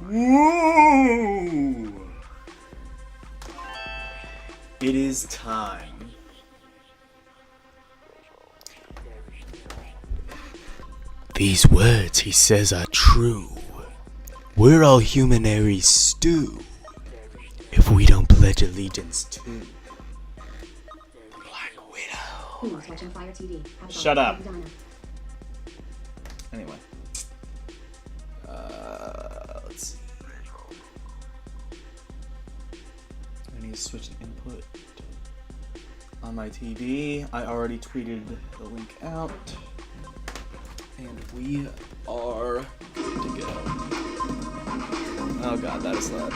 Woo! It is time. These words he says are true. We're all humanary stew if we don't pledge allegiance to Black Widow. Shut up. Anyway. Let's see. I need to switch the input on my TV. I already tweeted the link out. And we are good to go. Oh god, that is loud.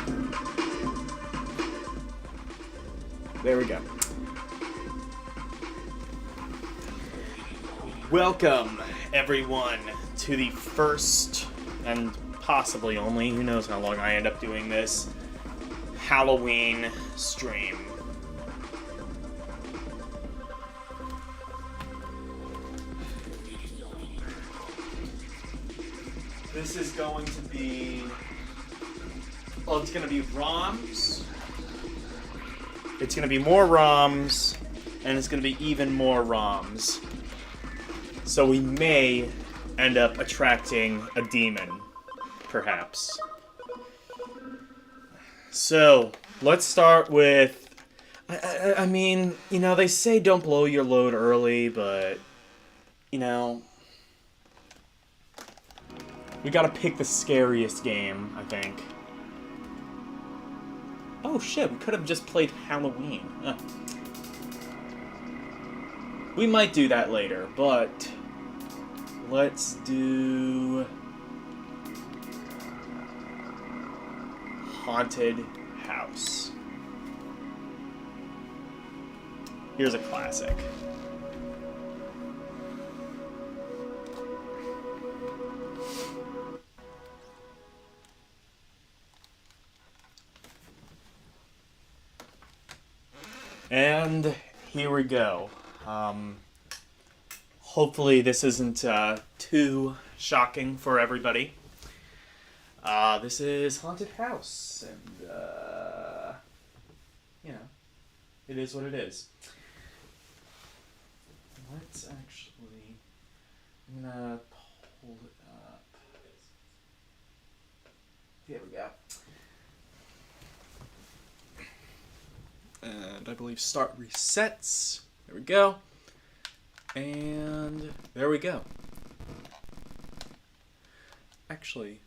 There we go. Welcome, everyone, to the first and possibly only, who knows how long I end up doing this, Halloween stream. This is going to be, well, it's going to be ROMs. It's going to be more ROMs, and it's going to be even more ROMs. So we may end up attracting a demon, perhaps. So, let's start with, I mean, you know, they say don't blow your load early, but, you know, we gotta pick the scariest game, I think. Oh shit, we could have just played Halloween. We might do that later, but let's do Haunted House. Here's a classic. And here we go. Hopefully this isn't too shocking for everybody. This is Haunted House, and you know, it is what it is. Let's actually, I'm gonna pull it up. Here we go. And I believe start resets. There we go. And there we go. Actually,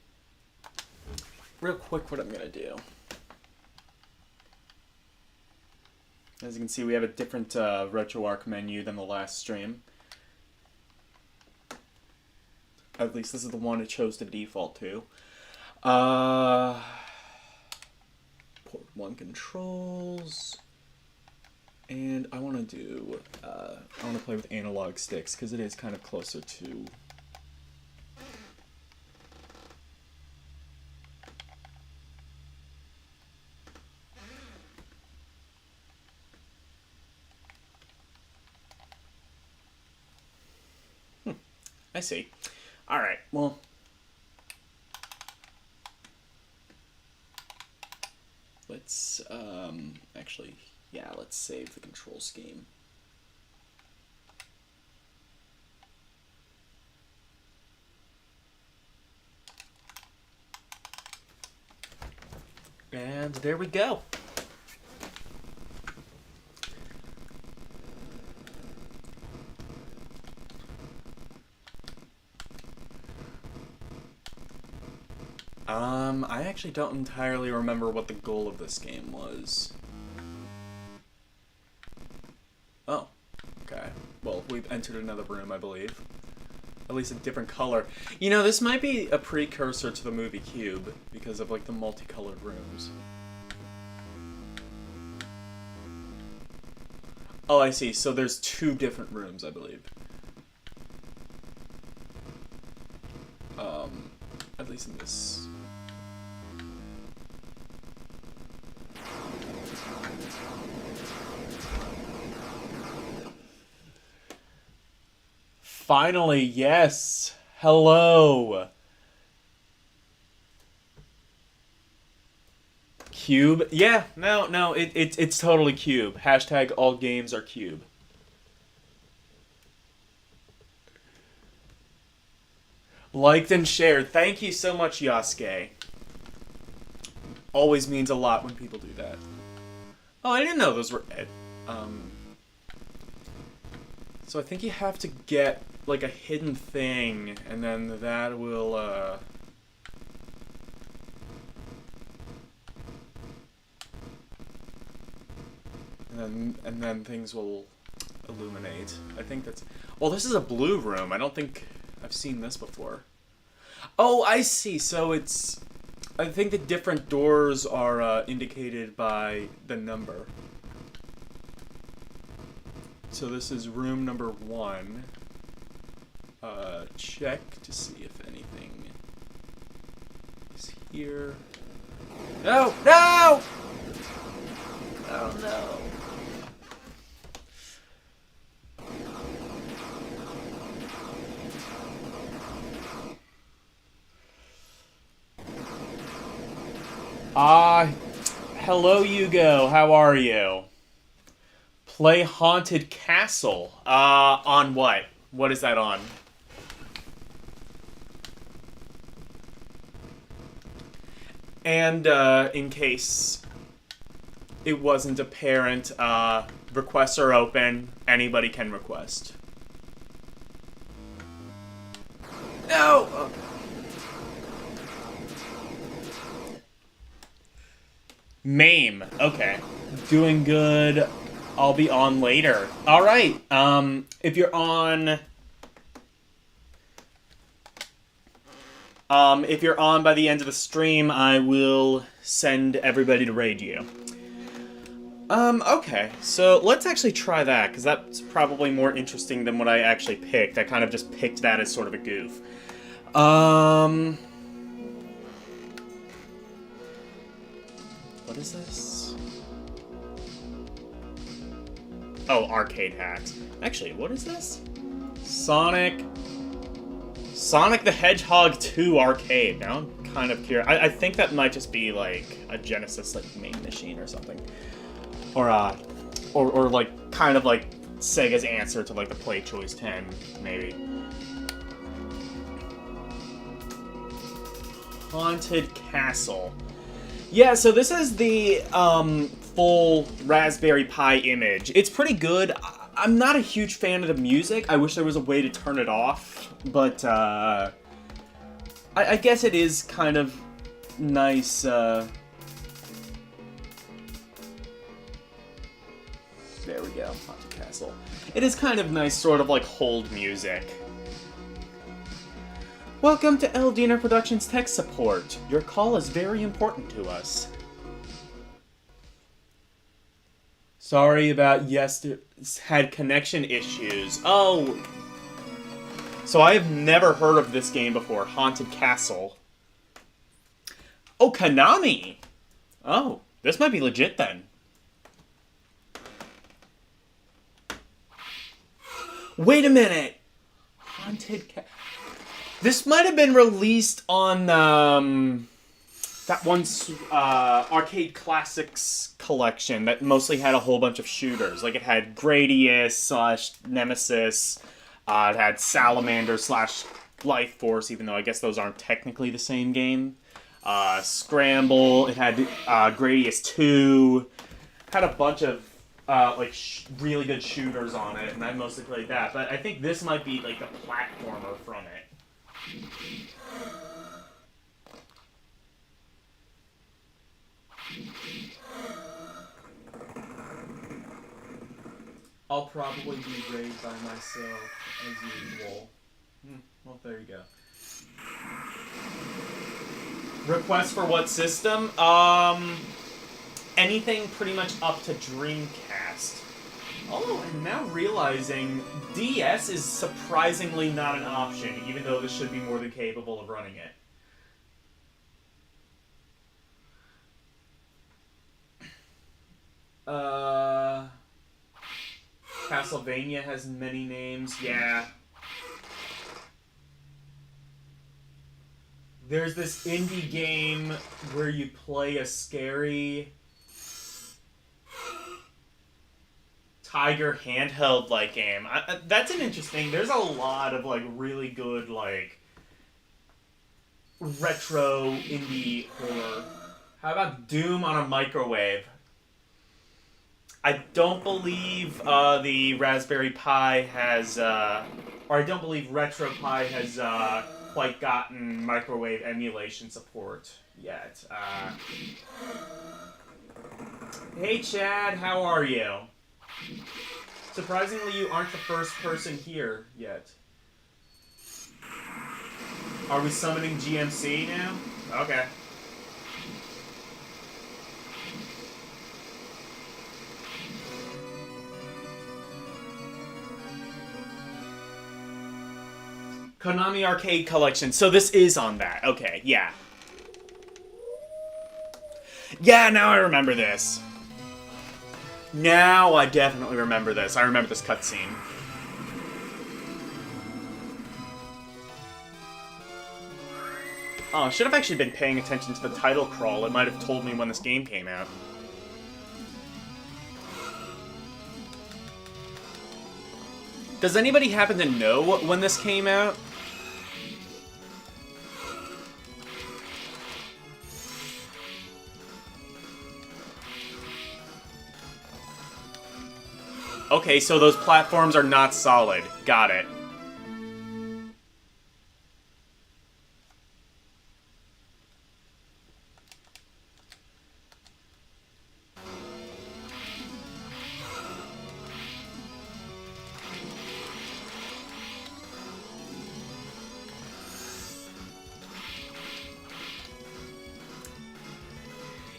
real quick what I'm going to do. As you can see, we have a different RetroArch menu than the last stream. At least this is the one it chose to default to. Port 1 controls. And I want to do, I want to play with analog sticks because it is kind of closer to I see. Alright, well, let's, actually, yeah, let's save the control scheme. And there we go. I actually don't entirely remember what the goal of this game was. Oh, okay. Well, we've entered another room, I believe. At least a different color. You know, this might be a precursor to the movie Cube, because of, like, the multicolored rooms. Oh, I see. So there's two different rooms, I believe. At least in this. Finally, yes. Hello. Cube? Yeah, no, it's totally Cube. Hashtag all games are Cube. Liked and shared. Thank you so much, Yasuke. Always means a lot when people do that. Oh, I didn't know those were so I think you have to get like a hidden thing, and then that will and then things will illuminate. I think that's... Well, this is a blue room. I don't think I've seen this before. Oh, I see. So it's... I think the different doors are indicated by the number. So this is room number 1. Check to see if anything is here. No! No! Oh no. Hello Yugo, how are you? Play Haunted Castle. On what? What is that on? And, in case it wasn't apparent, requests are open. Anybody can request. No! MAME. Okay. Doing good. I'll be on later. Alright. If you're on... if you're on by the end of the stream, I will send everybody to raid you. Okay. So let's actually try that, because that's probably more interesting than what I actually picked. I kind of just picked that as sort of a goof. What is this? Oh, arcade hacks. Actually, what is this? Sonic the Hedgehog 2 arcade. Now I'm kind of curious. I think that might just be like a Genesis like main machine or something, or like kind of like Sega's answer to like the Play Choice 10, maybe. Haunted Castle. Yeah, so this is the full Raspberry Pi image. It's pretty good. I'm not a huge fan of the music. I wish there was a way to turn it off, but I guess it is kind of nice. There we go, Haunted Castle. It is kind of nice, sort of like hold music. Welcome to LdeinerProductions tech support. Your call is very important to us. Sorry about had connection issues. Oh. So I have never heard of this game before. Haunted Castle. Oh, Konami! Oh, this might be legit then. Wait a minute! Haunted Castle. This might have been released on that one's Arcade Classics collection that mostly had a whole bunch of shooters. Like it had Gradius / Nemesis, it had Salamander / Life Force, even though I guess those aren't technically the same game. Scramble, it had Gradius 2, had a bunch of like really good shooters on it, and I mostly played that. But I think this might be like the platformer from it. I'll probably be raised by myself, as usual. Well, there you go. Request for what system? Anything pretty much up to Dreamcast. Oh, and now realizing DS is surprisingly not an option, even though this should be more than capable of running it. Castlevania has many names, yeah. There's this indie game where you play a scary tiger handheld like game. That's an interesting. There's a lot of like really good like retro indie horror. How about Doom on a microwave? I don't believe the Raspberry Pi has, or I don't believe RetroPie has quite gotten microwave emulation support yet. Hey Chad, how are you? Surprisingly, you aren't the first person here yet. Are we summoning GMC now? Okay. Konami Arcade Collection. So this is on that. Okay, yeah. Yeah, now I remember this. Now I definitely remember this. I remember this cutscene. Oh, I should have actually been paying attention to the title crawl. It might have told me when this game came out. Does anybody happen to know when this came out? Okay, so those platforms are not solid. Got it.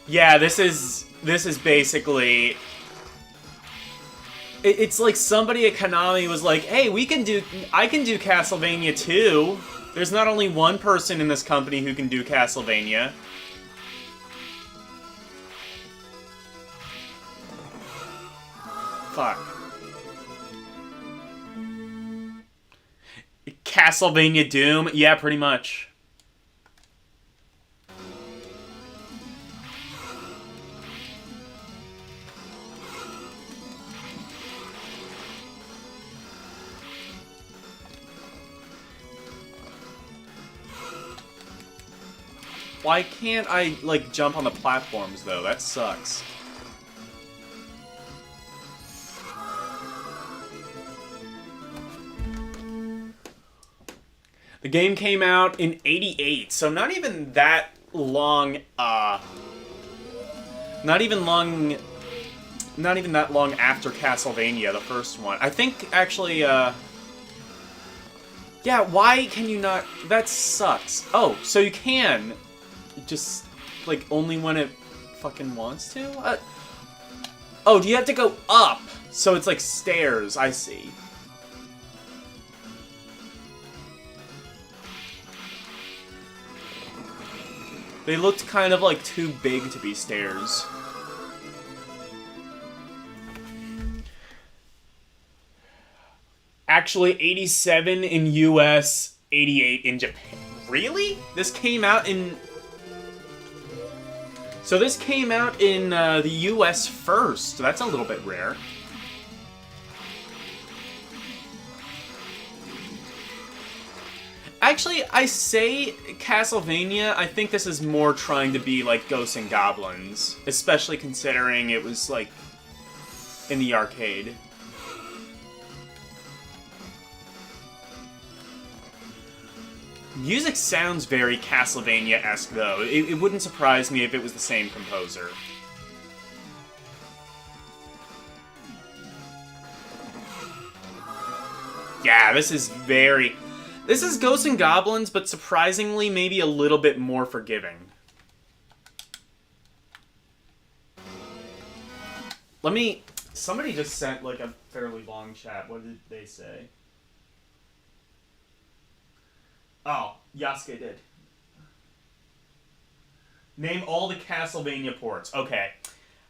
Yeah, this is basically... It's like somebody at Konami was like, hey, I can do Castlevania 2. There's not only one person in this company who can do Castlevania. Fuck. Castlevania Doom? Yeah, pretty much. Why can't I, like, jump on the platforms, though? That sucks. The game came out in '88, so not even that long, not even that long after Castlevania, the first one. I think, actually, yeah, why can you not... That sucks. Oh, so you can... Just, like, only when it fucking wants to? Oh, do you have to go up? So it's like stairs, I see. They looked kind of like too big to be stairs. Actually, 87 in US, 88 in Japan. Really? This came out in... So this came out in the US first. That's a little bit rare. Actually, I say Castlevania, I think this is more trying to be like Ghosts and Goblins. Especially considering it was, like, in the arcade. Music sounds very Castlevania-esque, though. It wouldn't surprise me if it was the same composer. Yeah, this is very... This is Ghosts and Goblins, but surprisingly, maybe a little bit more forgiving. Let me... Somebody just sent, like, a fairly long chat. What did they say? Oh, Yasuke did. Name all the Castlevania ports. Okay.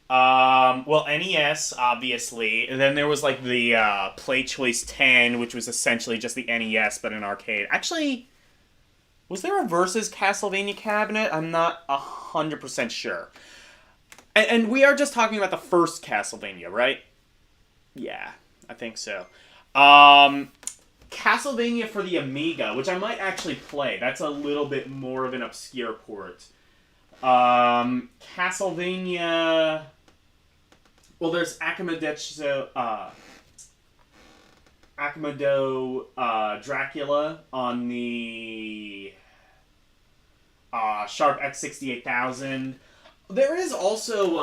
Well, NES, obviously. And then there was, like, the Play Choice 10, which was essentially just the NES, but an arcade. Actually, Was there a Versus Castlevania cabinet? I'm not 100% sure. And we are just talking about the first Castlevania, right? Yeah, I think so. Castlevania for the Amiga, which I might actually play. That's a little bit more of an obscure port. Castlevania... Well, there's Akimodo Dracula on the Sharp X68000. There is also,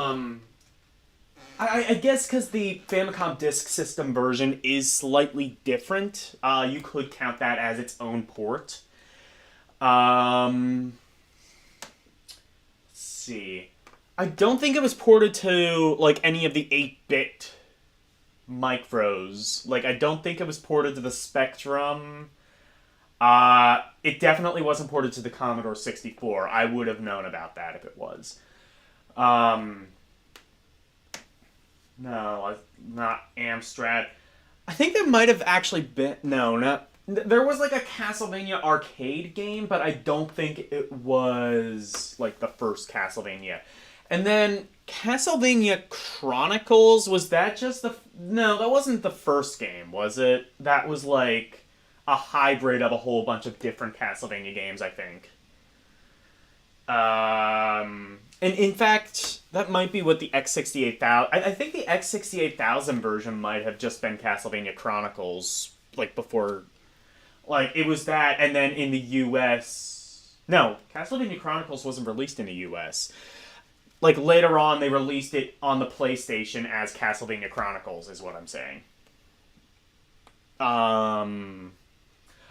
I guess because the Famicom Disk System version is slightly different, you could count that as its own port. Let's see. I don't think it was ported to, like, any of the 8-bit micros. Like, I don't think it was ported to the Spectrum. It definitely wasn't ported to the Commodore 64. I would have known about that if it was. No, not Amstrad. I think there might have actually been... No, not... There was, like, a Castlevania arcade game, but I don't think it was, like, the first Castlevania. And then Castlevania Chronicles, was that just the... No, that wasn't the first game, was it? That was like a hybrid of a whole bunch of different Castlevania games, I think. And in fact, that might be what the X68000... I think the X68000 version might have just been Castlevania Chronicles, like before... Like, it was that, and then in the US... No, Castlevania Chronicles wasn't released in the US. Like, later on, they released it on the PlayStation as Castlevania Chronicles, is what I'm saying. Oh,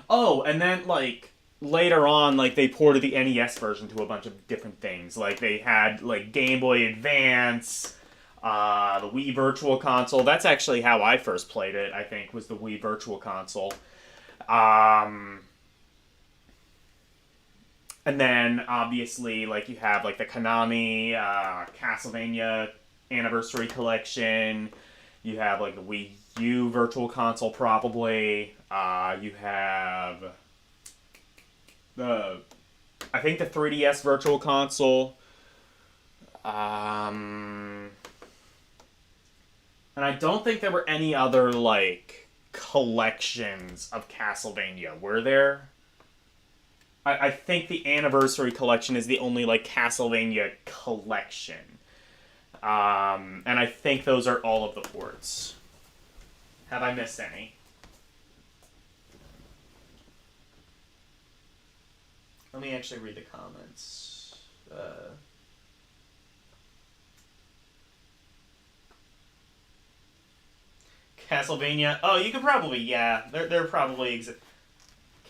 and then, like, later on, like, they ported the NES version to a bunch of different things. Like, they had, like, Game Boy Advance, the Wii Virtual Console. That's actually how I first played it, I think, was the Wii Virtual Console. And then, obviously, like, you have, like, the Konami, Castlevania Anniversary Collection. You have, like, the Wii U Virtual Console, probably. You have I think the 3DS Virtual Console. And I don't think there were any other, like, collections of Castlevania. Were there? I think the Anniversary Collection is the only, like, Castlevania collection. And I think those are all of the ports. Have I missed any? Let me actually read the comments. Castlevania. Oh, you could probably, yeah. They're probably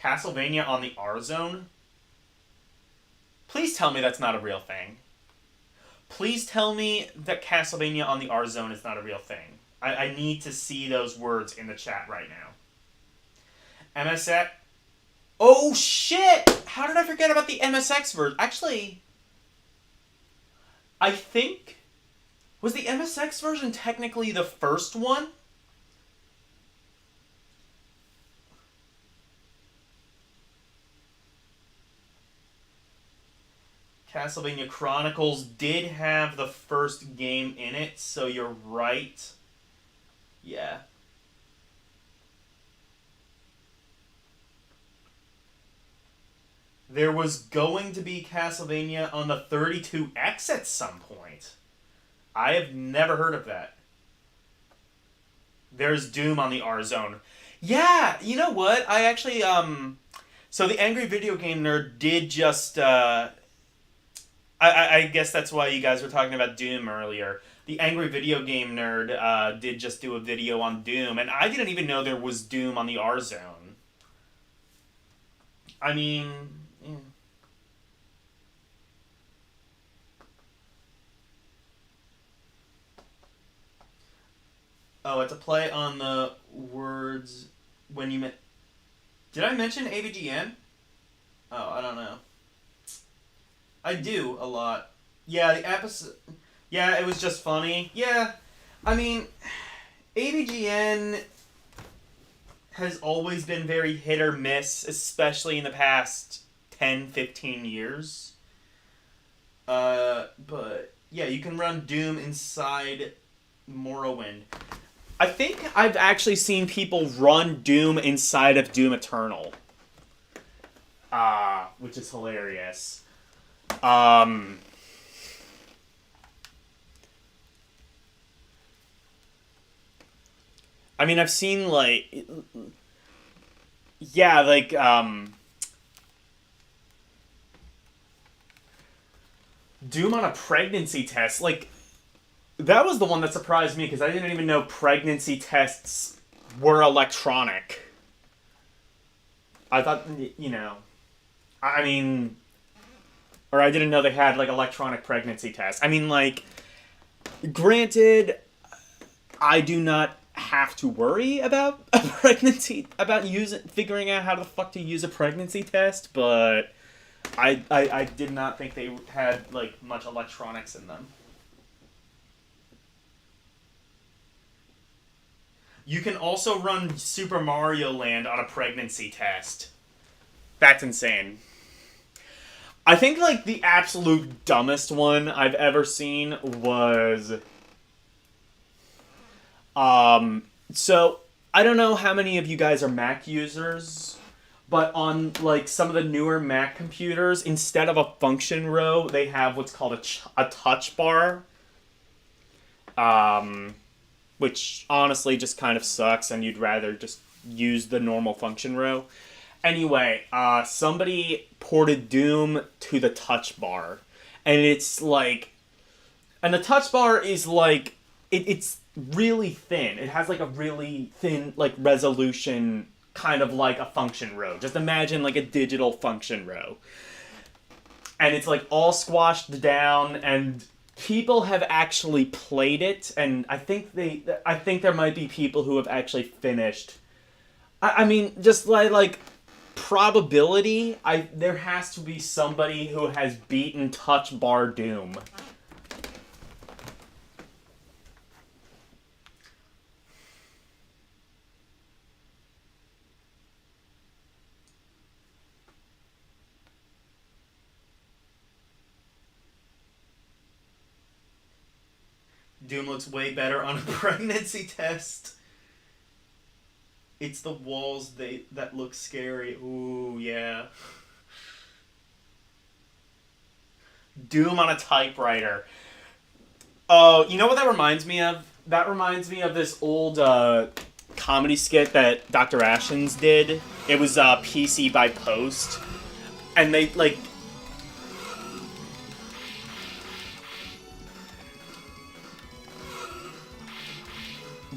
Castlevania on the R-Zone? Please tell me that's not a real thing. Please tell me that Castlevania on the R-Zone is not a real thing. I need to see those words in the chat right now. MSX... Oh, shit! How did I forget about the MSX version? Actually, I think... Was the MSX version technically the first one? Castlevania Chronicles did have the first game in it, so you're right. Yeah. There was going to be Castlevania on the 32X at some point. I have never heard of that. There's Doom on the R-Zone. Yeah, you know what? I actually, So the Angry Video Game Nerd did just, I guess that's why you guys were talking about Doom earlier. The Angry Video Game Nerd did just do a video on Doom, and I didn't even know there was Doom on the R-Zone. I mean... Yeah. Oh, it's a play on the words when you meant... Did I mention AVGN? Oh, I don't know. I do a lot. Yeah, the episode... Yeah, it was just funny. Yeah, I mean, AVGN has always been very hit or miss, especially in the past 10, 15 years. But yeah, you can run Doom inside Morrowind. I think I've actually seen people run Doom inside of Doom Eternal. Which is hilarious. I mean, I've seen, like... Yeah, like, Doom on a pregnancy test. Like, that was the one that surprised me, because I didn't even know pregnancy tests were electronic. I thought, you know... I mean... Or I didn't know they had, like, electronic pregnancy tests. I mean, like... Granted, I do not have to worry about a pregnancy... About figuring out how the fuck to use a pregnancy test, but... I did not think they had, like, much electronics in them. You can also run Super Mario Land on a pregnancy test. That's insane. I think, like, the absolute dumbest one I've ever seen was... So, I don't know how many of you guys are Mac users, but on, like, some of the newer Mac computers, instead of a function row, they have what's called a touch bar. Which, honestly, just kind of sucks, and you'd rather just use the normal function row. Anyway, somebody ported Doom to the touch bar. And it's like... And the touch bar is like... It's really thin. It has like a really thin, like, resolution, kind of like a function row. Just imagine like a digital function row. And it's like all squashed down, and people have actually played it, and I think there might be people who have actually finished. I mean, just like probability, there has to be somebody who has beaten Touch Bar Doom. Doom looks way better on a pregnancy test. It's the walls that look scary. Ooh, yeah. Doom on a typewriter. Oh, you know what that reminds me of? That reminds me of this old comedy skit that Dr. Ashens did. It was PC by Post. And they, like...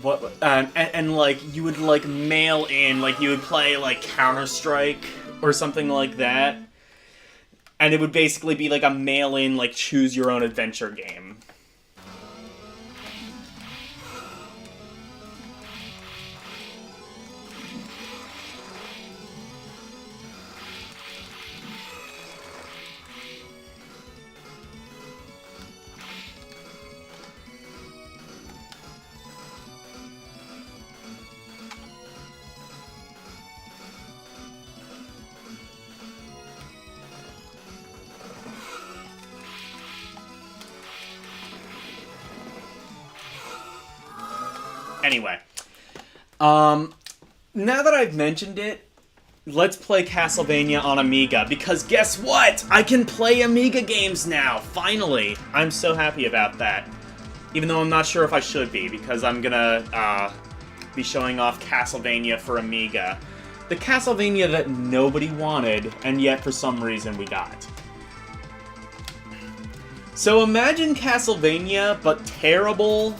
What and like you would like mail in, like you would play like Counter-Strike or something like that, and it would basically be like a mail-in, like, choose your own adventure game. Anyway, now that I've mentioned it, let's play Castlevania on Amiga, because guess what? I can play Amiga games now, finally! I'm so happy about that. Even though I'm not sure if I should be, because I'm gonna be showing off Castlevania for Amiga. The Castlevania that nobody wanted, and yet for some reason we got. So imagine Castlevania, but terrible,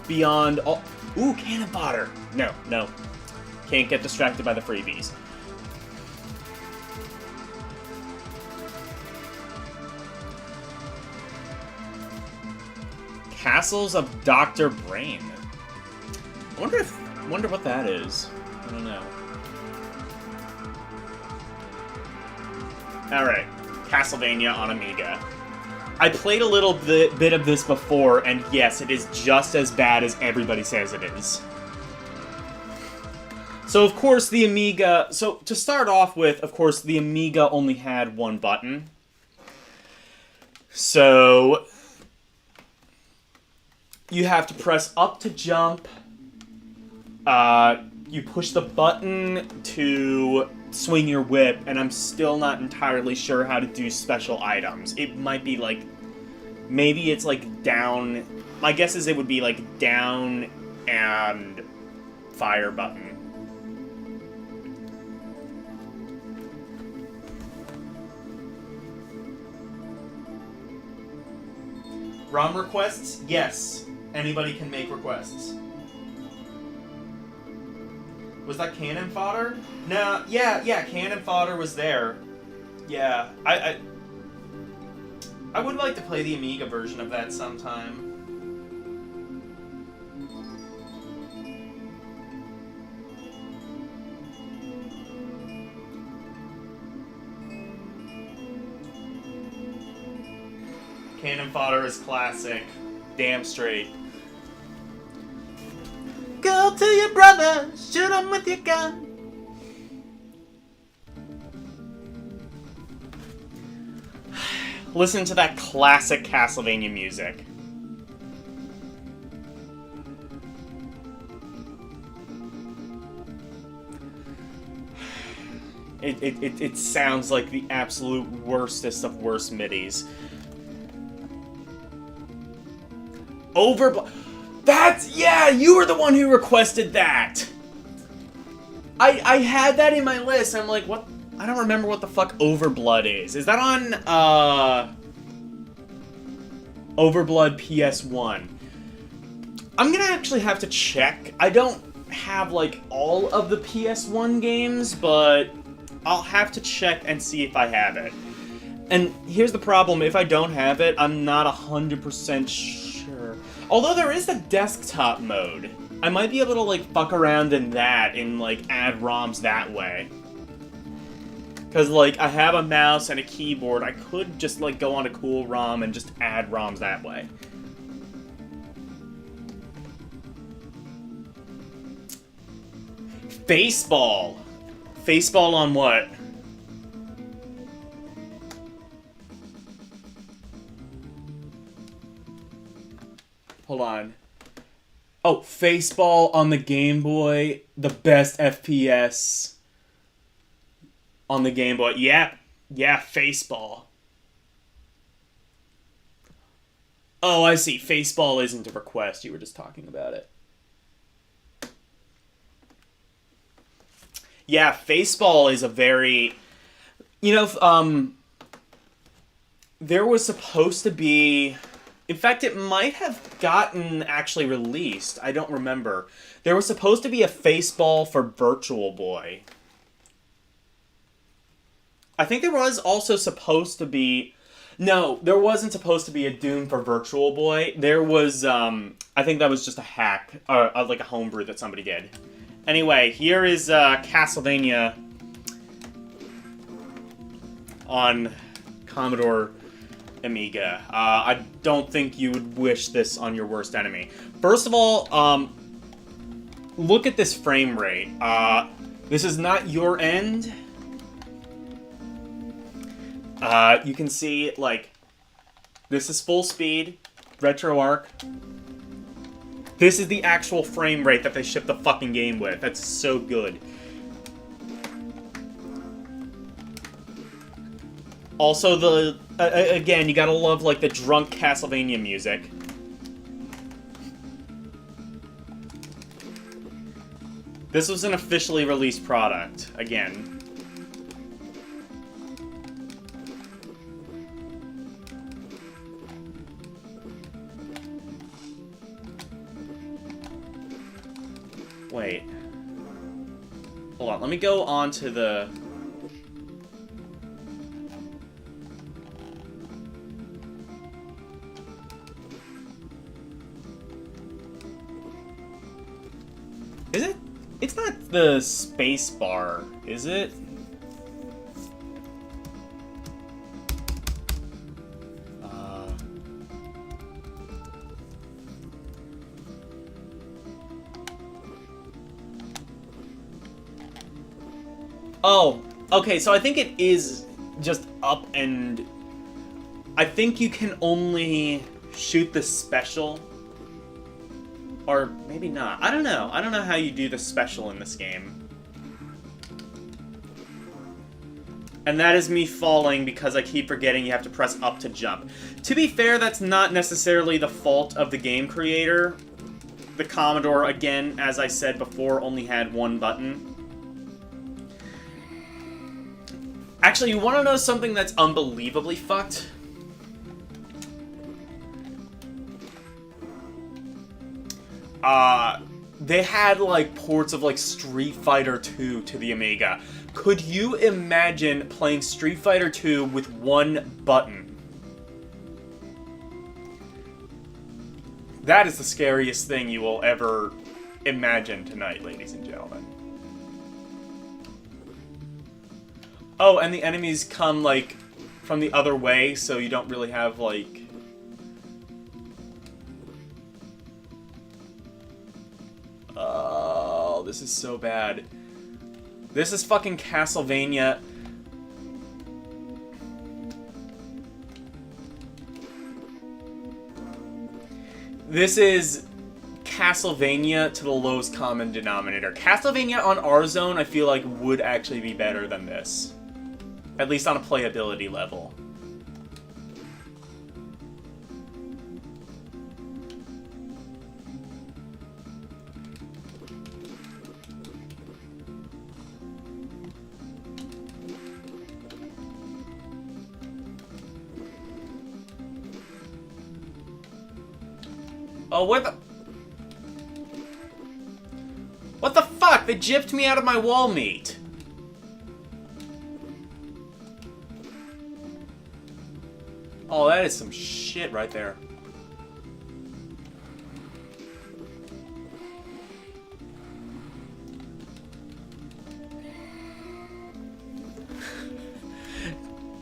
beyond all... Ooh, cannon fodder! No. Can't get distracted by the freebies. Castles of Dr. Brain. I wonder what that is. I don't know. Alright. Castlevania on Amiga. I played a little bit of this before, and yes, it is just as bad as everybody says it is. So, of course, the Amiga... So, to start off with, of course, the Amiga only had one button. So, you have to press up to jump. You push the button to swing your whip, and I'm still not entirely sure how to do special items. It might be, like... Maybe it's, like, down... My guess is it would be, like, down and fire button. ROM requests? Yes. Anybody can make requests. Was that cannon fodder? No, yeah, cannon fodder was there. Yeah, I would like to play the Amiga version of that sometime. Cannon fodder is classic. Damn straight. Go to your brother, shoot him with your gun. Listen to that classic Castlevania music. It sounds like the absolute worstest of worst midis. That's... Yeah, you were the one who requested that! I had that in my list. I'm like, what? I don't remember what the fuck Overblood is. Is that on, Overblood PS1? I'm gonna actually have to check. I don't have, like, all of the PS1 games, but I'll have to check and see if I have it. And here's the problem. If I don't have it, I'm not 100% sure. Although there is the desktop mode. I might be able to, like, fuck around in that and, like, add ROMs that way. Because, like, I have a mouse and a keyboard. I could just, like, go on a cool ROM and just add ROMs that way. Faceball. Faceball on what? Hold on. Oh, Faceball on the Game Boy. The best FPS on the Game Boy. Yeah, Faceball. Oh, I see. Faceball isn't a request. You were just talking about it. Yeah, Faceball is a very... You know, there was supposed to be... In fact, it might have gotten actually released. I don't remember. There was supposed to be a Faceball for Virtual Boy. I think there was also supposed to be... No, there wasn't supposed to be a Doom for Virtual Boy. There was, I think that was just a hack, or like a homebrew that somebody did. Anyway, here is Castlevania on Commodore Amiga. I don't think you would wish this on your worst enemy. First of all, look at this frame rate. This is not your end. You can see, like, this is full speed, RetroArch. This is the actual frame rate that they shipped the fucking game with. That's so good. Also, the... again, you gotta love, like, the drunk Castlevania music. This was an officially released product, again. Wait. Hold on, let me go on to the... Is it? It's not the space bar, is it? Oh, okay, so I think it is just up and... I think you can only shoot the special. Or maybe not. I don't know. I don't know how you do the special in this game. And that is me falling because I keep forgetting you have to press up to jump. To be fair, that's not necessarily the fault of the game creator. The Commodore, again, as I said before, only had one button. Actually, you want to know something that's unbelievably fucked? They had, like, ports of, like, Street Fighter 2 to the Amiga. Could you imagine playing Street Fighter 2 with one button? That is the scariest thing you will ever imagine tonight, ladies and gentlemen. Oh, and the enemies come, like, from the other way, so you don't really have, like... Oh, this is so bad. This is fucking Castlevania. This is Castlevania to the lowest common denominator. Castlevania on our zone, I feel like, would actually be better than this. At least on a playability level. Oh, what the... What the fuck? They gypped me out of my wall meat. Oh, that is some shit right there.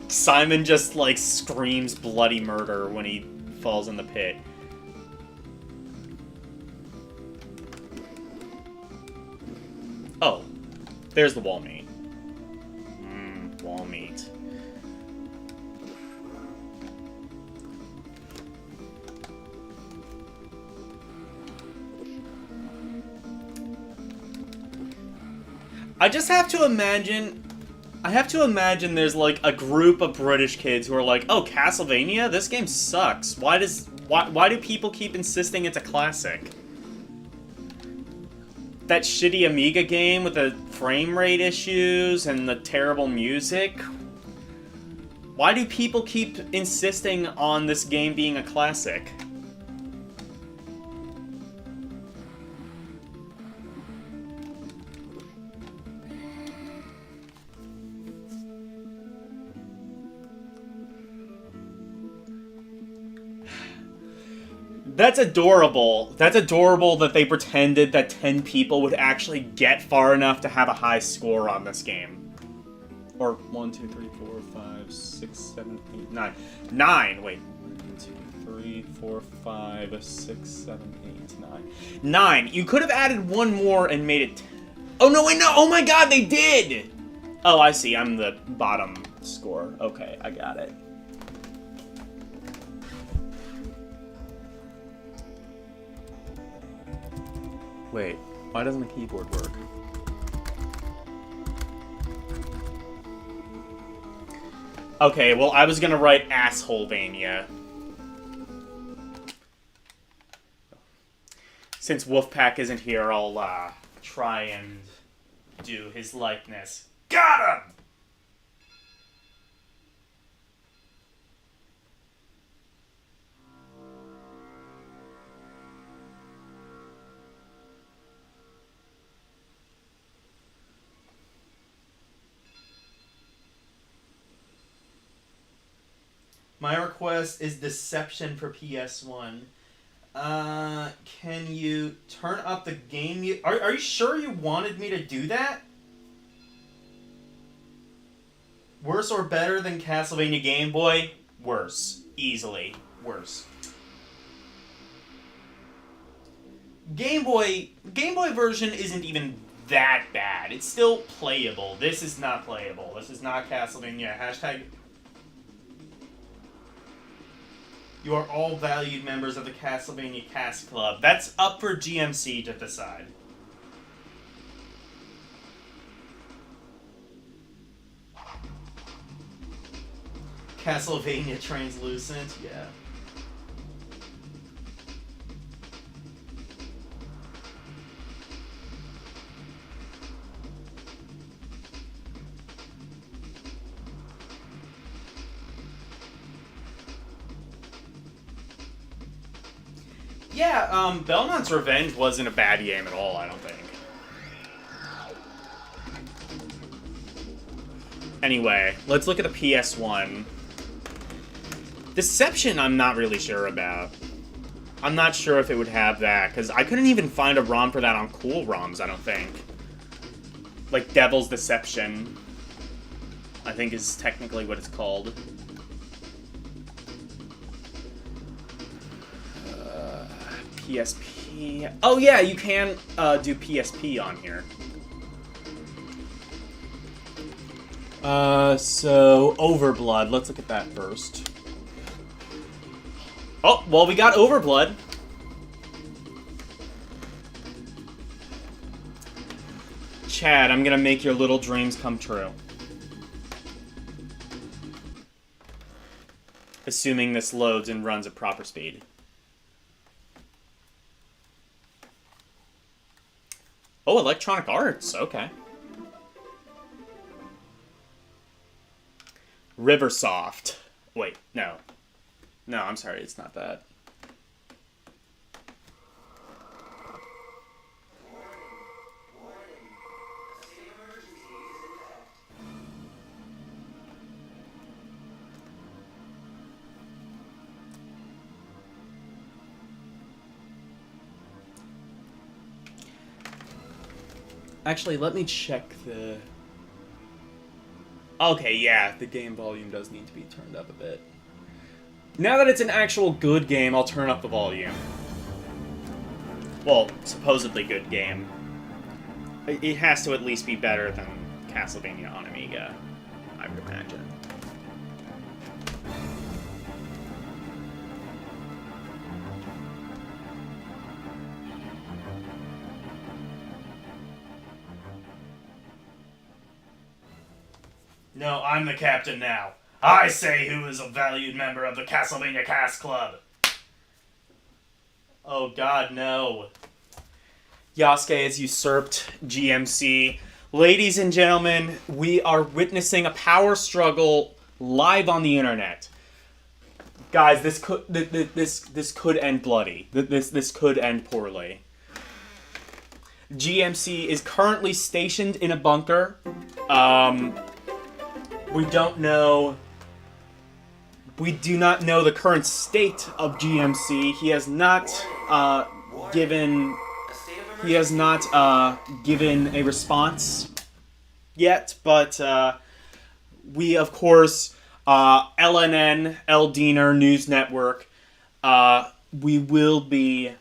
Simon just, like, screams bloody murder when he falls in the pit. Oh, there's the wall meat. Wall meat. I just have to imagine... I have to imagine there's, like, a group of British kids who are like, oh, Castlevania? This game sucks. Why do people keep insisting it's a classic? That shitty Amiga game with the frame rate issues and the terrible music? Why do people keep insisting on this game being a classic? That's adorable. That's adorable that they pretended that 10 people would actually get far enough to have a high score on this game. Or 1, 2, 3, 4, 5, 6, 7, 8, 9. 9! Wait. 1, 2, 3, 4, 5, 6, 7, 8, 9. 9! You could have added one more and made it... Oh, no, wait, no! Oh my god, they did! Oh, I see. I'm the bottom score. Okay, I got it. Wait, why doesn't the keyboard work? Okay, well, I was gonna write Assholevania. Since Wolfpack isn't here, I'll, try and do his likeness. Got him! My request is Deception for PS1. Can you turn up the game... Are you sure you wanted me to do that? Worse or better than Castlevania Game Boy? Worse. Easily. Worse. Game Boy version isn't even that bad. It's still playable. This is not playable. This is not Castlevania. Hashtag... You are all valued members of the Castlevania Cast Club. That's up for GMC to decide. Castlevania Translucent, yeah. Yeah, Belmont's Revenge wasn't a bad game at all, I don't think. Anyway, let's look at the PS1. Deception, I'm not really sure about. I'm not sure if it would have that, because I couldn't even find a ROM for that on Cool ROMs, I don't think. Like Devil's Deception, I think is technically what it's called. PSP. Oh yeah, you can do PSP on here. So Overblood. Let's look at that first. Oh, well, we got Overblood. Chad, I'm gonna make your little dreams come true. Assuming this loads and runs at proper speed. Oh, Electronic Arts. Okay. Riversoft. Wait, no. No, I'm sorry, it's not that. Actually, let me check the... Okay, yeah, the game volume does need to be turned up a bit. Now that it's an actual good game, I'll turn up the volume. Well, supposedly good game. It has to at least be better than Castlevania on Amiga, I would imagine. No, I'm the captain now. I say who is a valued member of the Castlevania Cast Club. Oh god, no. Yasuke has usurped GMC. Ladies and gentlemen, we are witnessing a power struggle live on the internet. Guys, this could end bloody. This could end poorly. GMC is currently stationed in a bunker. We don't know... We do not know the current state of GMC. He has not given a response yet, but we, of course, LNN, LDiener News Network, we will be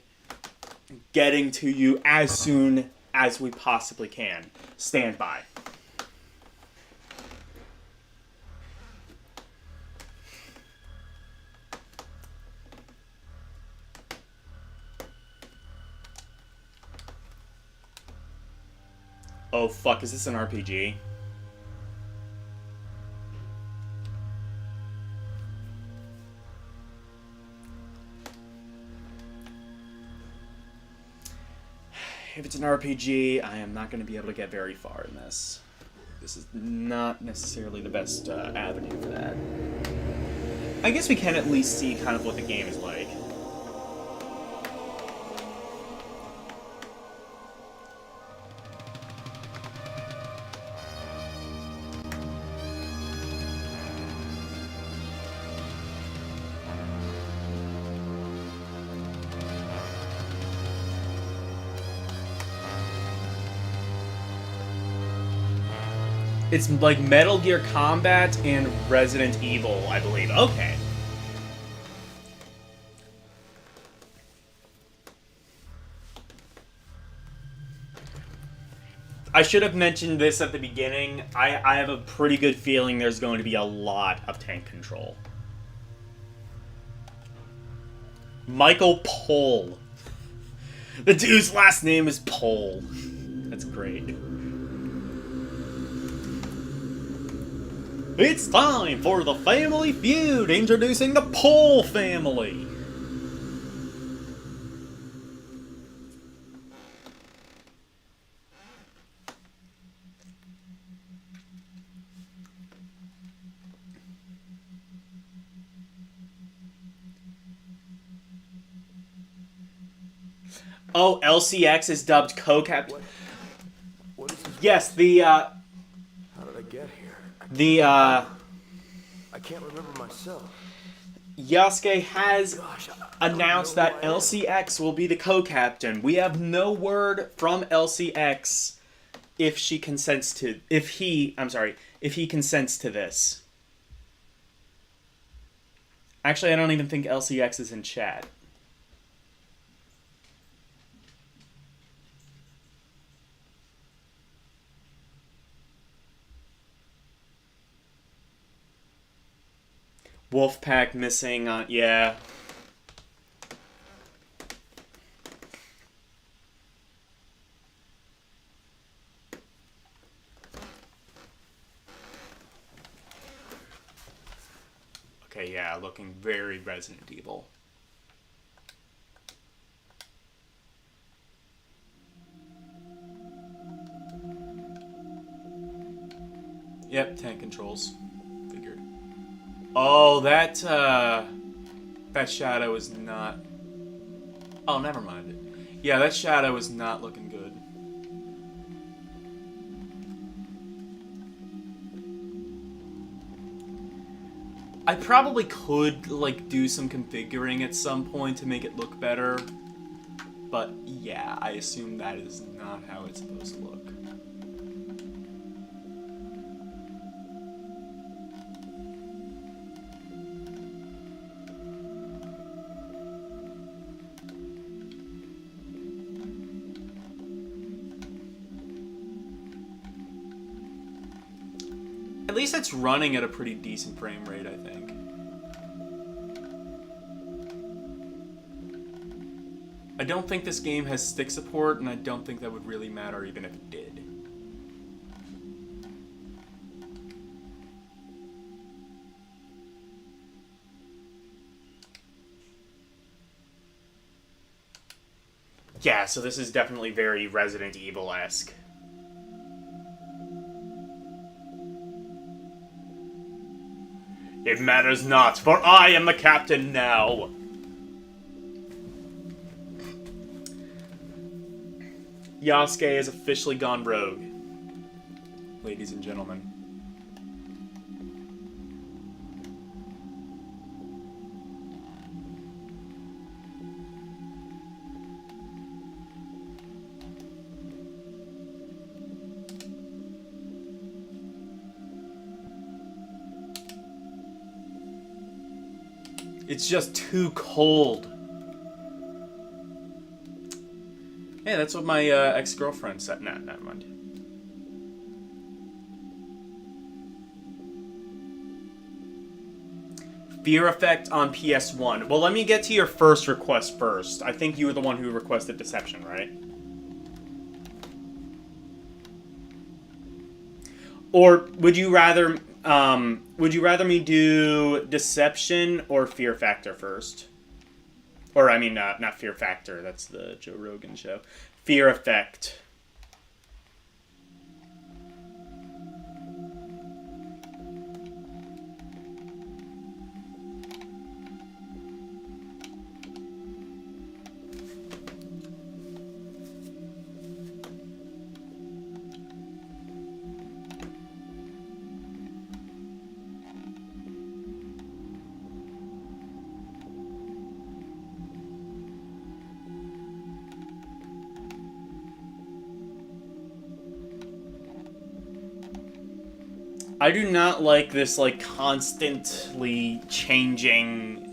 getting to you as soon as we possibly can. Stand by. Oh fuck, is this an RPG? If it's an RPG, I am not going to be able to get very far in this. This is not necessarily the best avenue for that. I guess we can at least see kind of what the game is like. It's like Metal Gear Combat and Resident Evil, I believe. Okay. I should have mentioned this at the beginning. I have a pretty good feeling there's going to be a lot of tank control. Michael Pohl. The dude's last name is Pohl. That's great. It's time for the Family Feud, introducing the Pohl family. Oh, LCX is dubbed co-captain. What is this? Yes, the How did I get here? I can't remember myself. Yasuke has Gosh, I don't announced know that who I am. LCX will be the co-captain. We have no word from LCX if he consents to this. Actually, I don't even think LCX is in chat. Wolfpack missing on, yeah. Okay, yeah, looking very Resident Evil. Yep, tank controls. Figured. Oh, that shadow is not... Oh, never mind. Yeah, that shadow is not looking good. I probably could, like, do some configuring at some point to make it look better. But, yeah, I assume that is not how it's supposed to look. At least it's running at a pretty decent frame rate, I think. I don't think this game has stick support, and I don't think that would really matter even if it did. Yeah, so this is definitely very Resident Evil-esque. It matters not, for I am the captain now. Yasuke has officially gone rogue, ladies and gentlemen. It's just too cold. Hey, that's what my ex-girlfriend said. Nah, never mind. Fear Effect on PS1. Well, let me get to your first request first. I think you were the one who requested Deception, right? Or would you rather me do Deception or Fear Factor first? Or, I mean, not Fear Factor, that's the Joe Rogan show. Fear Effect. I do not like this, like, constantly changing...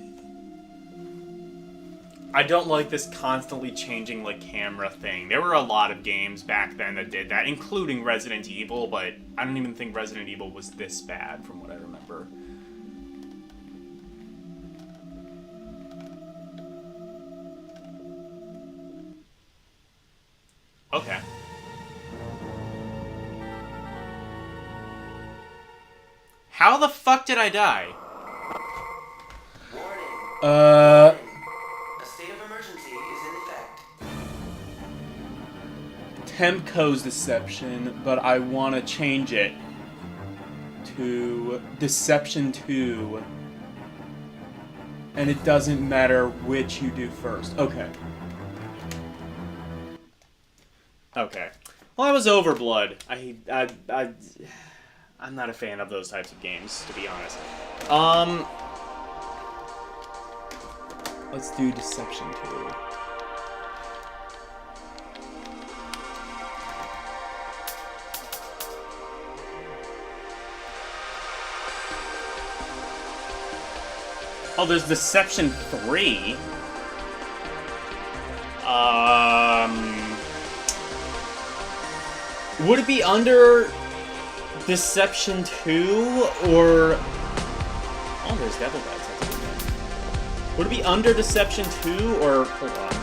I don't like this constantly changing, like, camera thing. There were a lot of games back then that did that, including Resident Evil, but I don't even think Resident Evil was this bad, from what I remember. Okay. How the fuck did I die? Warning. A state of emergency is in effect. Temco's Deception, but I want to change it to Deception 2. And it doesn't matter which you do first. Okay. Okay. Well, I was Overblood. I'm not a fan of those types of games, to be honest. Let's do Deception 2. Oh, there's Deception 3. Would it be under Deception 2 or... Oh, there's Devil Bats. Would it be under Deception 2 or... Hold on.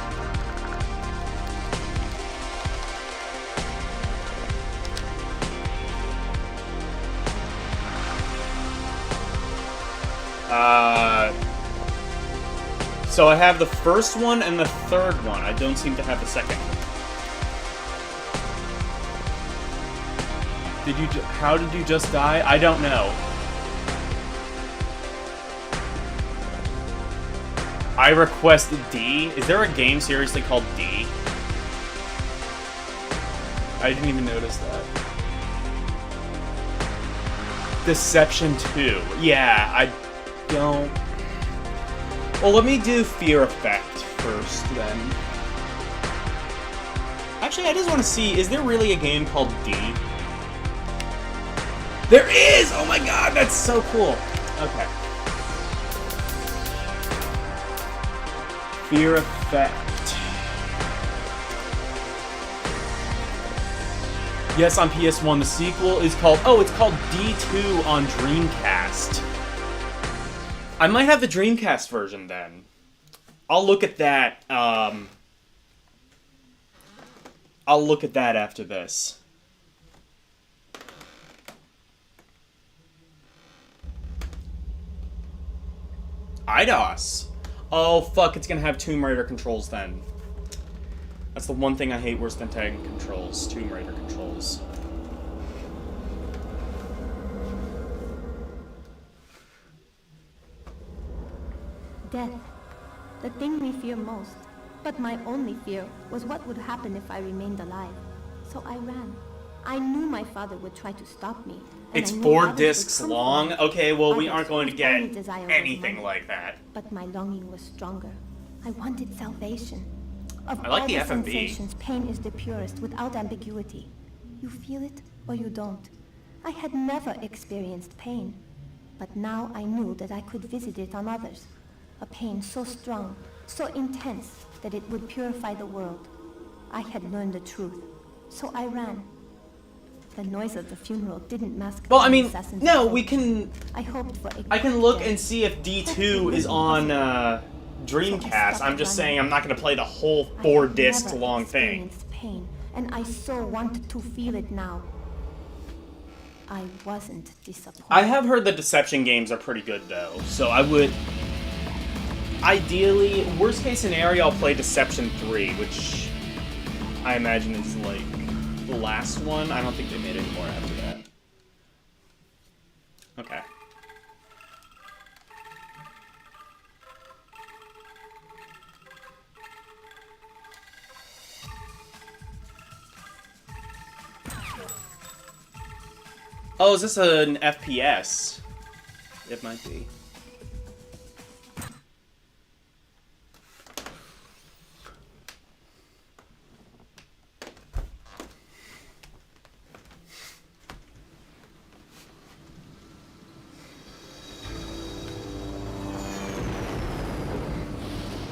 So I have the first one and the third one. I don't seem to have the second one. How did you just die? I don't know. I request D. Is there a game seriously called D? I didn't even notice that. Deception 2. Yeah, I don't... Well, let me do Fear Effect first, then. Actually, I just want to see, is there really a game called D? There is! Oh my god, that's so cool. Okay. Fear Effect. Yes, on PS1. The sequel is called... Oh, it's called D2 on Dreamcast. I might have the Dreamcast version, then. I'll look at that, I'll look at that after this. IDOS. Oh, fuck, it's gonna have Tomb Raider controls, then. That's the one thing I hate worse than Titan controls. Tomb Raider controls. Death. The thing we fear most. But my only fear was what would happen if I remained alive. So I ran. I knew my father would try to stop me. It's 4 discs long? Okay, well, we aren't going to get anything like that. But my longing was stronger. I wanted salvation. Of I like all the FMV. sensations, pain is the purest, without ambiguity. You feel it, or you don't. I had never experienced pain. But now I knew that I could visit it on others. A pain so strong, so intense, that it would purify the world. I had learned the truth, so I ran. The noise of the funeral didn't mask. Well, I mean, no, we can... I hoped for I can look and see if D2 is on Dreamcast. I'm just saying I'm not going to play the whole 4-disc long thing. Pain, and I so wanted to feel it now. I wasn't disappointed. I have heard the Deception games are pretty good, though, so I would... Ideally, worst case scenario, I'll play Deception 3, which I imagine is, like, the last one. I don't think they made any more after that. Okay. Oh, is this an FPS? It might be.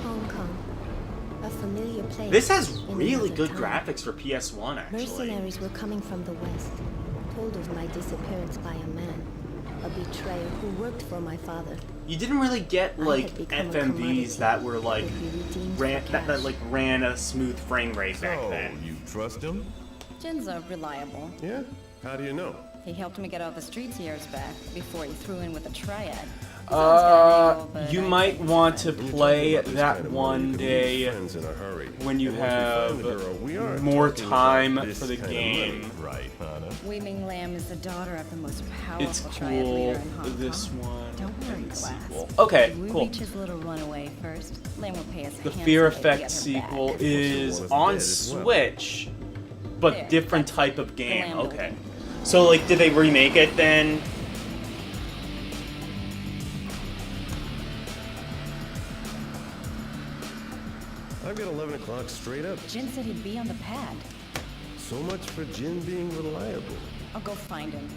Hong Kong, familiar place. This has in really another good time. graphics for PS1, actually. Mercenaries were coming from the west, told of my disappearance by a man, a betrayer who worked for my father. You didn't really get I like had become a FMVs commodity that were like that could be redeemed ran for that cash. like ran a smooth frame rate back So, then. you trust him? Jin's reliable. Yeah? How do you know? He helped me get off the streets years back, before he threw in with a triad. Sounds got an angle, but You I might think want it's to fine. play When you're talking about this that kind of money, one you can lose day friends in a hurry. when you And once we find the have girl, we are more talking time about this for the kind of game. money. Right, Hana? Weaving Lamb is the daughter of the most powerful It's triad leader cool. in Hong This Kong. one Don't worry, and the Glass. sequel. Okay, If we cool. reach his little runaway first, Lamb will pay us a The handsome Fear way to Effect get her sequel back. is One is on dead as well. Switch, but There, different that's type it. of The game. Lamb Okay. building. So like, did they remake it then? I've got 11 o'clock straight up. Jin said he'd be on the pad. So much for Jin being reliable. I'll go find him.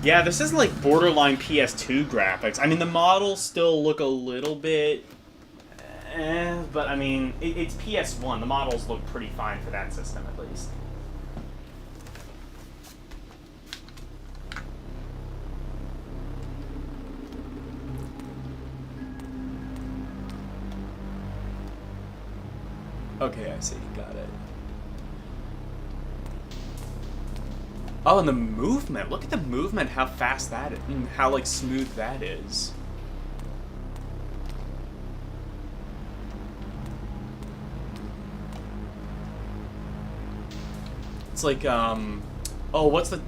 Yeah, this is like borderline PS2 graphics. I mean, the models still look a little bit, but I mean, it's PS1. The models look pretty fine for that system, at least. Okay, I see. Got it. Oh, and the movement. Look at the movement, how fast that is. And how, like, smooth that is. It's like, oh, what's the...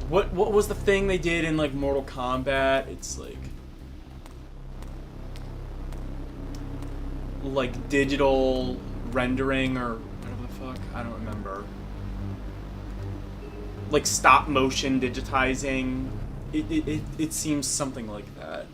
What was the thing they did in, like, Mortal Kombat? It's like... Like, digital rendering or whatever the fuck? I don't remember. Like stop motion digitizing. It seems something like that.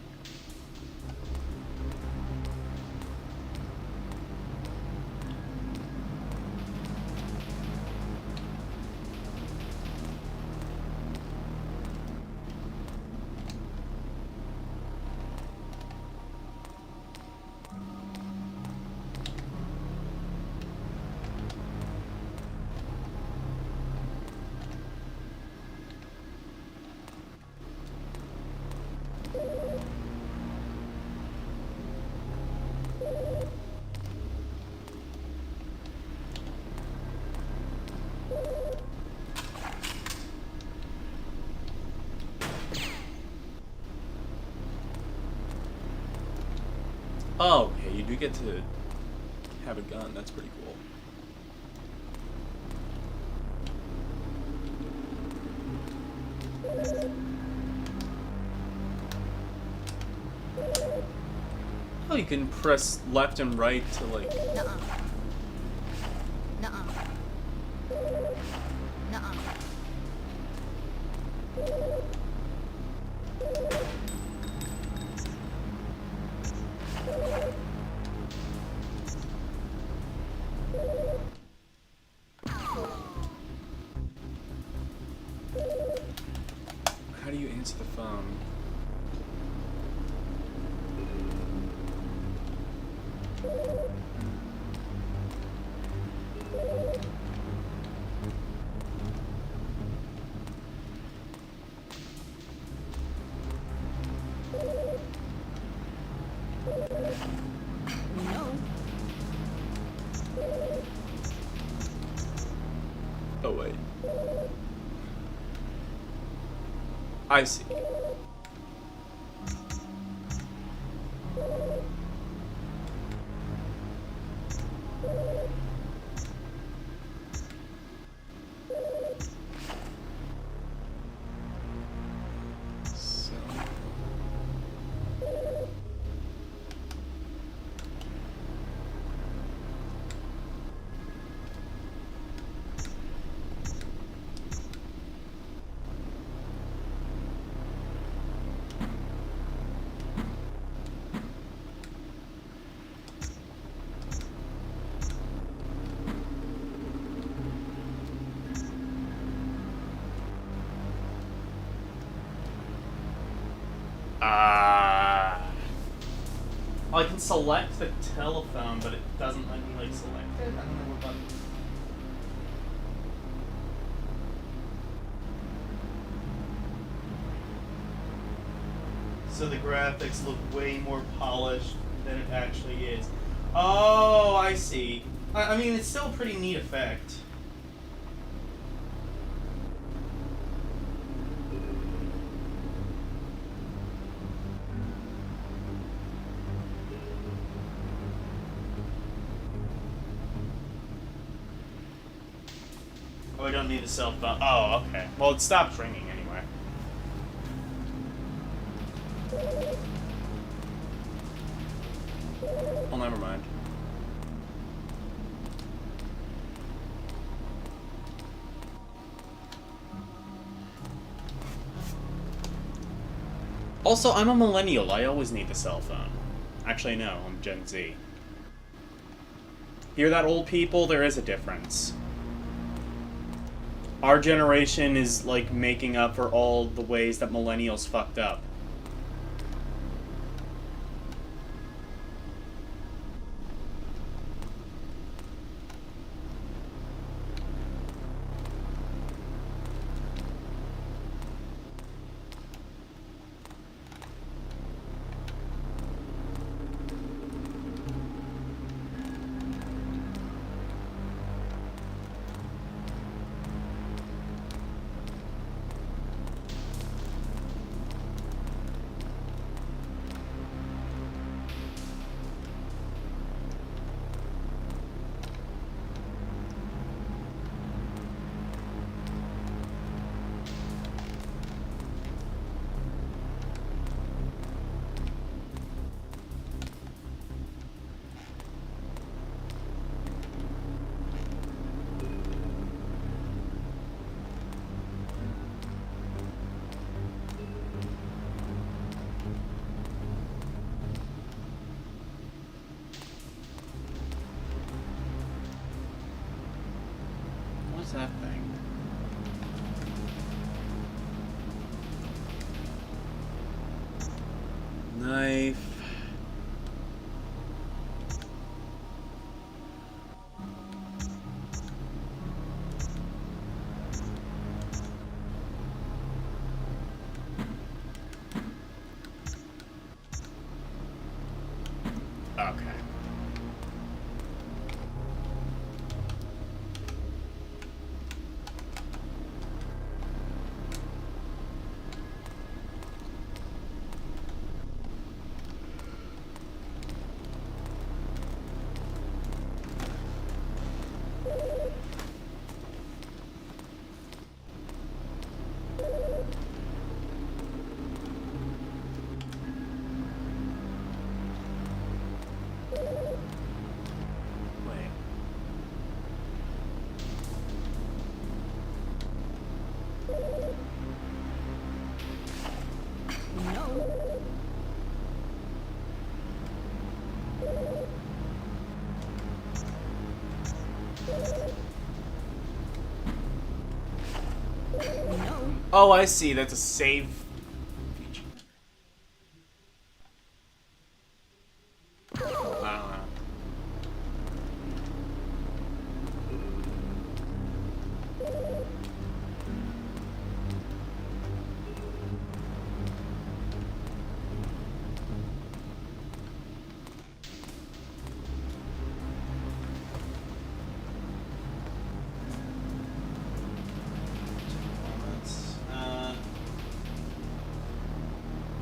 Oh, okay, you do get to have a gun. That's pretty cool. Oh, you can press left and right to like... Nuh-uh. Nuh-uh. Nuh-uh. How do you answer the phone? No. Oh, wait. I see. So... Oh, I can select the telephone, but it doesn't let me, like, select it? I don't know what button. So the graphics look way more polished than it actually is. Oh, I see. I mean, it's still a pretty neat effect. Oh, we don't need the cell phone. Oh, okay. Well, it stopped ringing anyway. Well, never mind. Also, I'm a millennial. I always need the cell phone. Actually, no. I'm Gen Z. Hear that, old people? There is a difference. Our generation is, like, making up for all the ways that millennials fucked up. What's that thing? Knife. Okay. Wait. No. No. Oh, I see. That's a save feature. I don't know.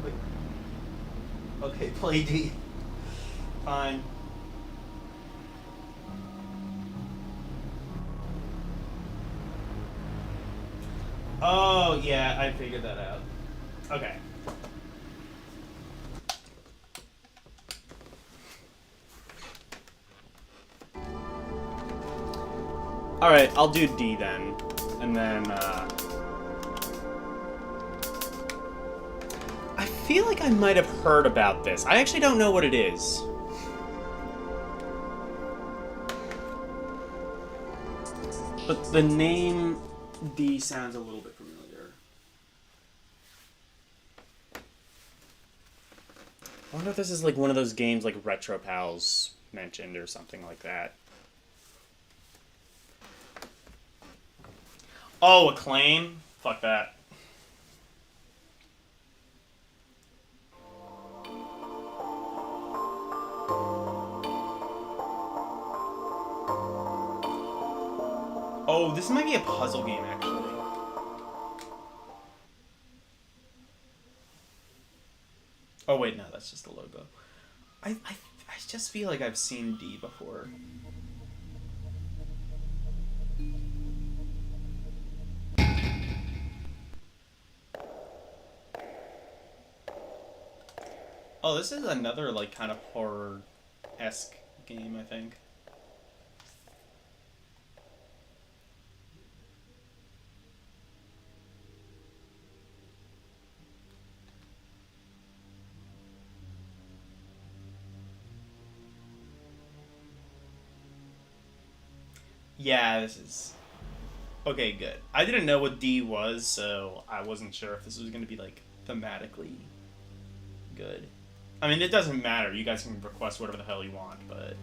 Wait. Okay, play D. Fine. Oh, yeah, I figured that out. Okay. Alright, I'll do D then. And then, I feel like I might have heard about this. I actually don't know what it is. But the name D sounds a little bit familiar. I wonder if this is like one of those games like Retro Pals mentioned or something like that. Oh, Acclaim? Fuck that. Oh, this might be a puzzle game, actually. Oh, wait, no, that's just the logo. I just feel like I've seen D before. Oh, this is another, like, kind of horror-esque game, I think. Yeah, this is... Okay, good. I didn't know what D was, so I wasn't sure if this was going to be, like, thematically good. I mean, it doesn't matter. You guys can request whatever the hell you want, but...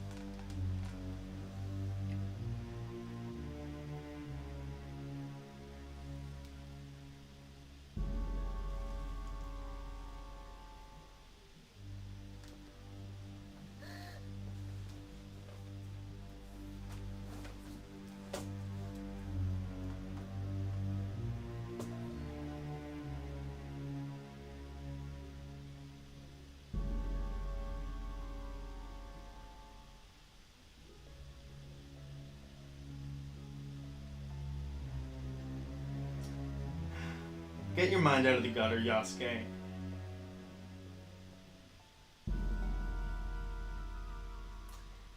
Get your mind out of the gutter, Yasuke.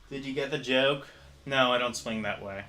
Did you get the joke? No, I don't swing that way.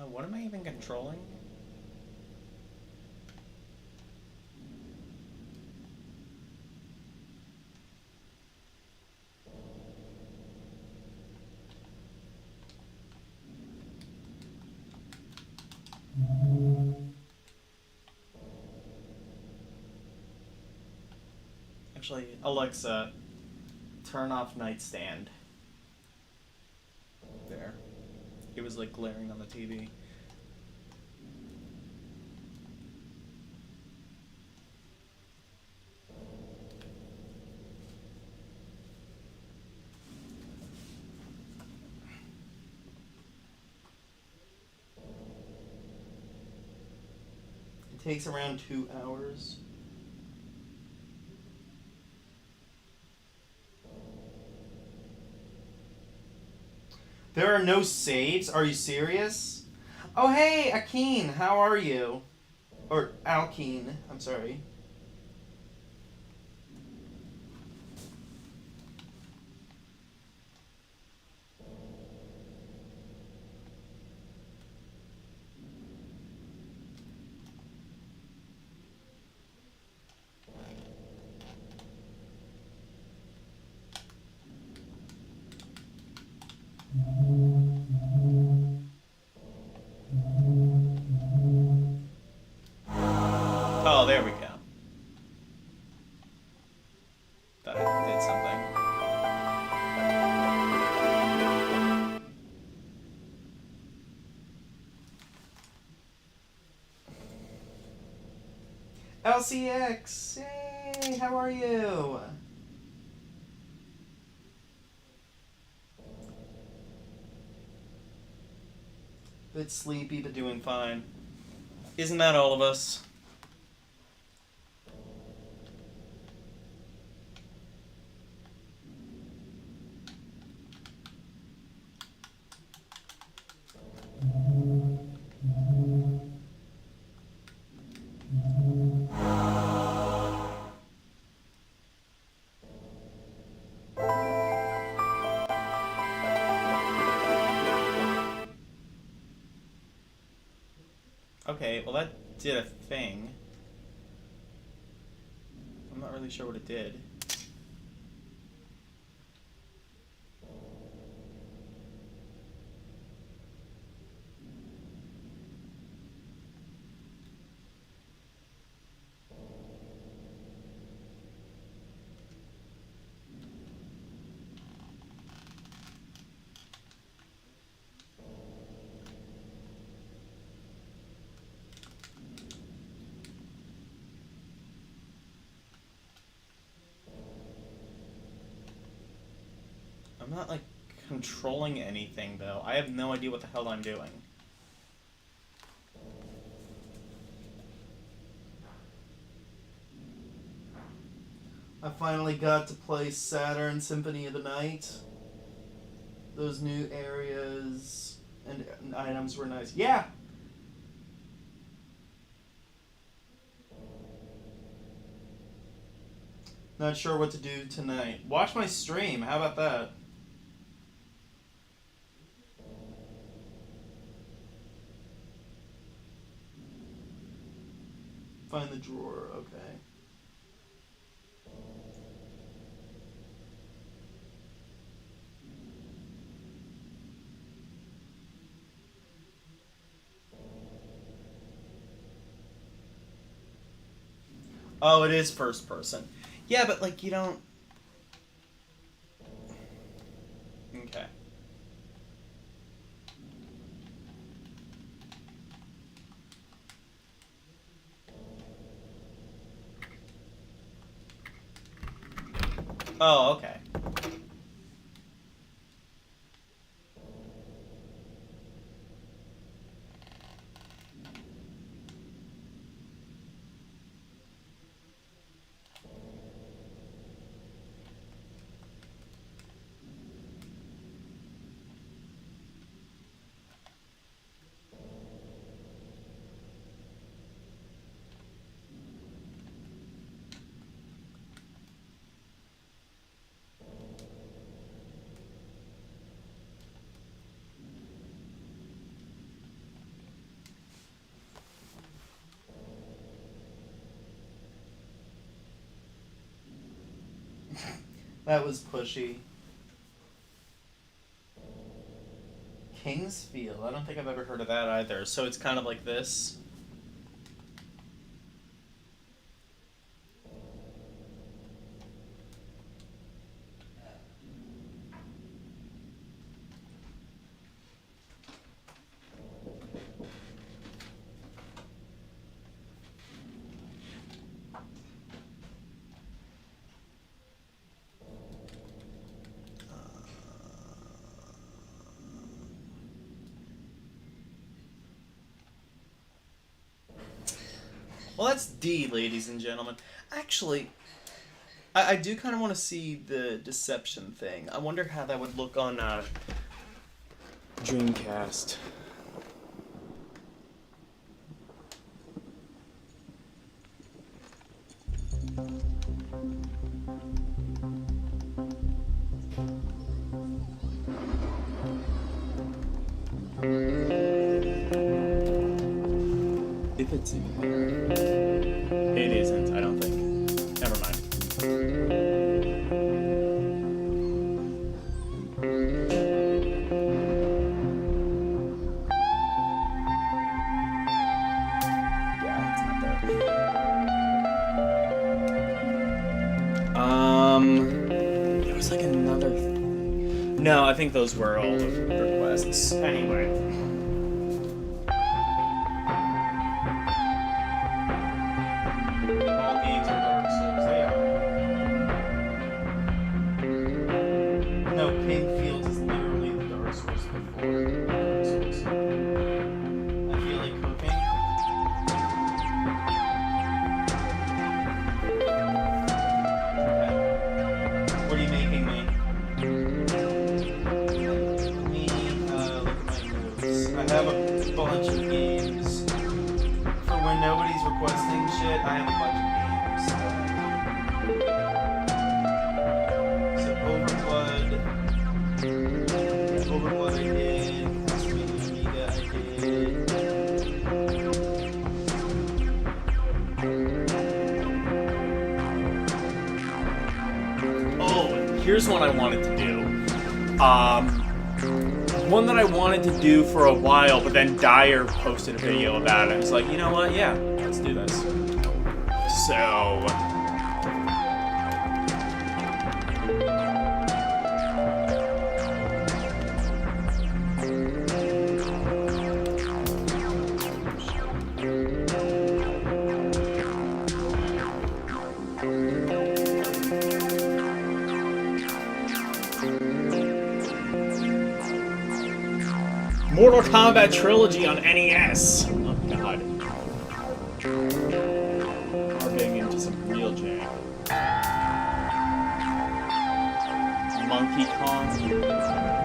What am I even controlling? Actually, Alexa, turn off nightstand. There. It was like glaring on the TV. It takes around 2 hours. There are no saves? Are you serious? Oh, hey, Akeen, how are you? Or Alkeen, I'm sorry. Oh, there we go. Thought I did something. LCX, hey, how are you? Bit sleepy, but doing fine. Isn't that all of us? Okay, well that did a thing. I'm not really sure what it did. I'm not, like, controlling anything, though. I have no idea what the hell I'm doing. I finally got to play Saturn Symphony of the Night. Those new areas and items were nice. Yeah! Not sure what to do tonight. Watch my stream. How about that? Find the drawer. Okay. Oh, it is first person. Yeah, but, like, you don't... Okay. Oh, okay. That was pushy. Kingsfield. I don't think I've ever heard of that either. So it's kind of like this. Well, that's D, ladies and gentlemen. Actually, I do kind of want to see the deception thing. I wonder how that would look on Dreamcast. If it's even there. It isn't, I don't think. Never mind. Yeah, it's not there. There was like another... No, I think those were all the requests. Anyway. No, Pink Fields is literally the Dark Souls before Dark Souls. shit, I have a bunch of games. So Overblood I did. Amiga I did. Oh, here's one I wanted to do. One that I wanted to do for a while, but then Dyer posted a video about it. I was like, you know what? Yeah, let's do this. So... Mortal Kombat Trilogy on NES. Oh god. We're getting into some real jank. Monkey Kong.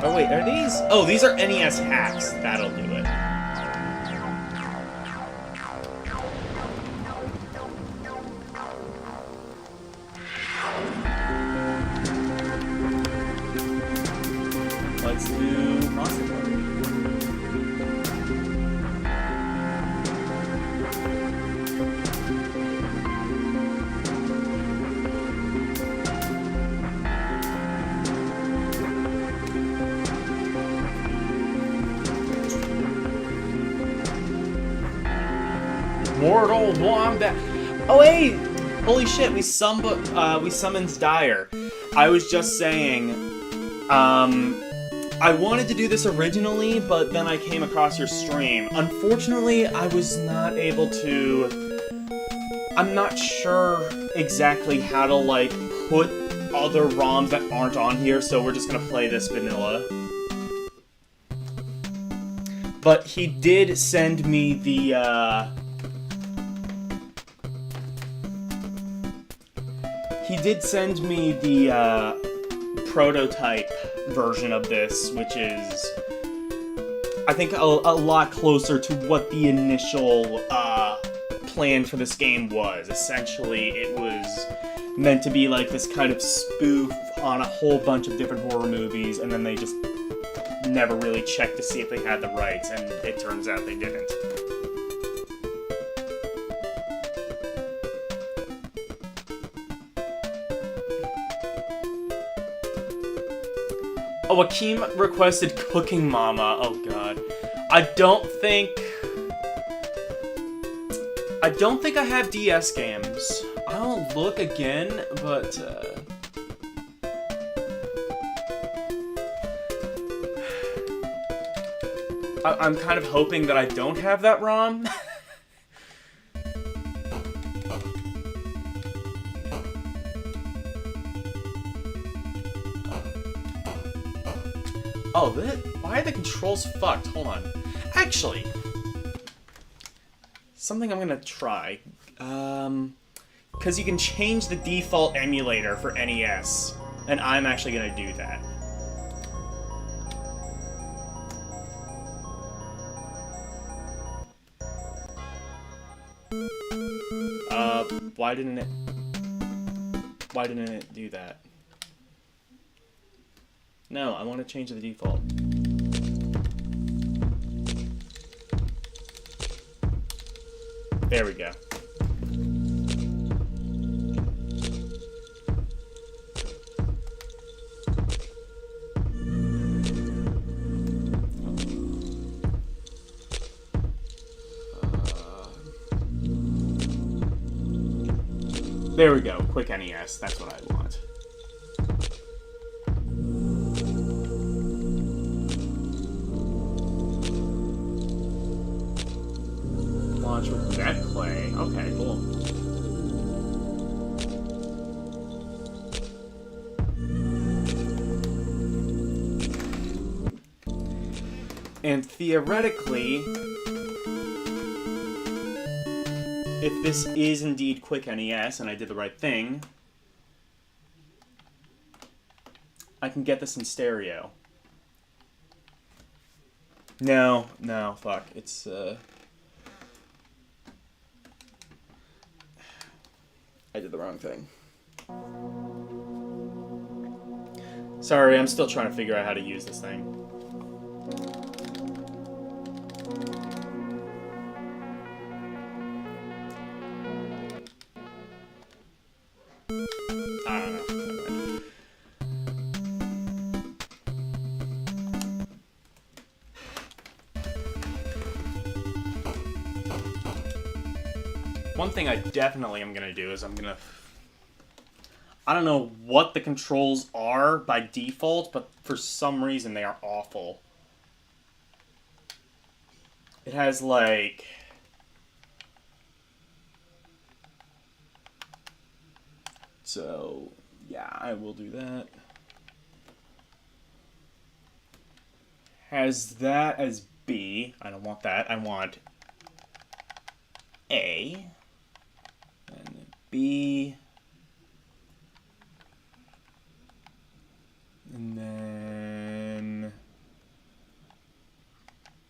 Oh wait, are these? Oh, these are NES hacks. That'll do it. Let's do Monster Party. Mortal Wombat. Oh wait! Holy shit! We summons Dyer. I was just saying. I wanted to do this originally, but then I came across your stream. Unfortunately, I was not able to... I'm not sure exactly how to, like, put other ROMs that aren't on here, so we're just gonna play this vanilla. But he did send me the, He did send me the, prototype version of this, which is, I think, a lot closer to what the initial plan for this game was. Essentially, it was meant to be like this kind of spoof on a whole bunch of different horror movies, and then they just never really checked to see if they had the rights, and it turns out they didn't. Oh, Akeem requested Cooking Mama. Oh god. I don't think I have DS games. I'll look again, but I'm kind of hoping that I don't have that ROM. Oh, why are the controls fucked? Hold on. Actually, something I'm gonna try. Because you can change the default emulator for NES, and I'm actually gonna do that. Why didn't it do that? No, I want to change the default. There we go. There we go. Quick NES. That's what I want. Launch with that play. Okay, cool. And theoretically, if this is indeed Quick NES and I did the right thing, I can get this in stereo. No, fuck. It's, I did the wrong thing. Sorry, I'm still trying to figure out how to use this thing. I don't know. One thing I definitely am gonna do is I don't know what the controls are by default, but for some reason they are awful. It has like... So, yeah, I will do that. Has that as B. I don't want that. I want A. And B. And then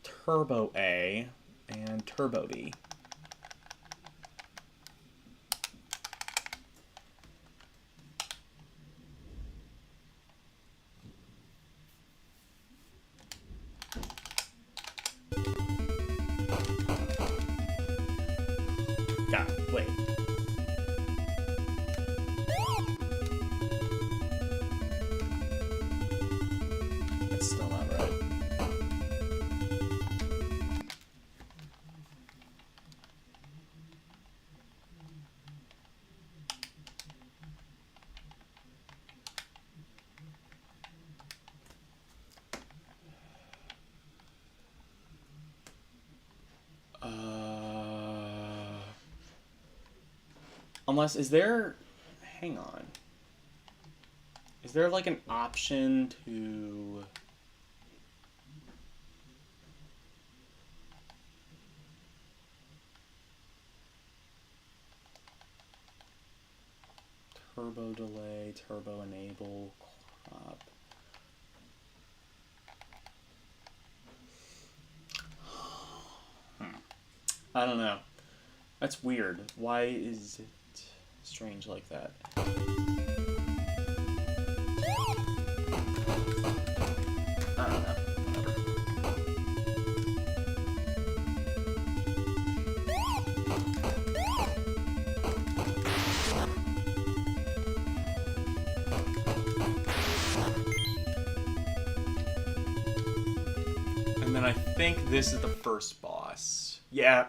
Turbo A and Turbo B. God, wait. That's still not right. Unless, is there... Hang on. Is there, like, an option to... Turbo delay, turbo enable, crop. I don't know. That's weird. Why is it strange like that? I don't know. And then I think this is the first boss. Yeah.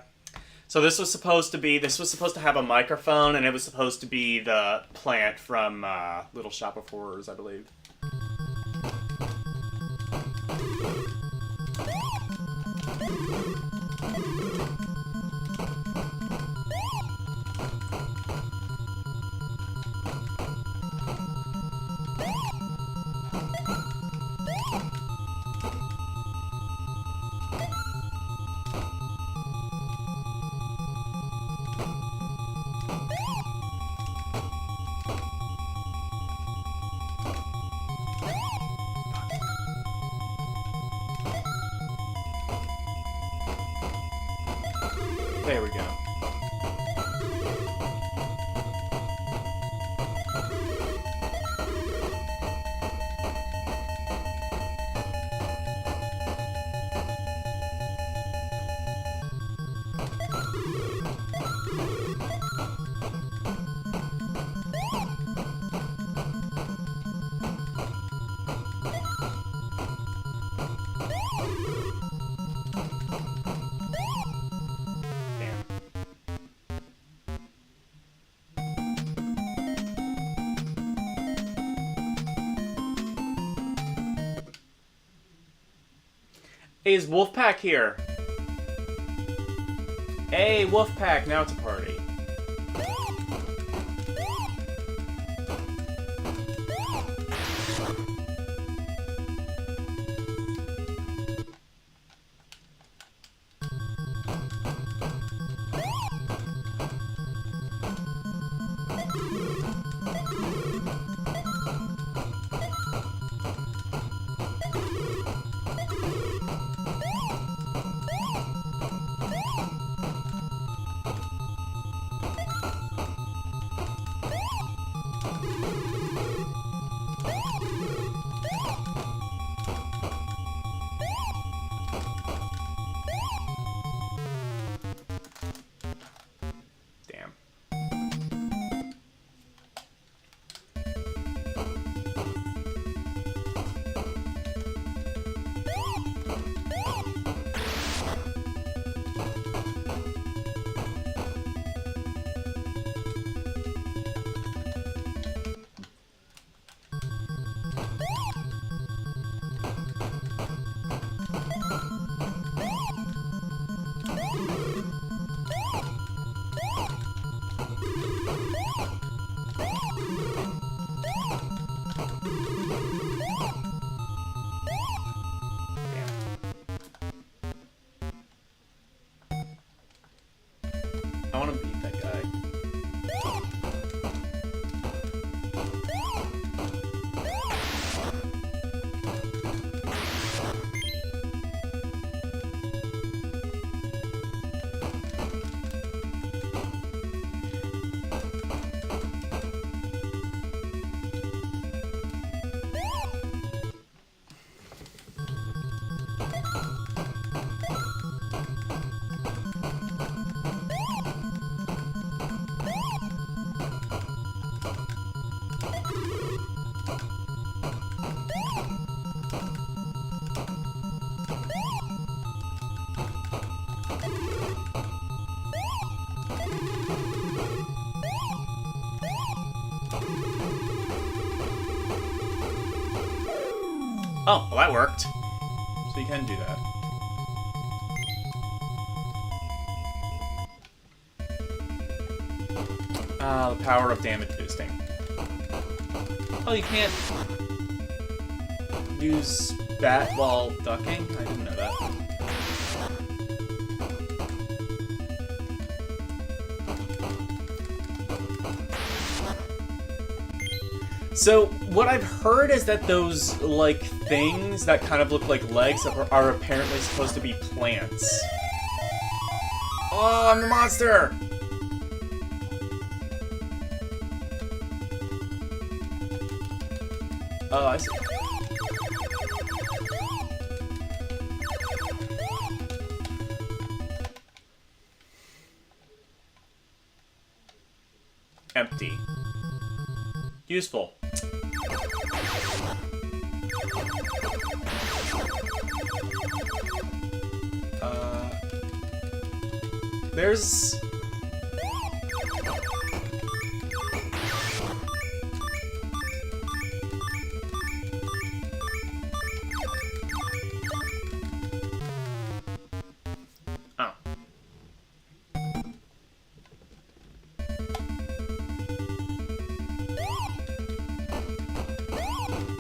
So this was supposed to have a microphone, and it was supposed to be the plant from Little Shop of Horrors, I believe. There we go. Hey, is Wolfpack here? Hey, Wolfpack, now it's a party. Oh, well that worked. So you can do that. The power of damage boosting. Oh, you can't use bat while ducking? I didn't know that. So, what I've heard is that those, like, things that kind of look like legs are apparently supposed to be plants. Oh, I'm the monster! Oh, I see. Empty. Useful. There's... Oh.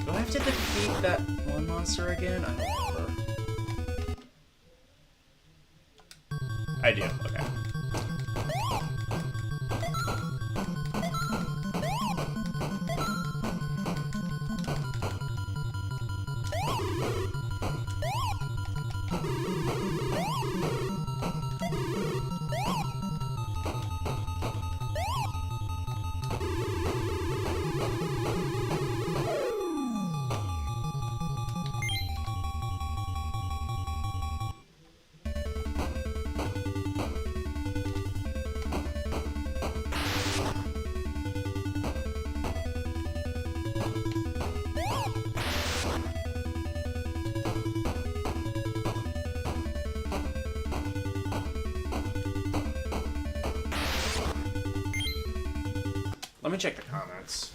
Do I have to defeat that one monster again? I don't remember. I do, okay. Let me check the comments.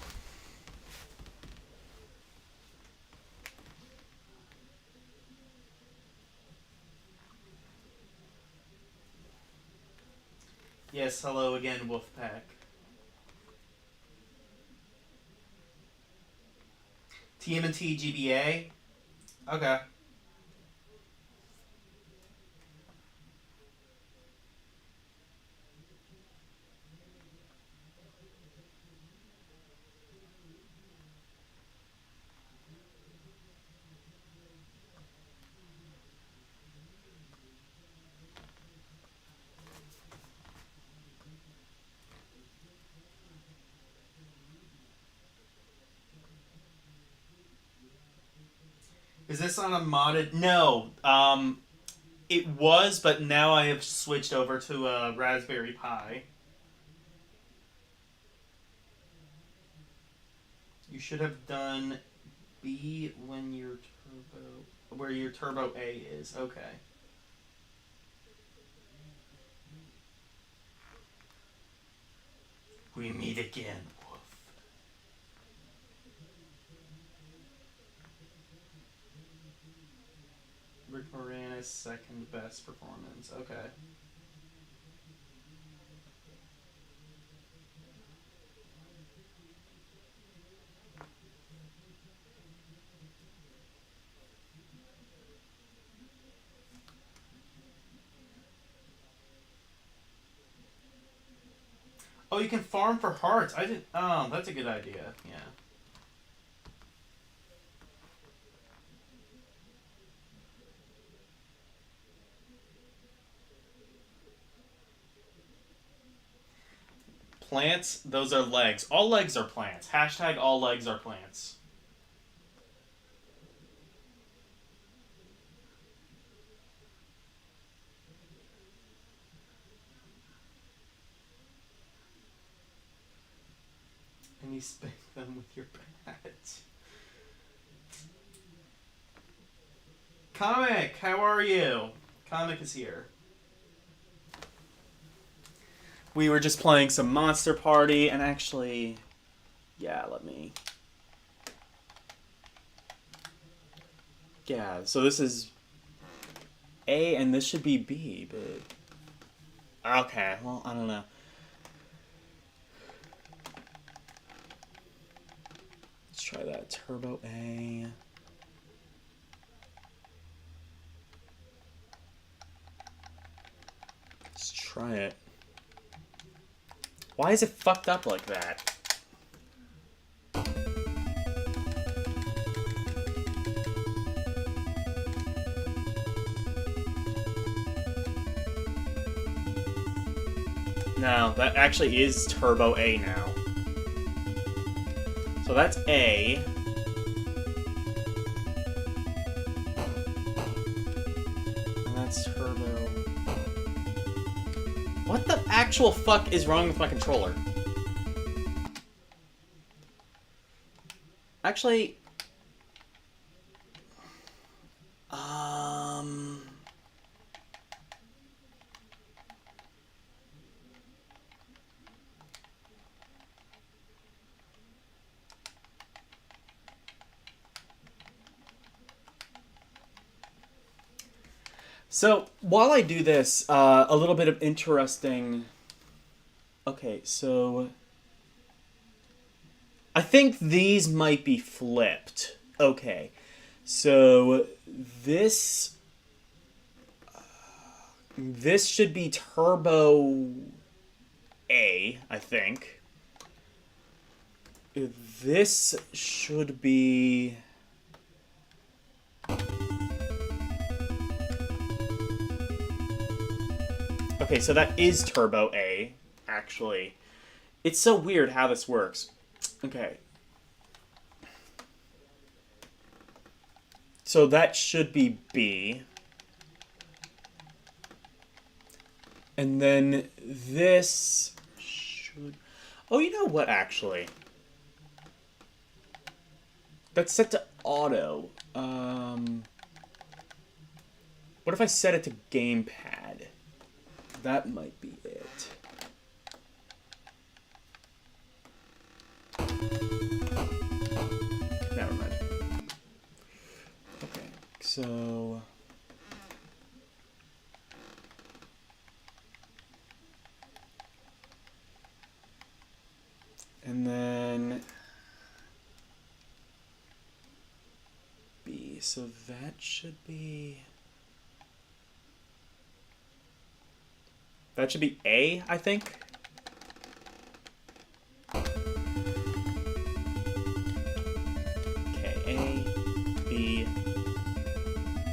Yes, hello again, Wolfpack. TMNT GBA? Okay. Is this on a modded? No. It was, but now I have switched over to a Raspberry Pi. You should have done B when your turbo, where your turbo A is. Okay. We meet again, Wolf. Rick Moranis' second best performance. Okay. Oh, you can farm for hearts. I didn't. Oh, that's a good idea. Yeah. Plants, those are legs. All legs are plants. Hashtag all legs are plants. And you spank them with your bat. Comic, how are you? Comic is here. We were just playing some Monster Party, and actually, yeah, let me... Yeah, so this is A, and this should be B, but... Okay, well, I don't know. Let's try that. Turbo A. Let's try it. Why is it fucked up like that? No, that actually is Turbo A now. So that's A. And that's Turbo. What the actual fuck is wrong with my controller? Actually... So, while I do this, a little bit of interesting... Okay, so... I think these might be flipped. Okay, so this... this should be Turbo A, I think. This should be... Okay, so that is Turbo A, actually. It's so weird how this works. Okay. So that should be B. And then this should... Oh, you know what, actually? That's set to auto. What if I set it to gamepad? That might be it. Never mind. Okay, so... And then... B, so that should be... That should be A, I think. Okay, A, B,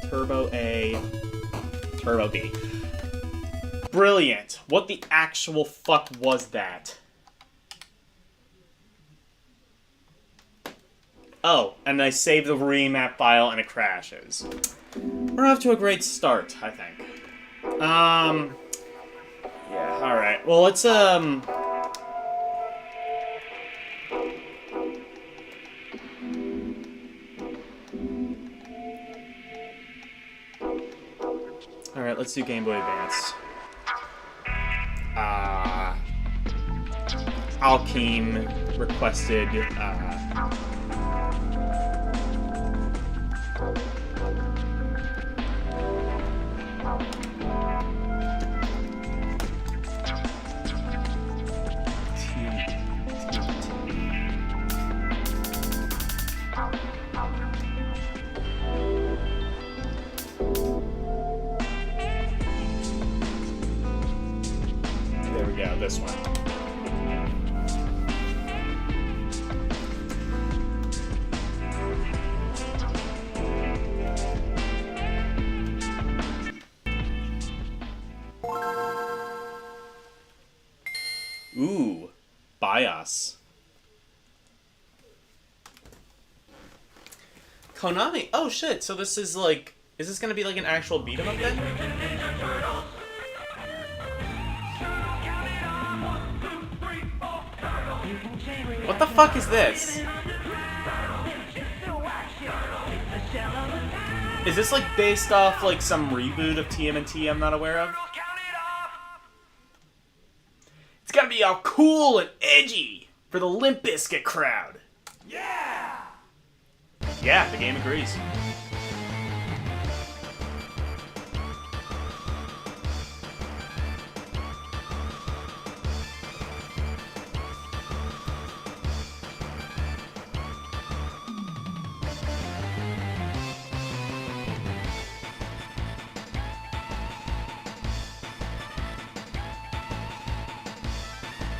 Turbo A, Turbo B. Brilliant. What the actual fuck was that? Oh, and I saved the remap file and it crashes. We're off to a great start, I think. Yeah, alright. Well, let's, Alright, let's do Game Boy Advance. Alkeem requested, There we go, this one. Ooh, BIOS. Konami. Oh shit, so this is like, is this gonna be like an actual beat 'em up then? What the fuck is this? Is this like based off like some reboot of TMNT I'm not aware of? It's gotta be all cool and edgy for the Limp Bizkit crowd. Yeah! Yeah, the game agrees.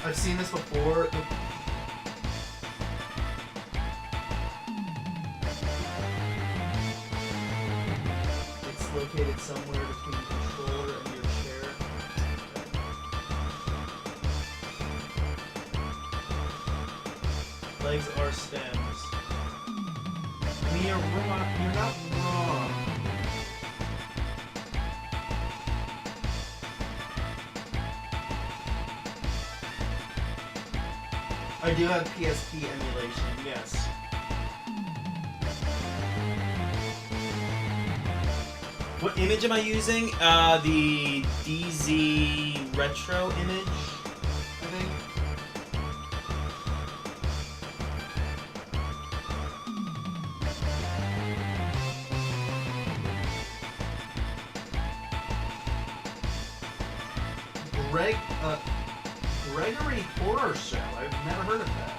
I've seen this before. It's located somewhere between the controller and your chair. Legs are stems. You're not wrong. I do have PSP emulation, yes. What image am I using? The DZ retro image, I think. Gregory Horror Show. I've never heard of that.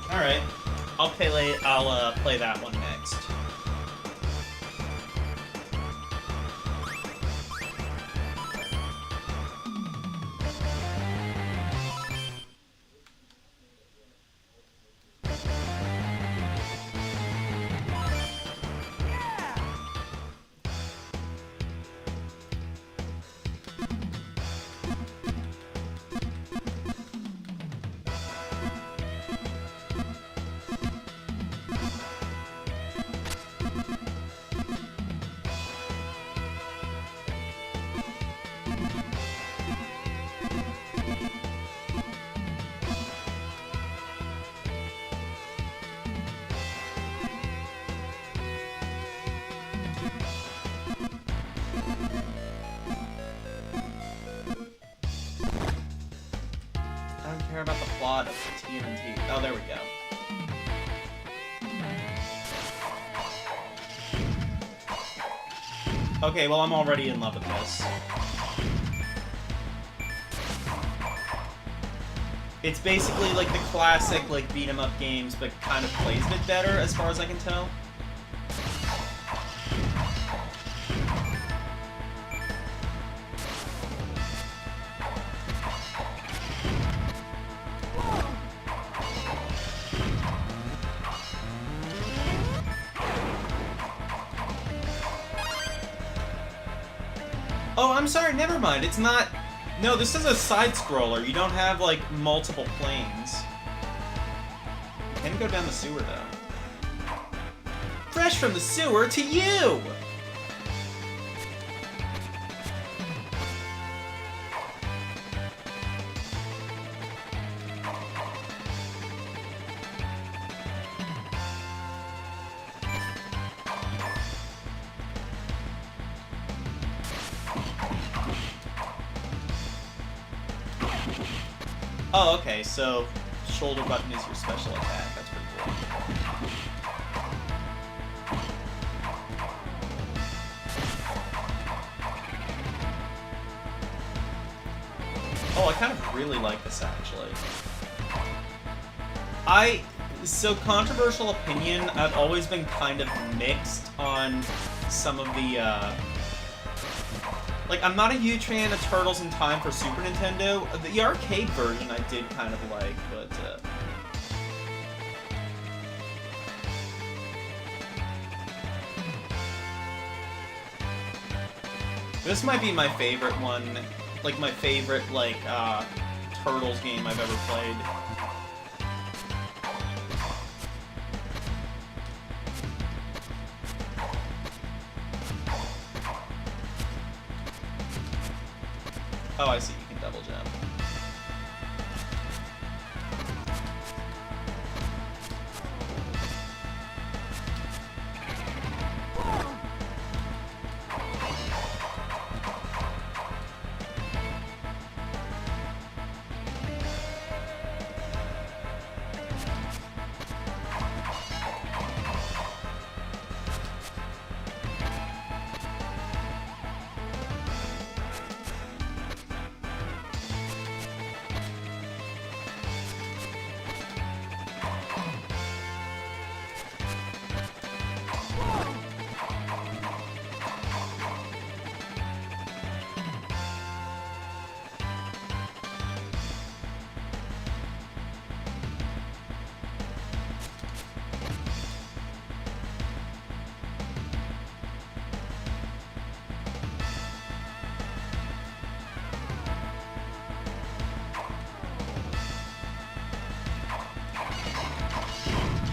All right, I'll play that one next. I don't care about the plot of the TMNT. Oh, there we go. Okay, well, I'm already in love with this. It's basically like the classic, like, beat-em-up games, but kind of plays a bit better, as far as I can tell. Oh, I'm sorry, never mind. It's not... No, this is a side-scroller. You don't have, like, multiple planes. You can go down the sewer, though. Fresh from the sewer to you! Oh, okay, so shoulder button is your special attack. That's pretty cool. Oh, I kind of really like this, actually. So controversial opinion, I've always been kind of mixed on some of the, like, I'm not a huge fan of Turtles in Time for Super Nintendo. The arcade version I did kind of like, but, this might be my favorite one. Like, my favorite, like, Turtles game I've ever played. Oh, I see. You can double jump.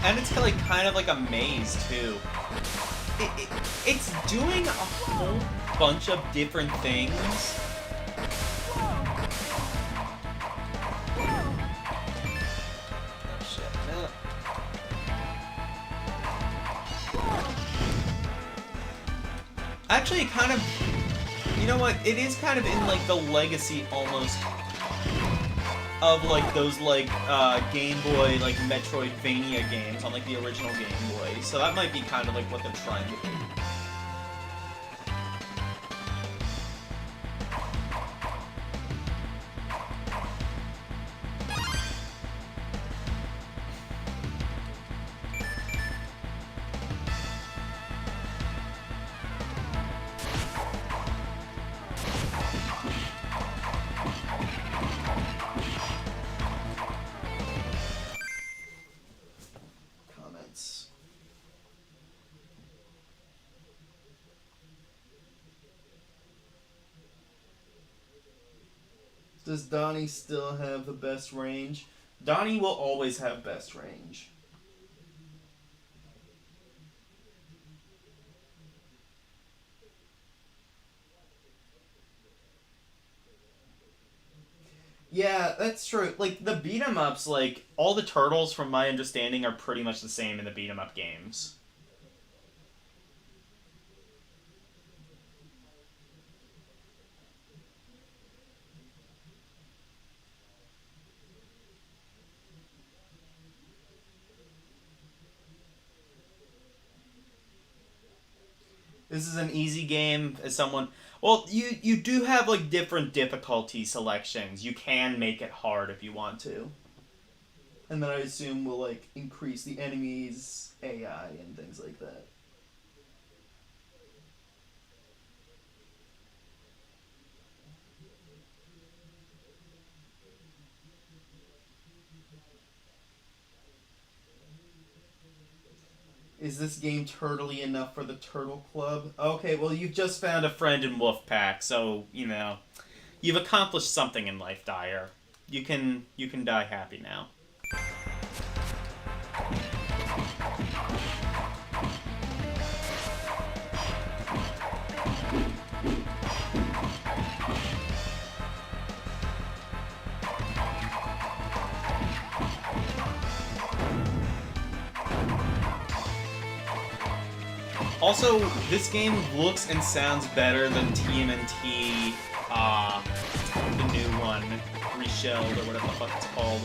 And it's like kind of like a maze too. It's doing a whole bunch of different things. Oh shit. No. Actually, it kind of, you know what? It is kind of in like the legacy almost of like those like Game Boy like Metroidvania games on like the original Game Boy. So that might be kind of like what they're trying to do. Comments. Does Donnie still have the best range? Donnie will always have best range. Yeah, that's true. Like, the beat-em-ups, like, all the turtles, from my understanding, are pretty much the same in the beat-em-up games. This is an easy game as someone... Well, you do have, like, different difficulty selections. You can make it hard if you want to. And then I assume we'll, like, increase the enemy's AI and things like that. Is this game turtly enough for the Turtle Club? Okay, well, you've just found a friend in Wolfpack, so, you know, you've accomplished something in life, Dyer. You can die happy now. Also, this game looks and sounds better than TMNT, the new one, Reshelled, or whatever the fuck it's called.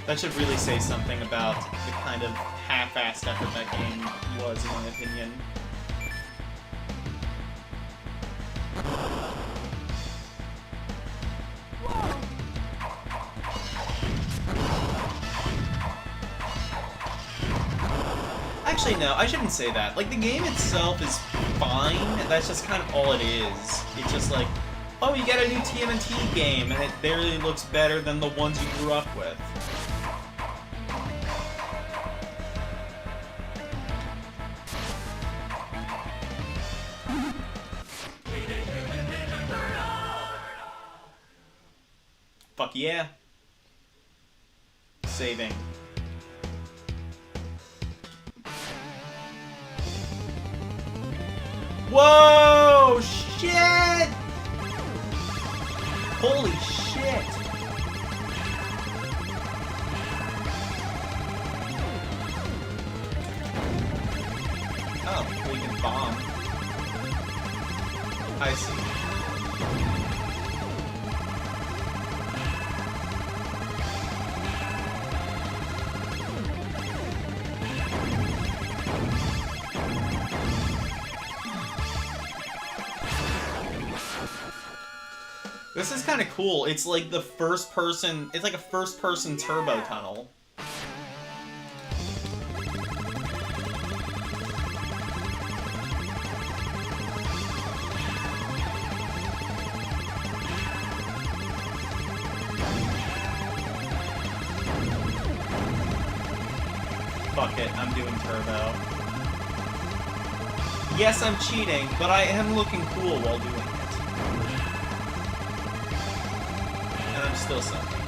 That should really say something about the kind of half-assed effort that game was, in my opinion. Actually, no, I shouldn't say that. Like, the game itself is fine, that's just kind of all it is. It's just like, oh, you get a new TMNT game, and it barely looks better than the ones you grew up with. Fuck yeah. Saving. Whoa! Shit! Holy shit! Oh, we can bomb. I see. This is kind of cool. It's like the first person... It's like a first-person turbo tunnel. Fuck it, I'm doing turbo. Yes, I'm cheating, but I am looking cool while doing it. And I'm still sucking.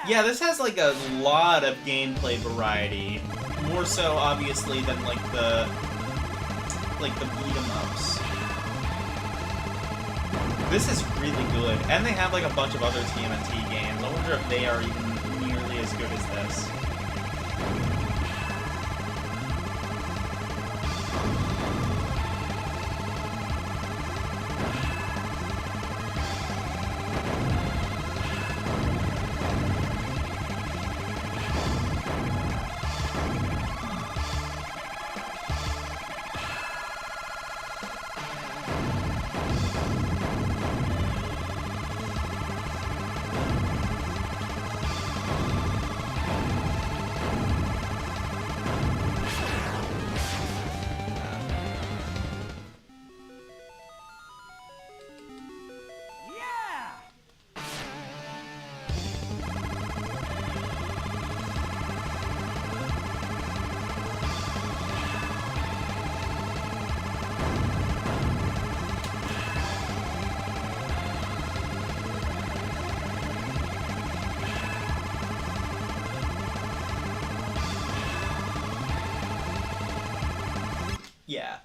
Yeah, this has like a lot of gameplay variety. More so, obviously, than like the beat 'em ups. This is really good, and they have like a bunch of other TMNT games. I wonder if they are even nearly as good as this. Yeah.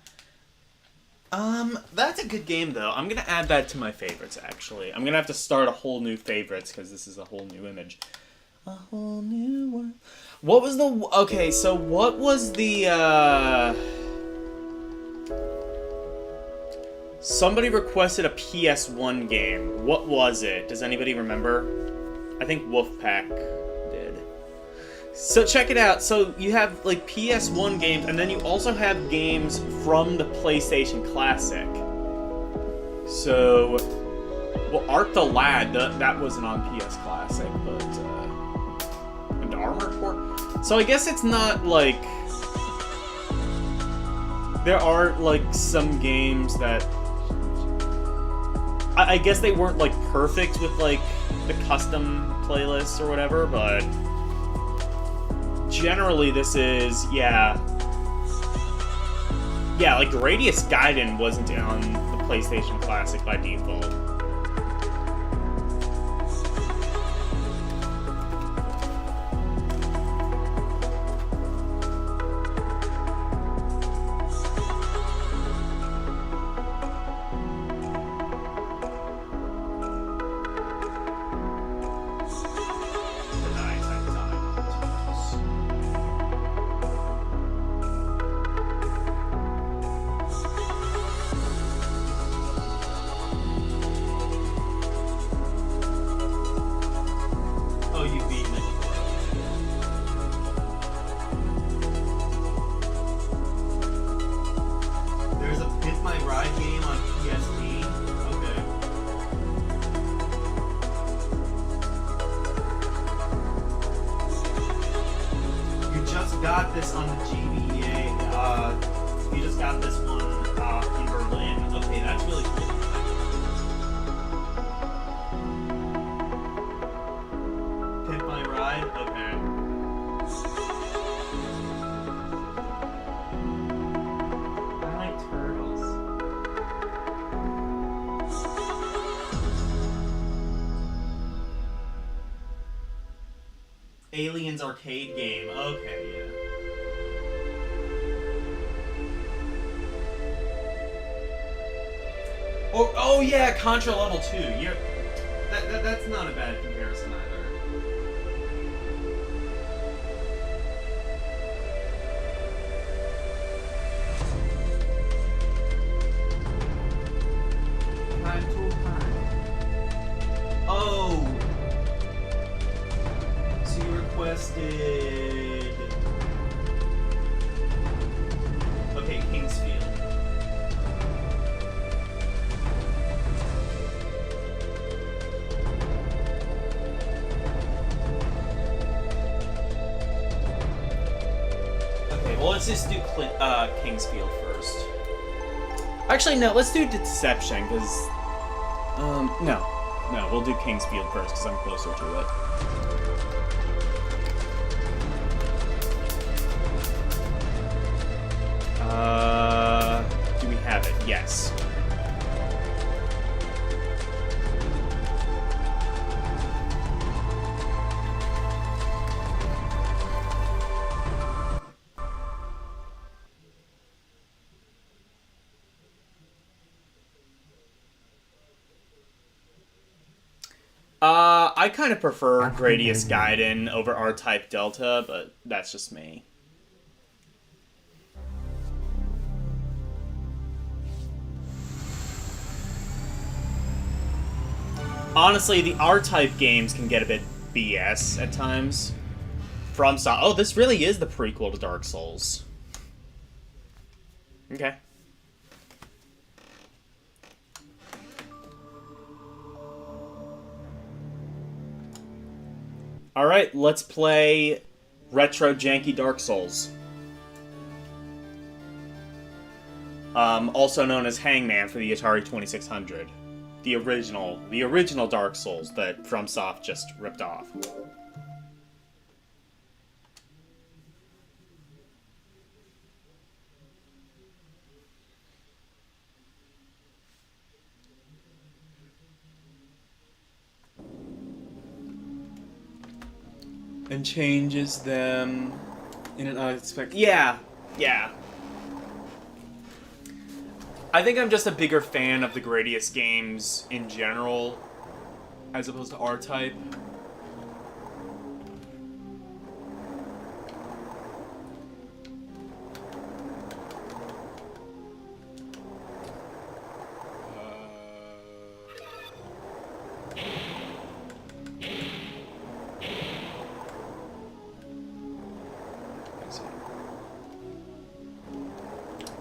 That's a good game, though. I'm gonna add that to my favorites, actually. I'm gonna have to start a whole new favorites, because this is a whole new image. A whole new world. What was the... Okay, so what was the, Somebody requested a PS1 game. What was it? Does anybody remember? I think Wolfpack did. So check it out. So you have like PS1 games, and then you also have games from the PlayStation Classic. So, well, Art the Lad, that wasn't on PS Classic, but and Armored Core. So I guess it's not like there are like some games that I guess they weren't like perfect with like the custom playlists or whatever, but generally this is, yeah, like Radius Gaiden wasn't on the PlayStation Classic by default. Got this on the GBA. You just got this one in Berlin. Okay, that's really cool. Pimp My Ride? Okay. I like turtles. Aliens arcade game. Okay, yeah. Oh yeah, Contra Level 2. That's not a bad comparison either. Time to time. Oh. So you requested... Okay, Kingsfield. Well, let's just do Kingsfield first. Actually, no, let's do Deception, because... No, we'll do Kingsfield first, because I'm closer to it. Do we have it? Yes. I kind of prefer Gradius Gaiden over R-Type Delta, but that's just me. Honestly, the R-Type games can get a bit BS at times. FromSoft. Oh, this really is the prequel to Dark Souls. Okay. Alright, let's play retro janky Dark Souls. Also known as Hangman for the Atari 2600. The original Dark Souls that FromSoft just ripped off. And changes them in an unexpected... Yeah. I think I'm just a bigger fan of the Gradius games in general, as opposed to R-Type.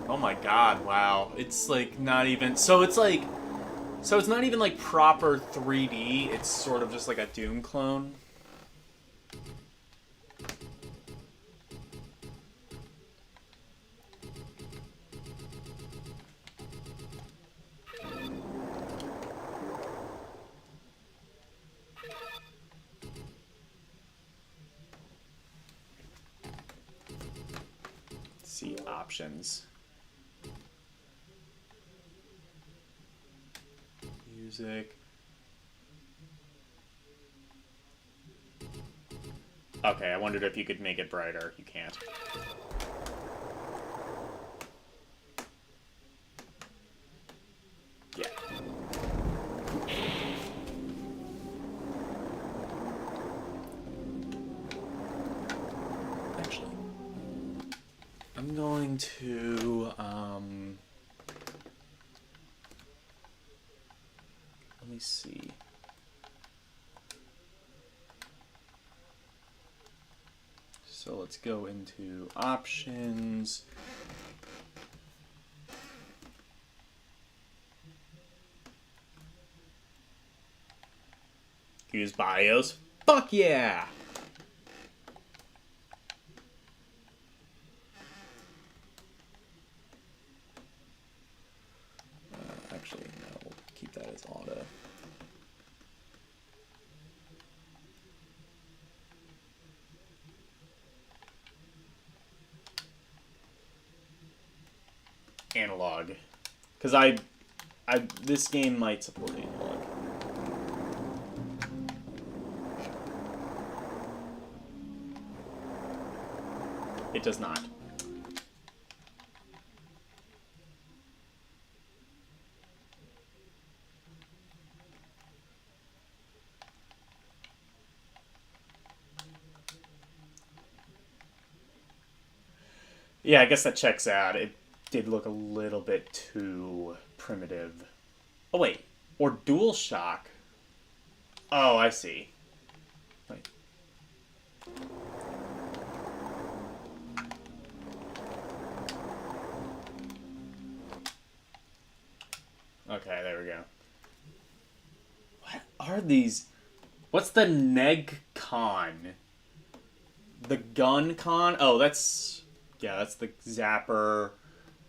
Oh my god, wow. It's like not even... So it's not even like proper 3D, it's sort of just like a Doom clone. Let's see options. Music. Okay, I wondered if you could make it brighter. You can't. Yeah. Actually, I'm going to, let me see. So let's go into options. Use BIOS. Fuck yeah! Actually, no, we'll keep that as auto. Analog, because this game might support analog. It does not. Yeah, I guess that checks out. It did look a little bit too primitive. Oh, wait. Or DualShock. Oh, I see. Wait. Okay, there we go. What are these? What's the Neg-Con? The Gun-Con? Oh, that's... Yeah, that's the zapper,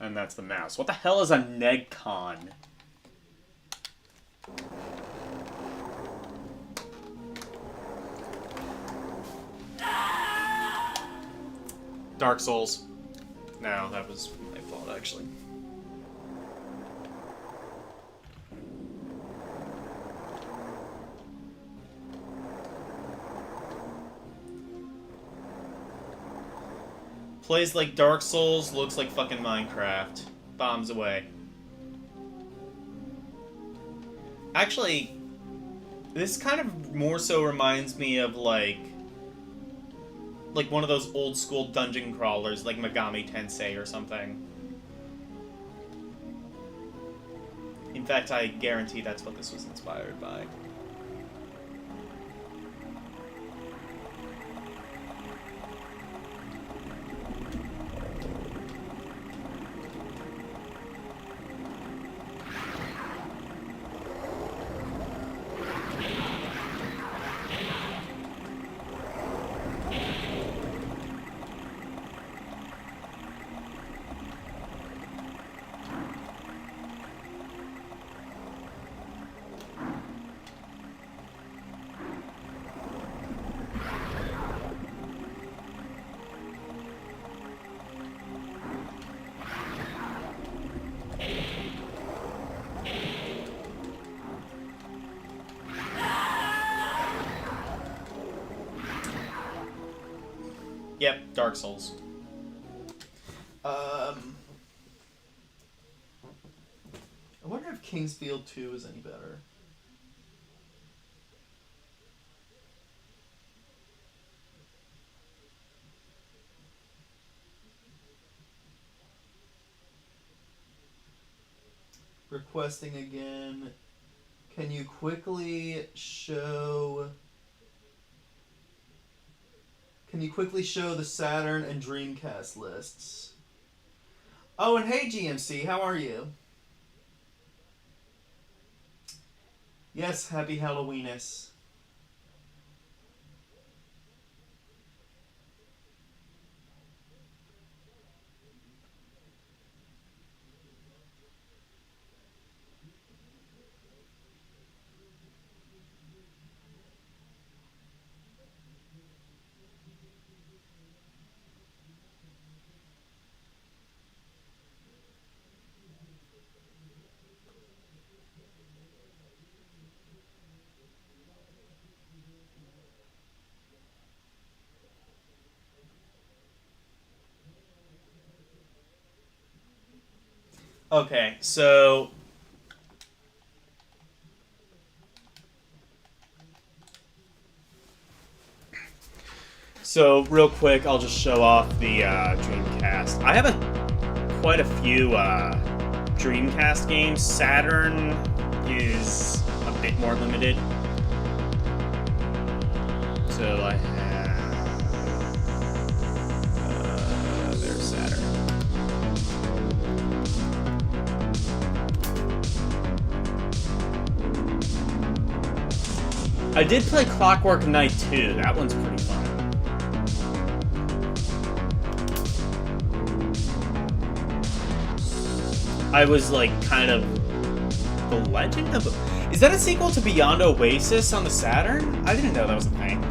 and that's the mouse. What the hell is a Neg-Con? Dark Souls. No, that was my fault, actually. Plays like Dark Souls, looks like fucking Minecraft. Bombs away. Actually, This kind of more so reminds me of like one of those old school dungeon crawlers, like Megami Tensei or something. In fact, I guarantee that's what this was inspired by. Yep, Dark Souls. I wonder if Kingsfield 2 is any better. Requesting again. Can you quickly show the Saturn and Dreamcast lists? Oh, and hey GMC, how are you? Yes, happy Halloweenus. Okay, so real quick, I'll just show off the Dreamcast. I have quite a few Dreamcast games. Saturn is a bit more limited. So I have there's Saturn. I did play Clockwork Knight 2. That one's pretty fun. I was like kind of The Legend of... Is that a sequel to Beyond Oasis on the Saturn? I didn't know that was a thing.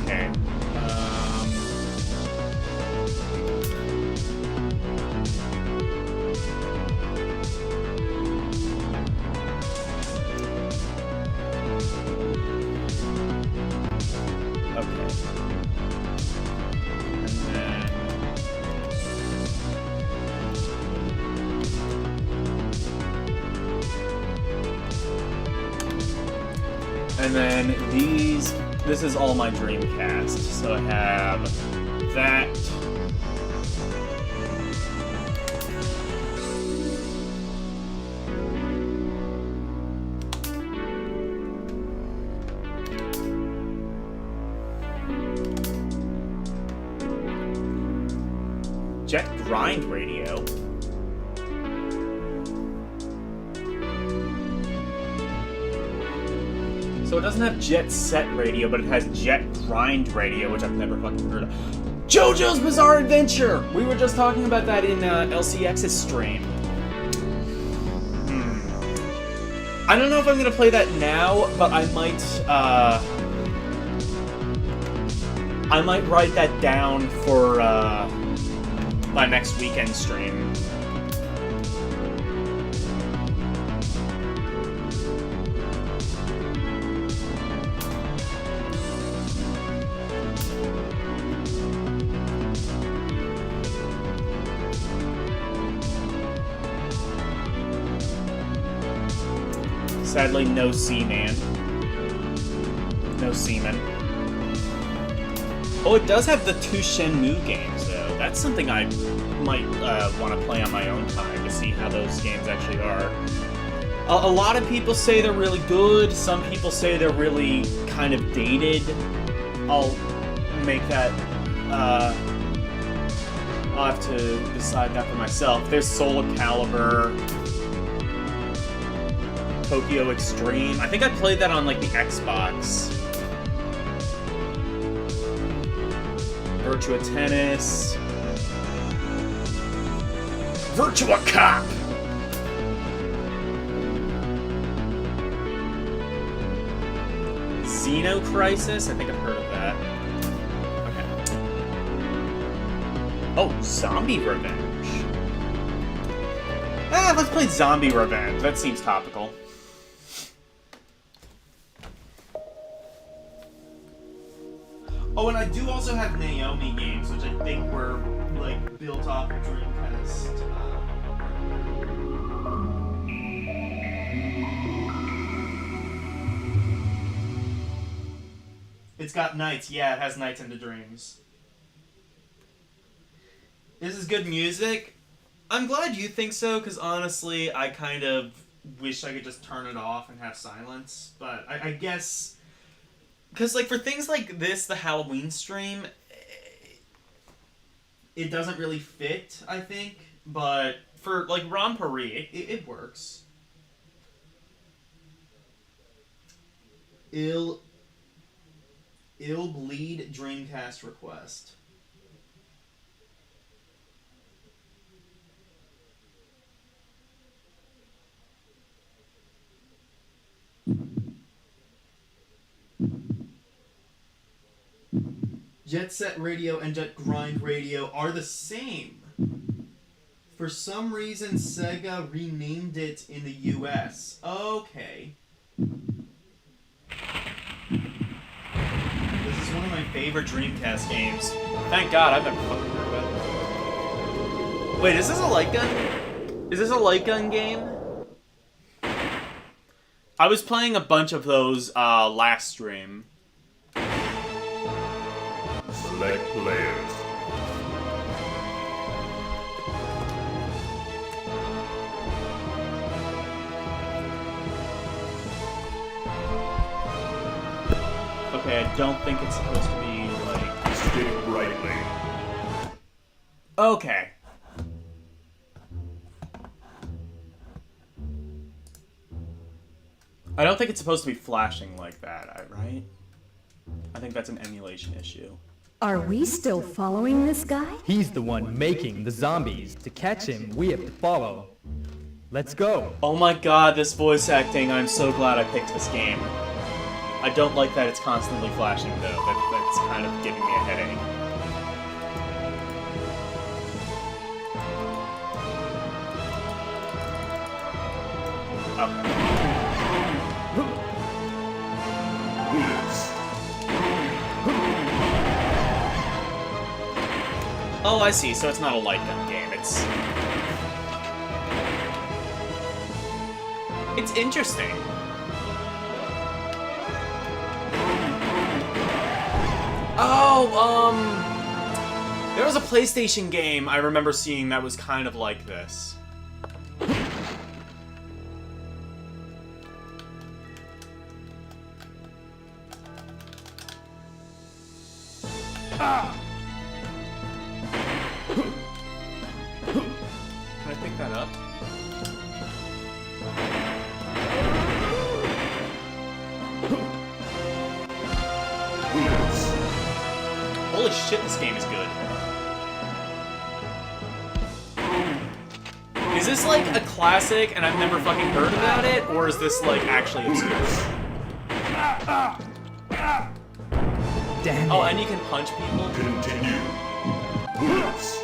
Okay. And then this is all my Dreamcast. So I have that. Jet Grind Radio. So it doesn't have Jet Set Radio, but it has Jet Grind Radio, which I've never fucking heard of. JoJo's Bizarre Adventure! We were just talking about that in LCX's stream. I don't know if I'm gonna play that now, but I might write that down for my next weekend stream. Sadly, no Seaman. No Seaman. Oh, it does have the 2 Shenmue games, though. That's something I might want to play on my own time to see how those games actually are. A lot of people say they're really good. Some people say they're really kind of dated. I'll make that... I'll have to decide that for myself. There's Soul Calibur, Tokyo Extreme. I think I played that on, like, the Xbox. Virtua Tennis. Virtua Cop! Xeno Crisis? I think I've heard of that. Oh, Zombie Revenge. Let's play Zombie Revenge. That seems topical. Oh, and I do also have Naomi games, which I think were, like, built off of Dreamcast. It's got Nights. Yeah, it has Nights into Dreams. This is good music. I'm glad you think so, because honestly, I kind of wish I could just turn it off and have silence. But I guess... Because, like, for things like this, the Halloween stream, it doesn't really fit, I think. But for, like, Romperie, it works. Ill Bleed Dreamcast request. Jet Set Radio and Jet Grind Radio are the same. For some reason, Sega renamed it in the US. Okay. This is one of my favorite Dreamcast games. Thank God, I've never fucking heard of it. Wait, is this a light gun? Is this a light gun game? I was playing a bunch of those last stream. Select players. Okay, I don't think it's supposed to be like... Stick brightly. Okay. I don't think it's supposed to be flashing like that, right? I think that's an emulation issue. Are we still following this guy? He's the one making the zombies. To catch him, we have to follow. Let's go. Oh my god, this voice acting, I'm so glad I picked this game. I don't like that it's constantly flashing, though. That's kind of giving me a headache. Okay. Oh, I see. So it's not a light gun game. It's interesting. Oh, there was a PlayStation game I remember seeing that was kind of like this. Ah! Can I pick that up? Holy shit, this game is good. Is this like a classic and I've never fucking heard about it? Or is this like actually obscure? Damn it. Oh, and you can punch people? Continue. Bullets.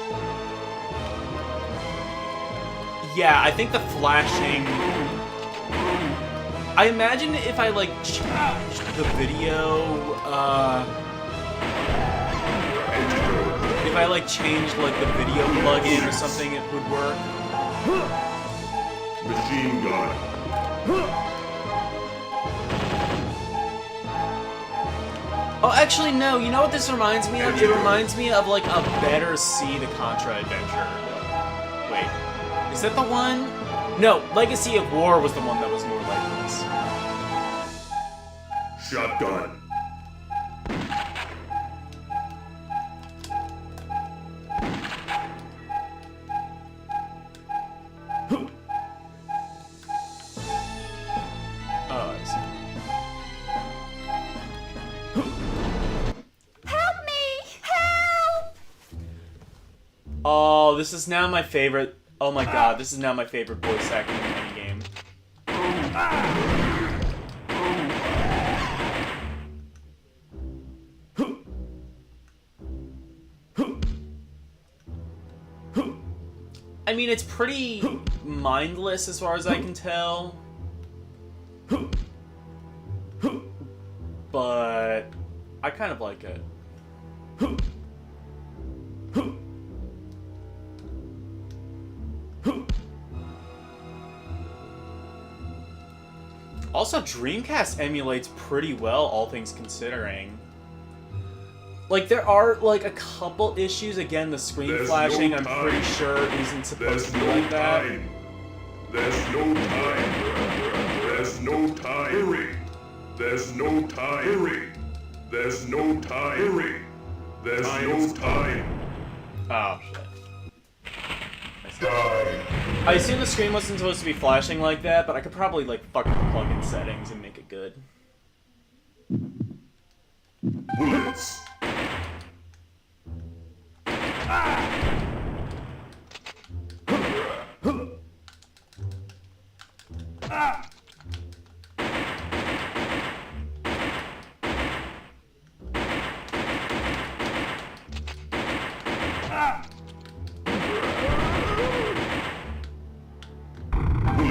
Yeah, I think the flashing... I imagine if I like changed the video, if I like changed like the video plugin or something, it would work. Machine gun. Oh, actually, no. You know what this reminds me of? It reminds me of, like, a better C the Contra adventure. Wait. Is that the one? No, Legacy of War was the one that was more like this. Shotgun. Oh, I see. Help me! Help! Oh, this is now my favorite. Oh my god, this is now my favorite voice acting in any game. I mean, it's pretty mindless as far as I can tell. But I kind of like it. Also, Dreamcast emulates pretty well, all things considering. Like, there are, like, a couple issues. Again, the screen There's flashing, no I'm time. pretty sure isn't supposed There's to be no like that. time. There's no time. There's no time. Hurry. There's no time. Hurry. There's no time. Hurry. There's no time. Oh, shit. Die. I assume the screen wasn't supposed to be flashing like that, but I could probably, like, fucking plug in settings and make it good. Bullets.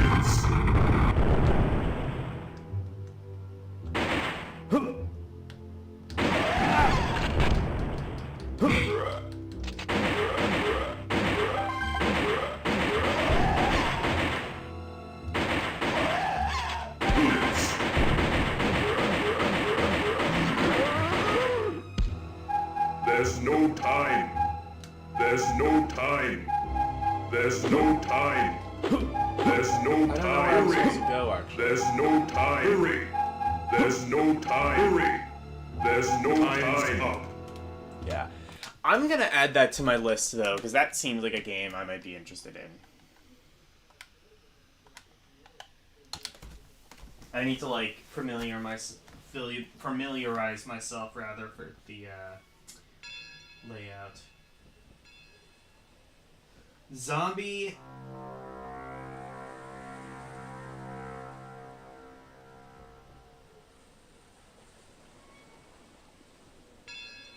Bullets. Bullets. There's no time. There's no time. There's no time. There's no I don't know where I'm supposed to time. go, actually. There's no time. Hurry. There's no time. Hurry. There's no time. Up. Yeah. I'm gonna add that to my list, though, because that seems like a game I might be interested in. I need to, like, familiarize myself, rather, for the, layout. Zombie...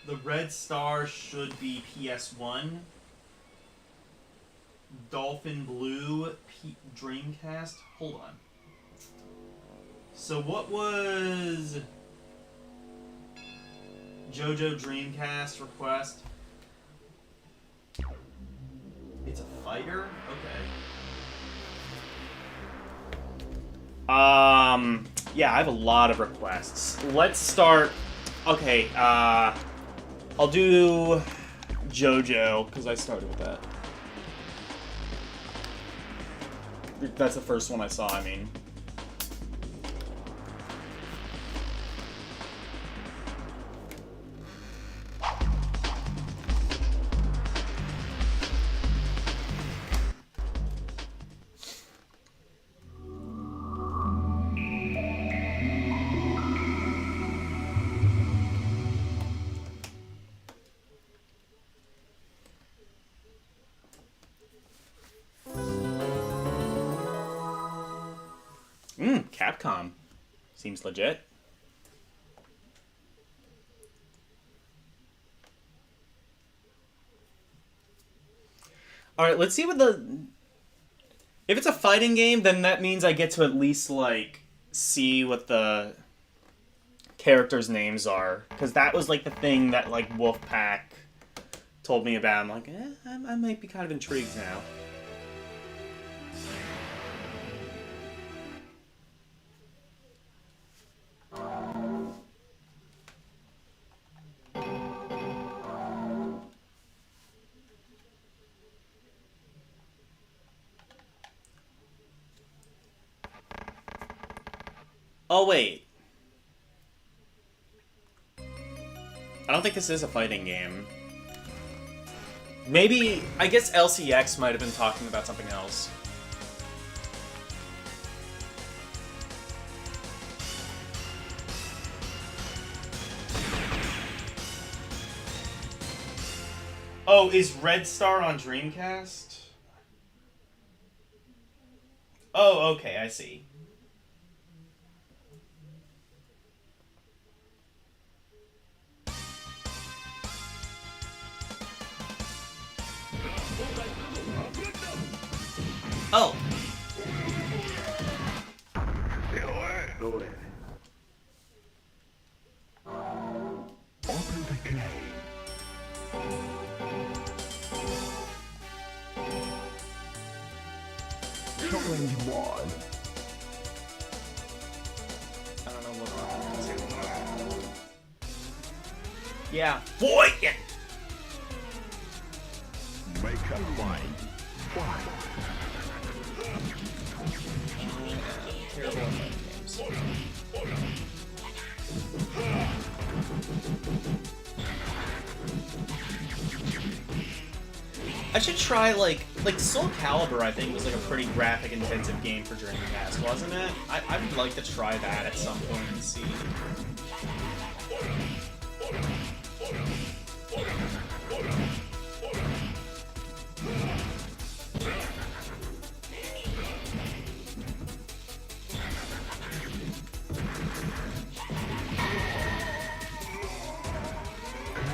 The red star should be PS1. Dolphin Blue Dreamcast. Hold on. So what was JoJo Dreamcast request? It's a fighter? Okay. Yeah, I have a lot of requests. Let's start. Okay, I'll do JoJo, because I started with that. That's the first one I saw, I mean. Capcom. Seems legit. Alright, let's see what the... If it's a fighting game, then that means I get to at least, like, see what the characters' names are. Because that was, like, the thing that, like, Wolfpack told me about. I'm like, I might be kind of intrigued now. Oh, wait. I don't think this is a fighting game. Maybe, I guess LCX might have been talking about something else. Oh, is Red Star on Dreamcast? Oh, okay, I see. Oh. Open the gate. Challenge one. I don't know what. Yeah. Boy! Make a fight. Fight. Terrible games. I should try like Soul Calibur. I think was like a pretty graphic intensive game for Dreamcast, wasn't it? I would like to try that at some point and see.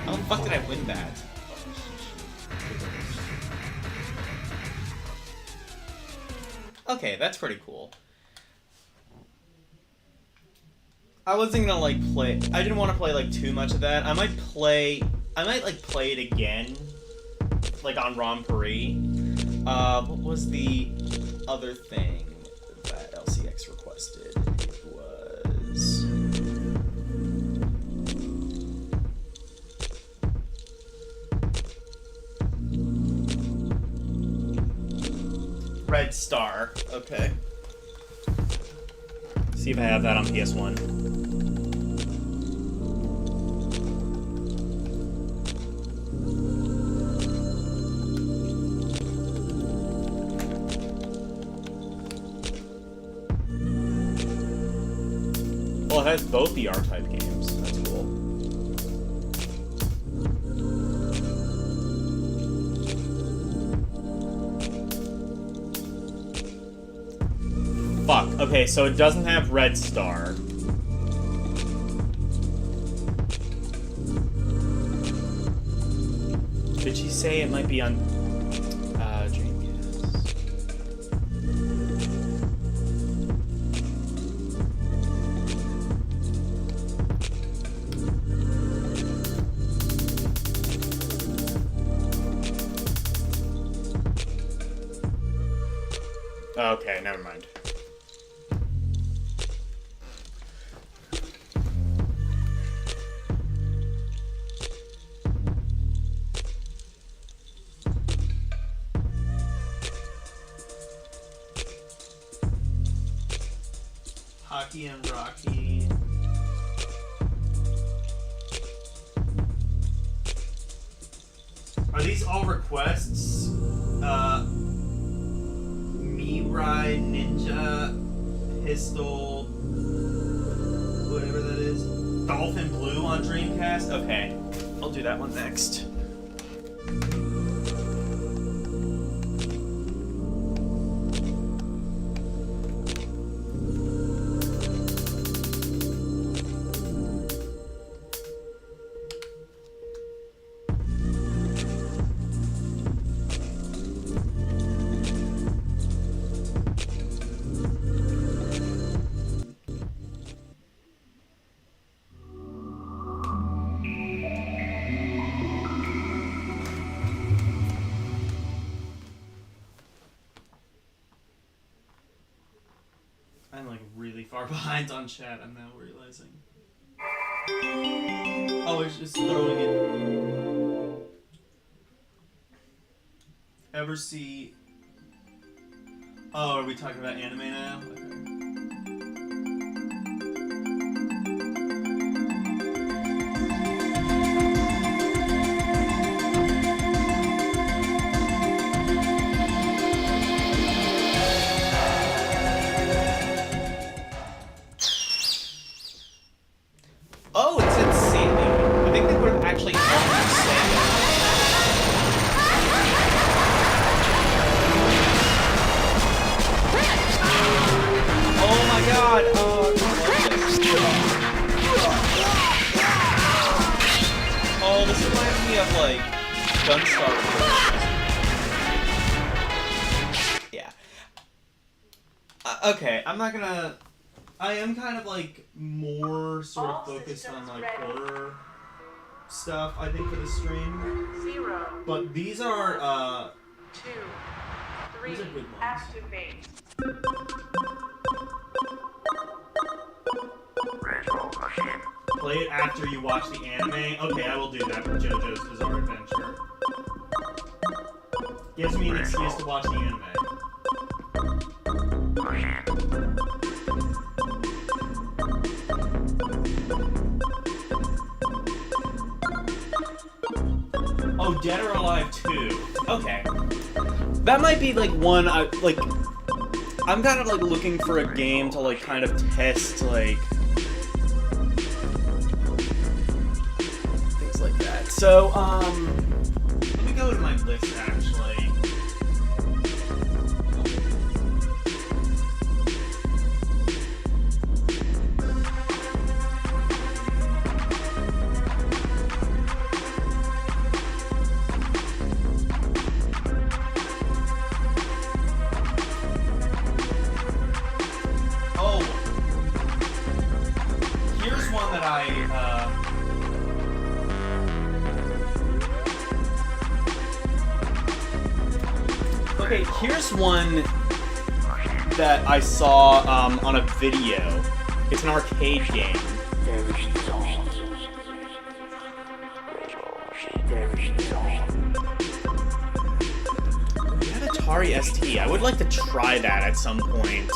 How the fuck did I win that? Okay, that's pretty cool. I wasn't gonna like play. I didn't want to play like too much of that. I might like play it again, like on Rompery. What was the other thing that LCX requested? It was. Red Star. Okay. See if I have that on PS1. Well, it has both the R-Type games. That's cool. Fuck. Okay, so it doesn't have Red Star. Did she say it might be on Dreamcast? Okay, never mind. Hockey and Rocky. Are these all requests? Mirai Ninja Pistol, whatever that is. Dolphin Blue on Dreamcast? Okay, I'll do that one next. I'm like really far behind on chat, I'm now realizing. Oh, it's just throwing it. Ever see... Oh, are we talking about anime now? Okay. god! Oh, this reminds me of, like, Gunstar Wars. Yeah. Okay, I'm not gonna... I am kind of, like, more sort of focused on, like, horror stuff, I think, for the stream. 0. But these are, 2. 3. These are good ones. Activate. Play it after you watch the anime. Okay, I will do that with JoJo's Bizarre Adventure. Gives me an excuse to watch the anime. Oh, Dead or Alive 2. Okay. That might be like one I'm kind of like looking for a game to like kind of test like things like that. So, let me go to my list actually. Okay, here's one that I saw on a video. It's an arcade game. We have Atari ST. I would like to try that at some point.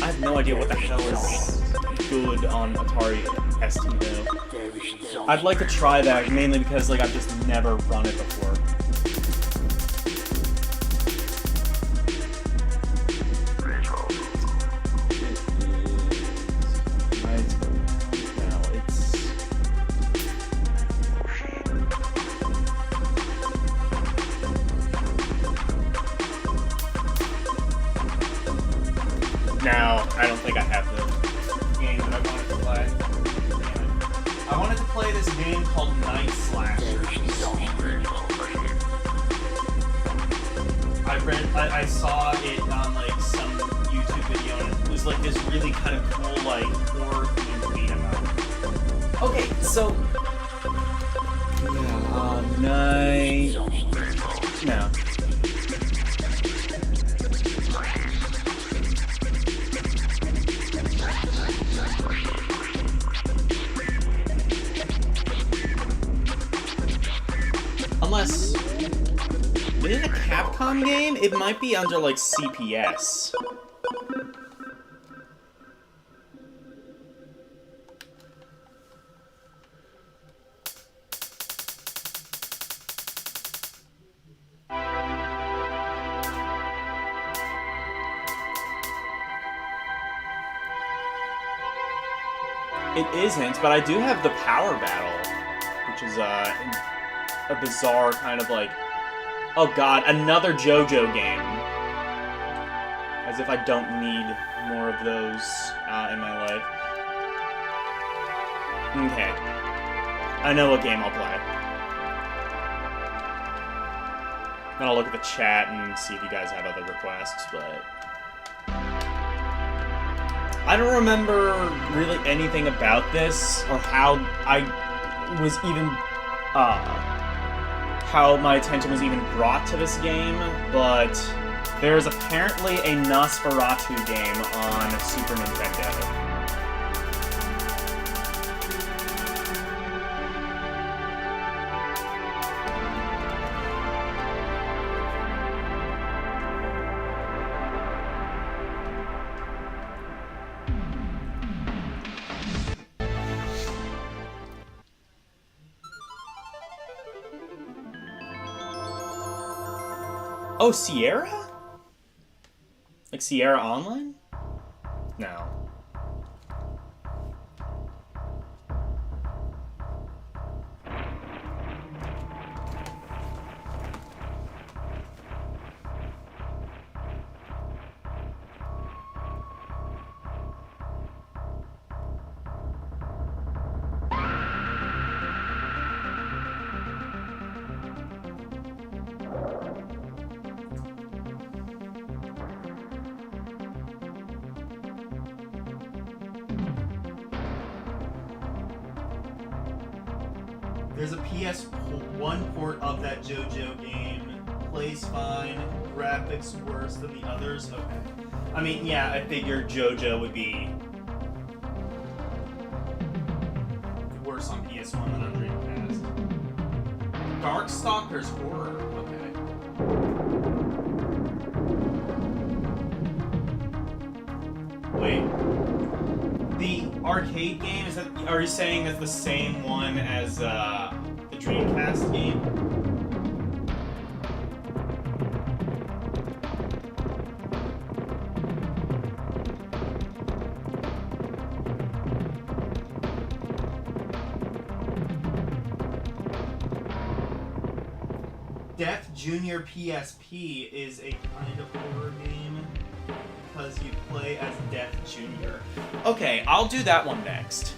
I have no idea what the hell is good on Atari ST though. I'd like to try that mainly because like I've just never run it before. Now, I don't think I have the game that I wanted to play. I wanted to play this game called Night Slashers. I saw it on like some YouTube video and it was like this really kind of cool like horror themed beat 'em up. Okay, so Night. No. Unless... Is it a Capcom game? It might be under, like, CPS. It isn't, but I do have the Power Battle, which is, a bizarre kind of like, oh god, another JoJo game. As if I don't need more of those in my life. Okay. I know what game I'll play. Then I'll look at the chat and see if you guys have other requests, but... I don't remember really anything about this, or how I was even, how my attention was even brought to this game, but there's apparently a Nosferatu game on Super Nintendo. Oh, Sierra? Like Sierra Online? No. There's a PS1 port of that JoJo game. Plays fine. Graphics worse than the others. Okay. I mean, yeah, I figured JoJo would be worse on PS1 than on Dreamcast. Darkstalkers Horror. Okay. Wait. The arcade game, is that? Are you saying that's the same one as the Dreamcast game? Death Junior PSP is a kind of horror game because you play as Death Junior. Okay, I'll do that one next.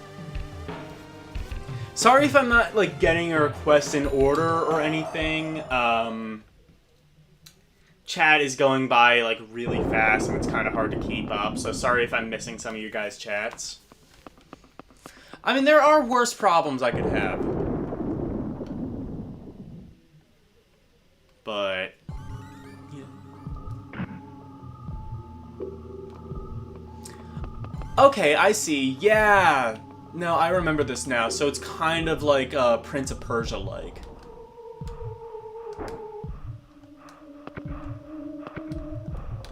Sorry if I'm not, like, getting a request in order or anything. Chat is going by, like, really fast and it's kind of hard to keep up, so sorry if I'm missing some of you guys' chats. I mean, there are worse problems I could have. But... okay, I see. Yeah. No, I remember this now. So it's kind of like Prince of Persia-like.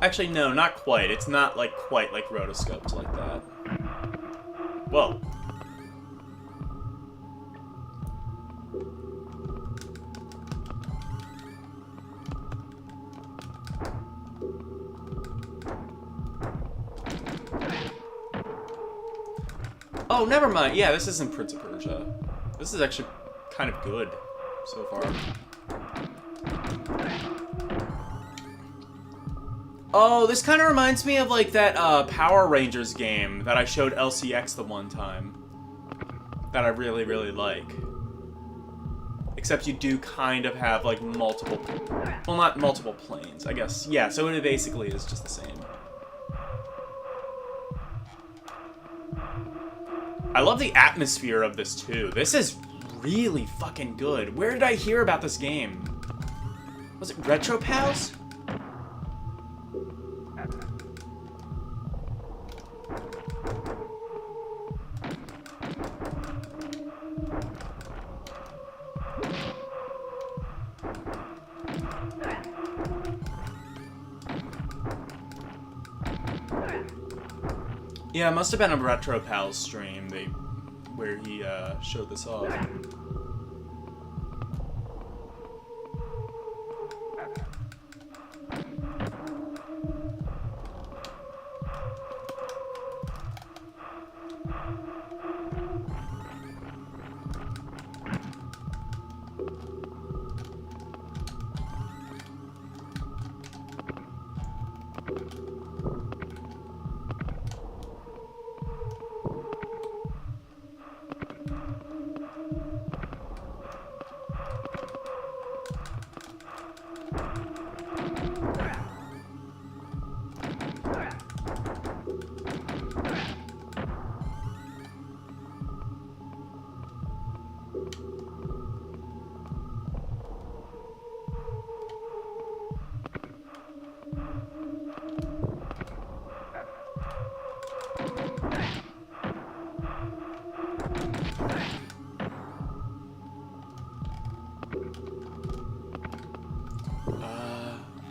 Actually, no, not quite. It's not like quite like rotoscoped like that. Whoa. Oh, never mind. Yeah, this isn't Prince of Persia. This is actually kind of good so far. Oh, this kind of reminds me of like that Power Rangers game that I showed LCX the one time. That I really, really like. Except you do kind of have like multiple... well, not multiple planes, I guess. Yeah, so it basically is just the same. I love the atmosphere of this, too. This is really fucking good. Where did I hear about this game? Was it Retro Pals? Yeah, it must have been a Retro Pals stream where he showed this off.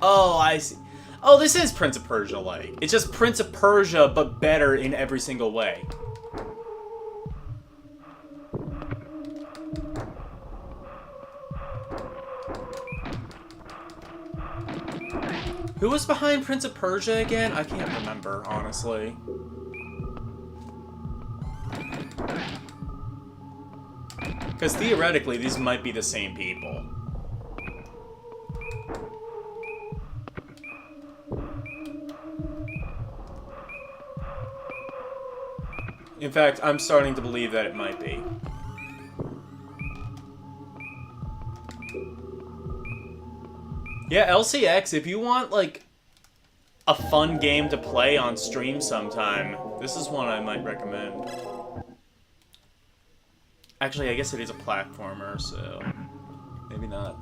Oh, I see. Oh, this is Prince of Persia-like. It's just Prince of Persia, but better in every single way. Who was behind Prince of Persia again? I can't remember, honestly. Because theoretically, these might be the same people. In fact, I'm starting to believe that it might be. Yeah, LCX, if you want, like, a fun game to play on stream sometime, this is one I might recommend. Actually, I guess it is a platformer, so maybe not.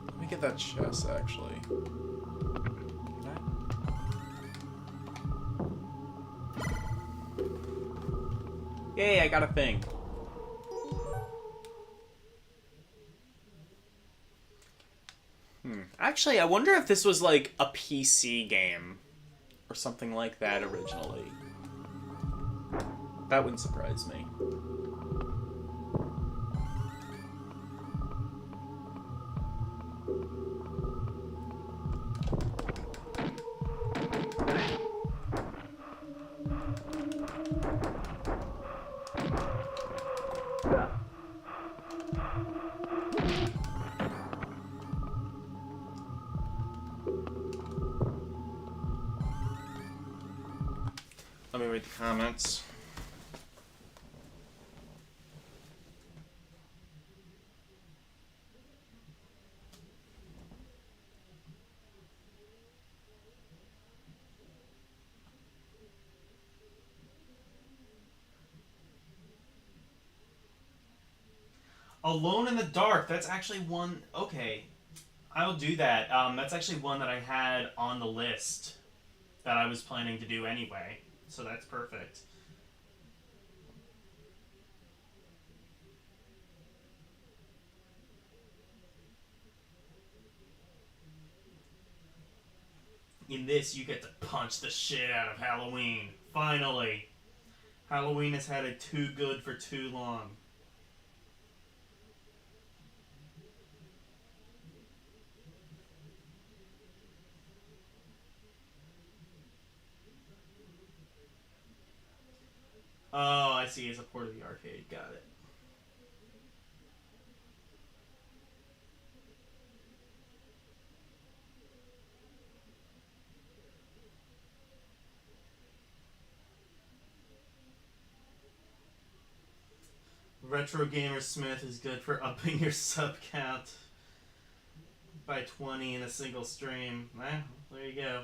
Let me get that chest, actually. Can I? Yay, I got a thing. Actually, I wonder if this was like a PC game or something like that originally. That wouldn't surprise me. Let me read the comments. Alone in the Dark. That's actually one. Okay, I'll do that. That's actually one that I had on the list that I was planning to do anyway. So that's perfect. In this, you get to punch the shit out of Halloween. Finally. Halloween has had it too good for too long. Oh, I see. It's a port of the arcade. Got it. Retro Gamer Smith is good for upping your sub count by 20 in a single stream. Well, there you go.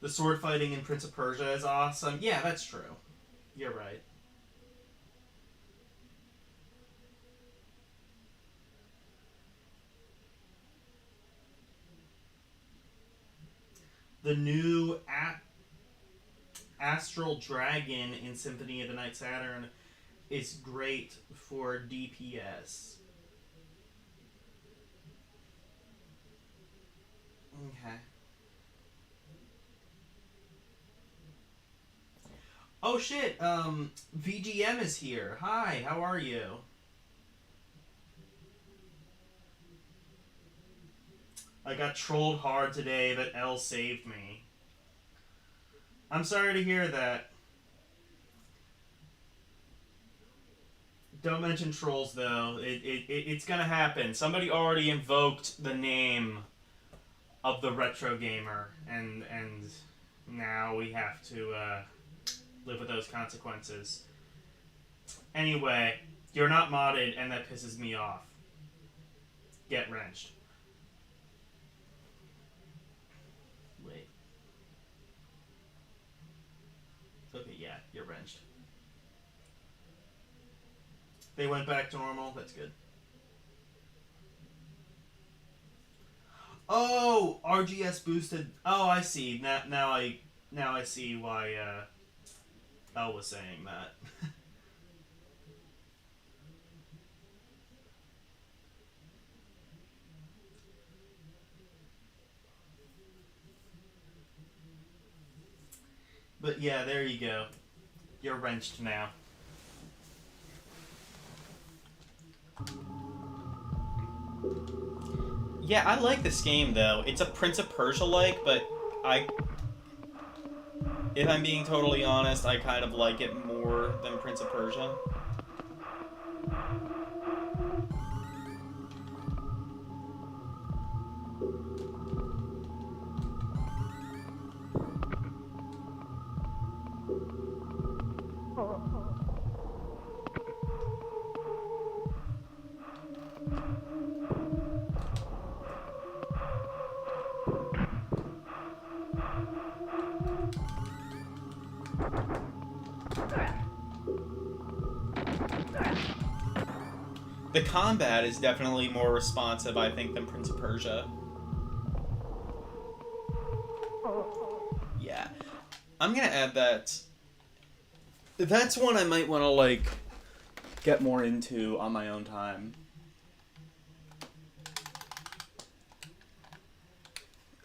The sword fighting in Prince of Persia is awesome. Yeah, that's true. You're right. The new Astral Dragon in Symphony of the Night Saturn is great for DPS. Okay. Oh shit, VGM is here. Hi, how are you? I got trolled hard today, but L saved me. I'm sorry to hear that. Don't mention trolls, though. It's gonna happen. Somebody already invoked the name of the retro gamer, and now we have to live with those consequences. Anyway, you're not modded, and that pisses me off. Get wrenched. Wait. Okay, yeah, you're wrenched. They went back to normal. That's good. Oh, RGS boosted. Oh, I see. Now I see why Elle was saying that. But yeah, there you go. You're wrenched now. Yeah, I like this game though. It's a Prince of Persia-like, but if I'm being totally honest, I kind of like it more than Prince of Persia. The combat is definitely more responsive, I think, than Prince of Persia. Yeah. I'm gonna add that. That's one I might want to, like, get more into on my own time.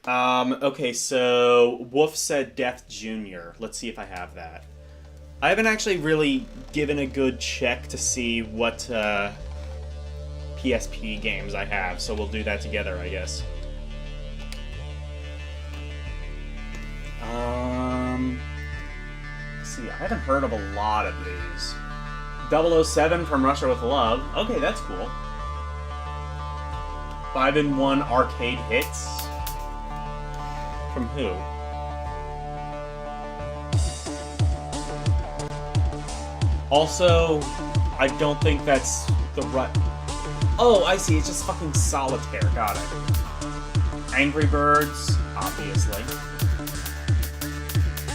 Okay, so Wolf said Death Jr. Let's see if I have that. I haven't actually really given a good check to see what PSP games I have, so we'll do that together, I guess. Let's see, I haven't heard of a lot of these. 007 from Russia with Love. Okay, that's cool. 5-in-1 arcade hits. From who? Also, I don't think that's the right... Oh, I see. It's just fucking solitaire. Got it. Angry Birds, obviously.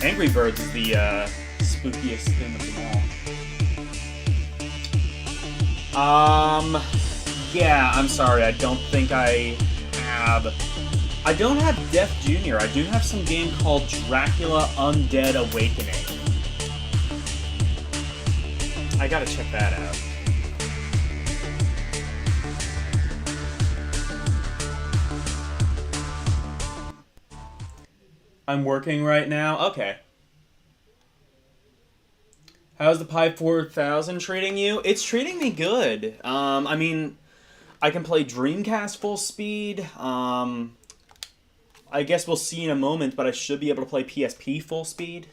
Angry Birds is the spookiest thing of them all. Yeah, I'm sorry. I don't think I have... I don't have Death Jr. I do have some game called Dracula Undead Awakening. I gotta check that out. I'm working right now? Okay. How's the Pi 4000 treating you? It's treating me good. I mean, I can play Dreamcast full speed. I guess we'll see in a moment, but I should be able to play PSP full speed.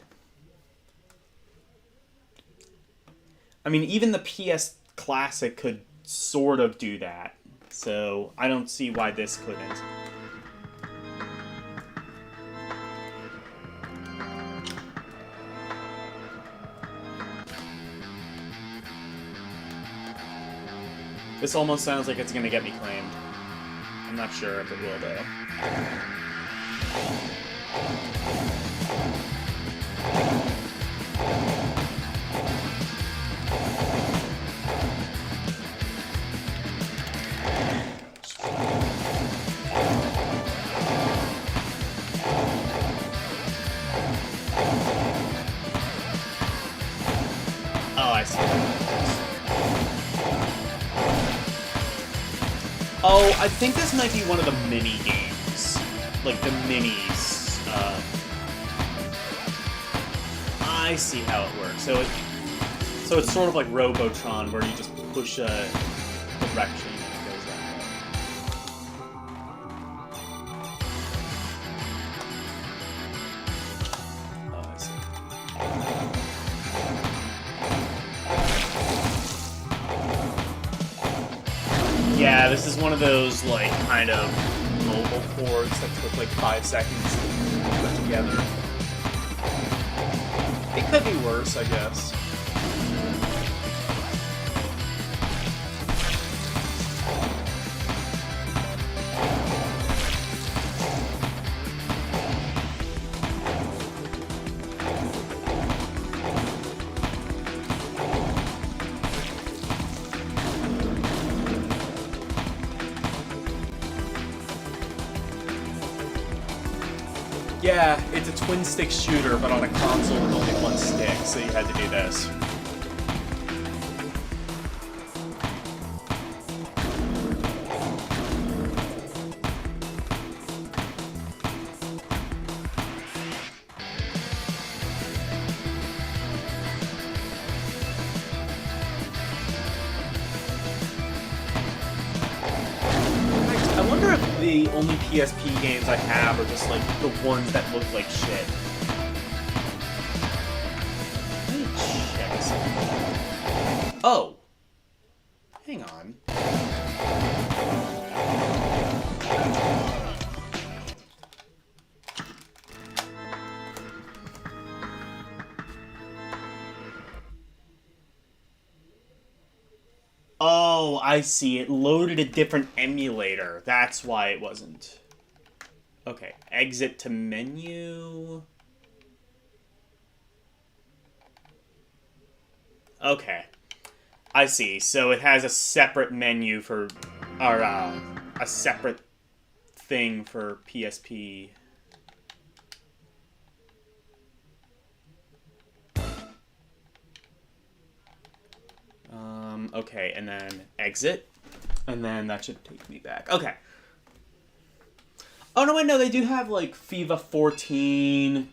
I mean, even the PS Classic could sort of do that, so I don't see why this couldn't. This almost sounds like it's gonna get me claimed. I'm not sure if it will, though. Oh, I see. Oh, I think this might be one of the mini games. Like the minis. I see how it works. So it's sort of like Robotron, where you just push a direction and it goes that way. Oh, I see. Yeah, this is one of those, like, kind of mobile ports that took like 5 seconds to put together. It could be worse, I guess. Yeah, it's a twin-stick shooter, but on a console with only one stick, so you had to do this. the only PSP games I have are just like the ones that look like shit. Let me check something. Oh! Hang on. Oh, I see. It loaded a different emulator. That's why it wasn't. Okay, exit to menu. Okay. I see. So it has a separate menu for, or a separate thing for PSP. Okay, and then exit, and then that should take me back. Okay. Oh, no, wait, no, they do have, like, FIFA 14,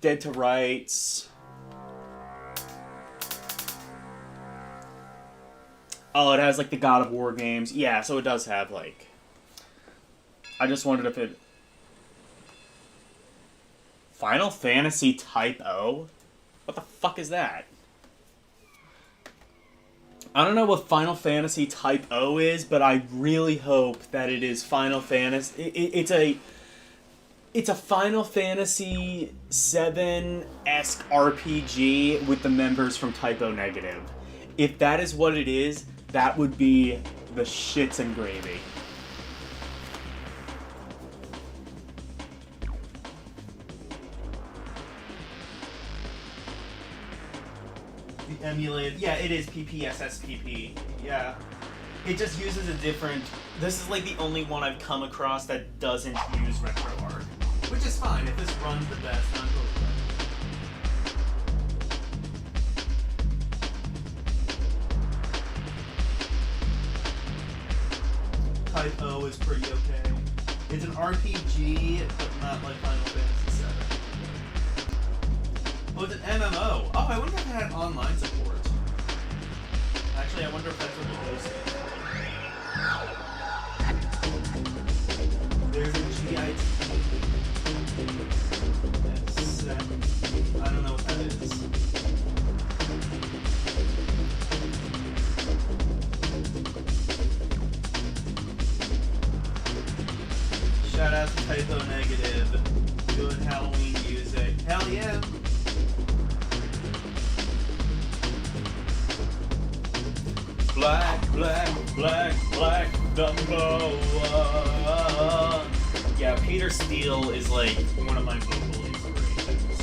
Dead to Rights. Oh, it has, like, the God of War games. Yeah, so it does have, like... I just wondered if it... Final Fantasy Type O? What the fuck is that? I don't know what Final Fantasy Type O is, but I really hope that it is Final Fantasy... It's a Final Fantasy 7-esque RPG with the members from Type O Negative. If that is what it is, that would be the shits and gravy. The emulated, yeah, it is PPSSPP. Yeah, it just uses a different. This is like the only one I've come across that doesn't use RetroArch. Which is fine if this runs the best. I'm totally fine. Type O is pretty okay. It's an RPG, but not like Final Fantasy VII. Oh, it's an MMO. Oh, I wonder if it had online support. Actually, I wonder if that's what it is. There's a GIT. I don't know what that is. Shout out to Type O Negative. Good Halloween music. Hell yeah. Black, black, black, black, Dumbo. Yeah, Peter Steele is like one of my vocal inspirations.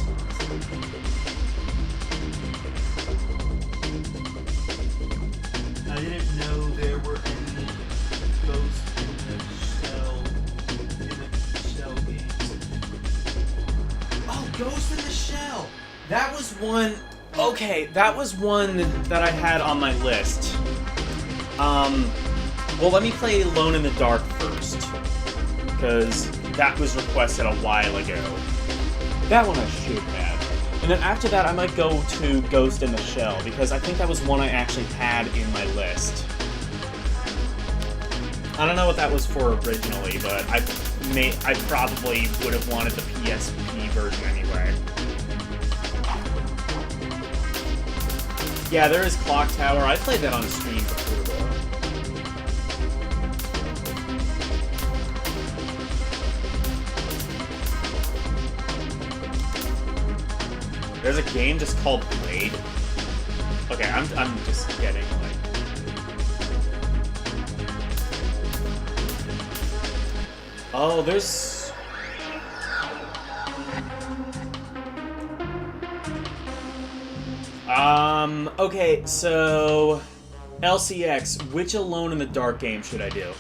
I didn't know there were any ghosts in the shell games. Oh, Ghost in the Shell! That was one... Okay, that was one that I had on my list. Well, let me play Alone in the Dark first. Because that was requested a while ago. That one I should have. And then after that, I might go to Ghost in the Shell, because I think that was one I actually had in my list. I don't know what that was for originally, but I probably would have wanted the PSP version anyway. Yeah, there is Clock Tower. I played that on stream before, though. There's a game just called Blade. Okay, I'm just getting, like... Oh, there's... Okay, so... LCX, which Alone in the Dark game should I do?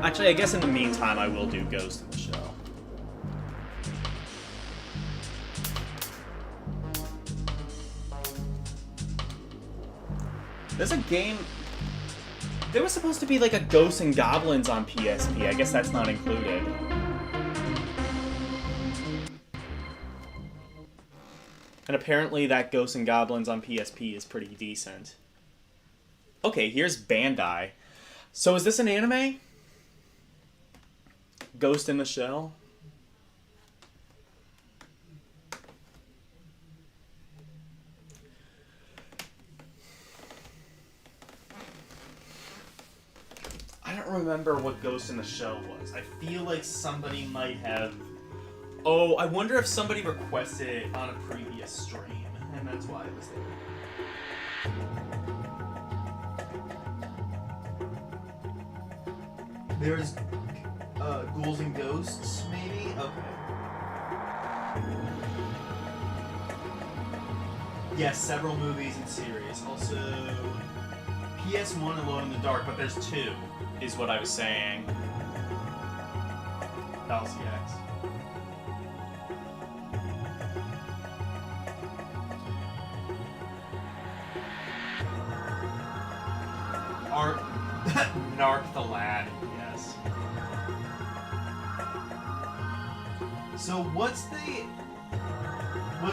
Actually, I guess in the meantime, I will do Ghost in the Shell. There's a game... There was supposed to be like a Ghosts and Goblins on PSP. I guess that's not included. And apparently that Ghosts and Goblins on PSP is pretty decent. Okay, here's Bandai. So is this an anime? Ghost in the Shell? I don't remember what Ghost in the Shell was. I feel like somebody might have... Oh, I wonder if somebody requested it on a previous stream, and that's why it was there. There's Ghouls and Ghosts, maybe? Okay. Yes, several movies and series. Also, PS1 Alone in the Dark, but there's two, Is what I was saying. LCX. Art, Narc the Lad, yes. So what's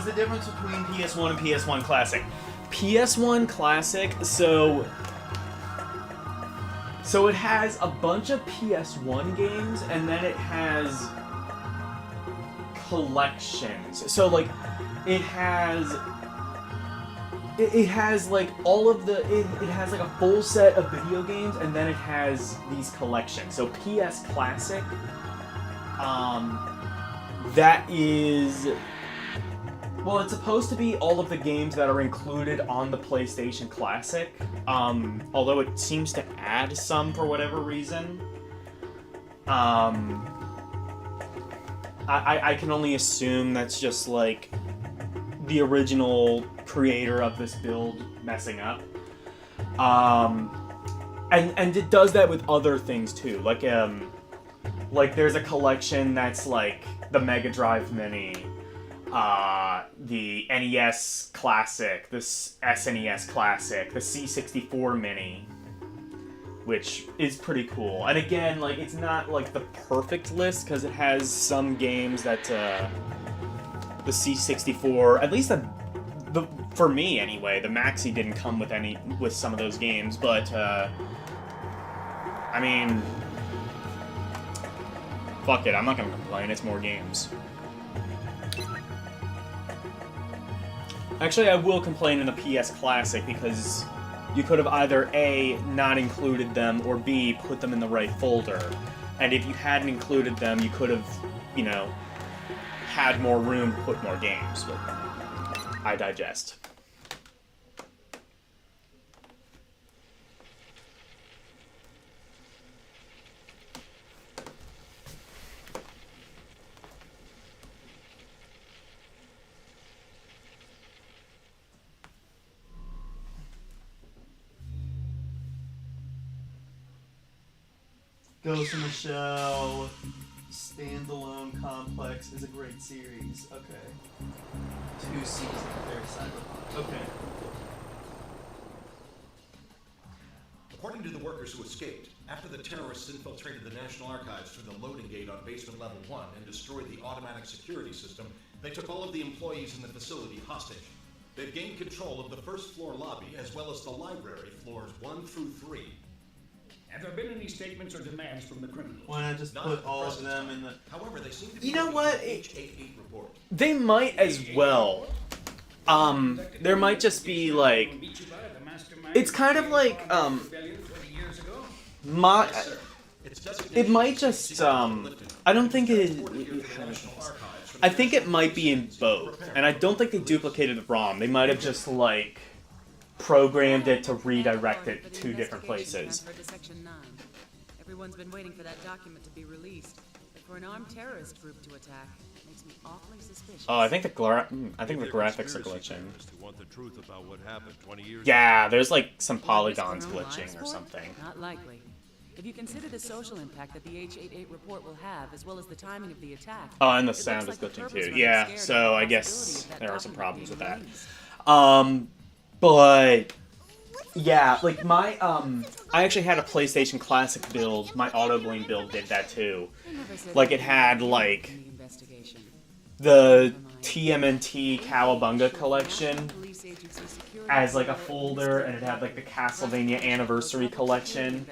the difference between PS1 and PS1 Classic? PS1 Classic, so it has a bunch of PS1 games, and then it has collections. So, like, it has like all of the it has like a full set of video games, and then it has these collections. So PS Classic, that is, well, it's supposed to be all of the games that are included on the PlayStation Classic, although it seems to add some for whatever reason. I can only assume that's just like the original creator of this build messing up. And it does that with other things too. Like there's a collection that's like the Mega Drive Mini, the NES Classic, the SNES Classic, the C64 Mini, which is pretty cool. And again, like, it's not like the perfect list because it has some games that the C64, at least for me anyway, the Maxi didn't come with some of those games, but I mean, fuck it, I'm not gonna complain, it's more games. Actually, I will complain in the PS Classic because you could have either A, not included them, or B, put them in the right folder. And if you hadn't included them, you could have, you know, had more room to put more games, but I digest. Ghost in the Shell standalone complex is a great series. Okay. 2 seasons. Very cyberpunk. Okay. According to the workers who escaped, after the terrorists infiltrated the National Archives through the loading gate on basement level 1 and destroyed the automatic security system, they took all of the employees in the facility hostage. They've gained control of the first floor lobby as well as the library floors 1 through 3. Have there been any statements or demands from the criminals? Why not just put all of them in the... However, they seem to be... You know what? H88 report. They might as well. There might just be like... It's kind of like, it might just, I don't think I think it might be in both. And I don't think they duplicated the ROM. They might have just, like, programmed it to redirect it to 2 different places. Everyone's been waiting for that document to be released. But for an armed terrorist group to attack, makes me awfully suspicious. Oh, I think the graphics are glitching. Want the truth about what happened 20 years Yeah, there's like some polygons glitching or something. Not likely. If you consider the social impact that the H88 report will have, as well as the timing of the attack. Oh, and the sound is glitching too. Yeah, so I guess there are some problems with that. But yeah, like my I actually had a PlayStation Classic build. My Autoblade build did that too. Like it had like the TMNT Cowabunga collection as like a folder, and it had like the Castlevania Anniversary collection.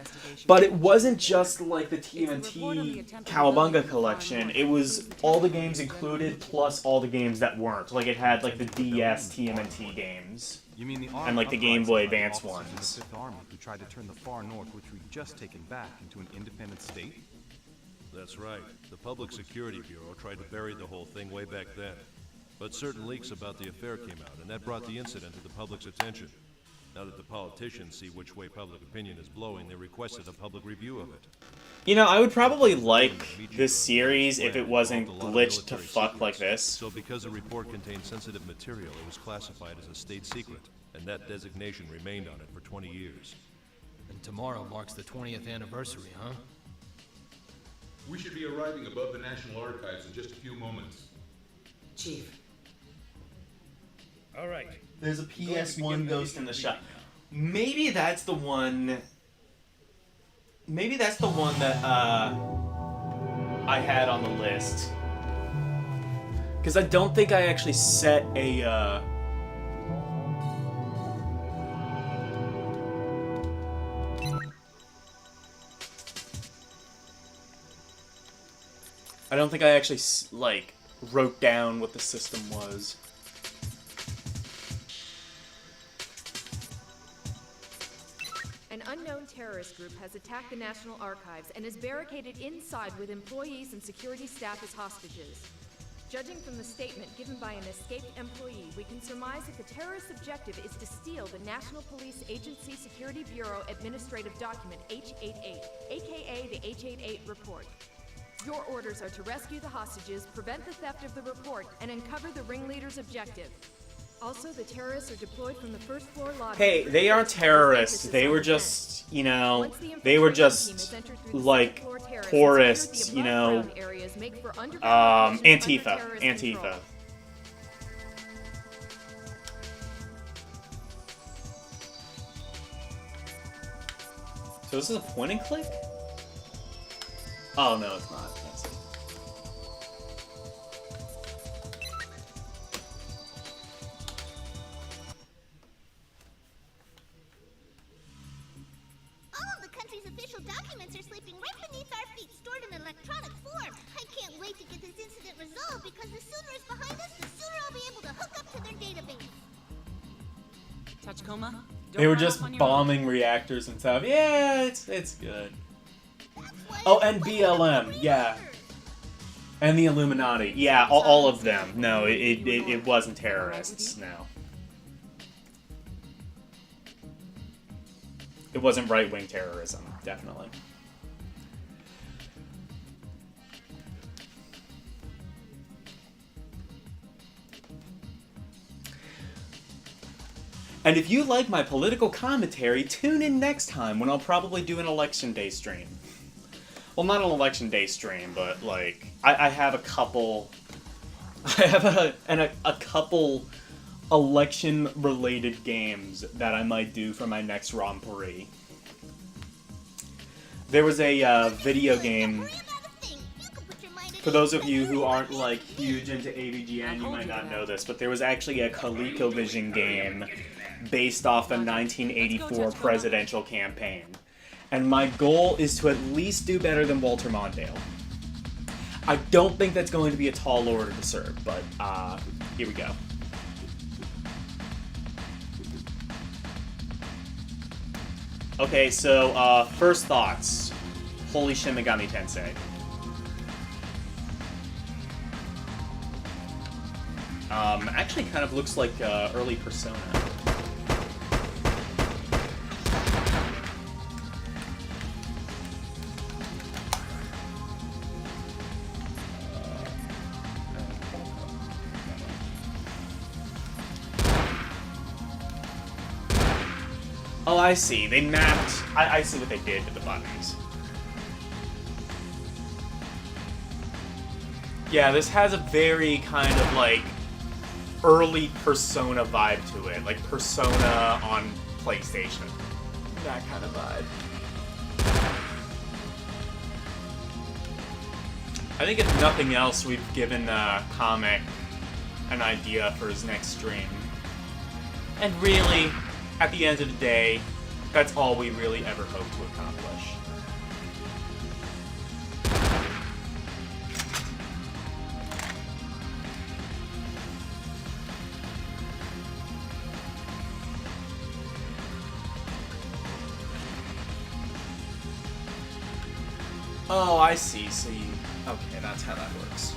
But it wasn't just like the TMNT Cowabunga collection. It was all the games included plus all the games that weren't. Like it had like the DS TMNT games. You mean the and like the Game Boy Advance ones. The Fifth Army who tried to turn the far north, which we've just taken back, into an independent state? That's right. The Public Security Bureau tried to bury the whole thing way back then. But certain leaks about the affair came out, and that brought the incident to the public's attention. Now that the politicians see which way public opinion is blowing, they requested a public review of it. You know, I would probably like this series if it wasn't glitched to fuck like this. So because the report contained sensitive material, it was classified as a state secret, and that designation remained on it for 20 years. And tomorrow marks the 20th anniversary, huh? We should be arriving above the National Archives in just a few moments. Chief. All right. There's a PS1 ghost in the shop. Maybe that's the one. Maybe that's the one that I had on the list. Because I don't think I actually set a. I don't think I actually like wrote down what the system was. An unknown terrorist group has attacked the National Archives and is barricaded inside with employees and security staff as hostages. Judging from the statement given by an escaped employee, we can surmise that the terrorist objective is to steal the National Police Agency Security Bureau Administrative Document H88, aka the H88 report. Your orders are to rescue the hostages, prevent the theft of the report, and uncover the ringleader's objective. Also, the terrorists are deployed from the first floor lobby. Hey, they aren't terrorists. They were just, you know, they were just like tourists, you know. Antifa. Antifa. So this is a point and click? Oh no, it's not. Let's see. All of the country's official documents are sleeping right beneath our feet, stored in electronic form. I can't wait to get this incident resolved, because the sooner it's behind us, the sooner I'll be able to hook up to their database. Touchcoma? They were just bombing reactors and stuff. Yeah, it's good. Oh, and BLM, yeah. And the Illuminati. Yeah, all of them. No, it wasn't terrorists, no. It wasn't right-wing terrorism, definitely. And if you like my political commentary, tune in next time when I'll probably do an election day stream. Well, not an election day stream, but like I have a couple. I have a couple election-related games that I might do for my next Romporee. There was a video game. For those of you who aren't like huge into AVGN, you might not know this, but there was actually a ColecoVision game based off a 1984 presidential campaign. And my goal is to at least do better than Walter Mondale. I don't think that's going to be a tall order to serve, but here we go. Okay, so first thoughts. Holy Shin Megami Tensei. Actually kind of looks like early Persona. Oh, I see. They mapped... I see what they did to the buttons. Yeah, this has a very kind of, like, early Persona vibe to it. Like, Persona on PlayStation. That kind of vibe. I think if nothing else, we've given comic an idea for his next stream. And really, at the end of the day, that's all we really ever hope to accomplish. Oh, I see. So you... Okay, that's how that works.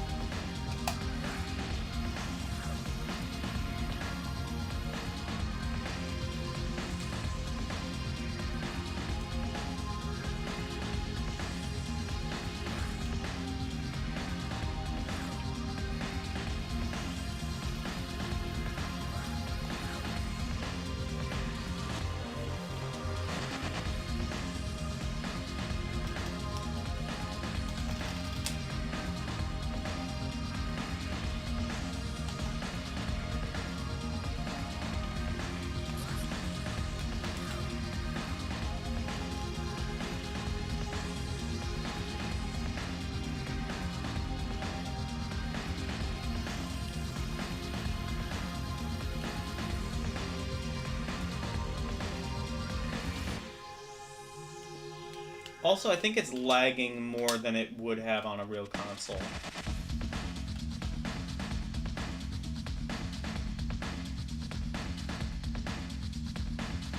Also, I think it's lagging more than it would have on a real console.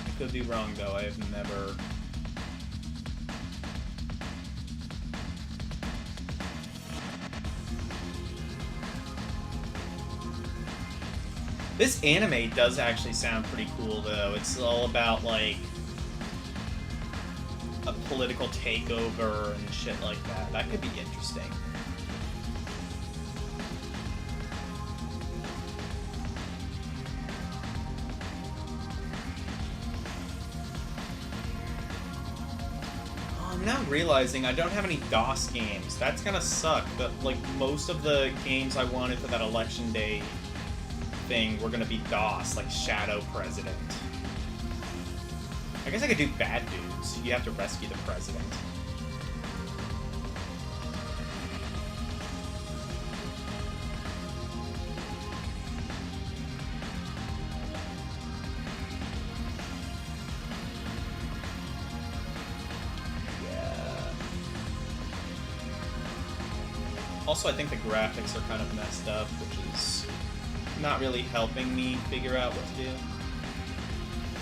I could be wrong, though. I have never... This anime does actually sound pretty cool, though. It's all about, like, a political takeover and shit like that. That could be interesting. Oh, I'm now realizing I don't have any DOS games. That's gonna suck. But like most of the games I wanted for that election day thing were gonna be DOS, like Shadow President. I guess I could do Bad Dudes. You have to rescue the president. Yeah. Also, I think the graphics are kind of messed up, which is not really helping me figure out what to do.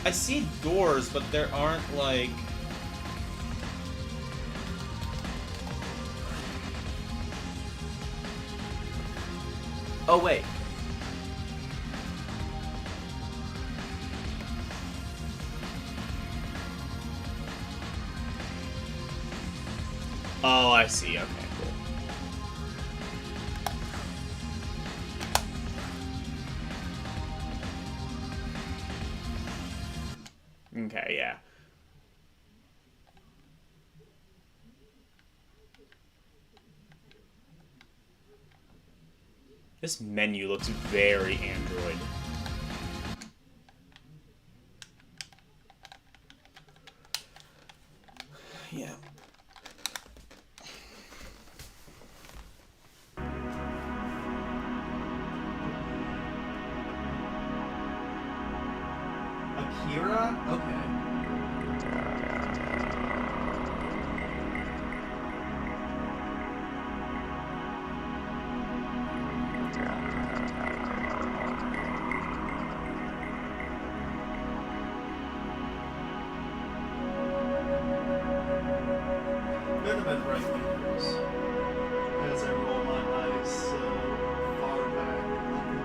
I see doors, but there aren't, like... Oh, wait. Oh, I see. Okay, cool. Okay, yeah. This menu looks very Android. Yeah. Akira? Okay. None of it right fingers. As I roll my eyes so far back,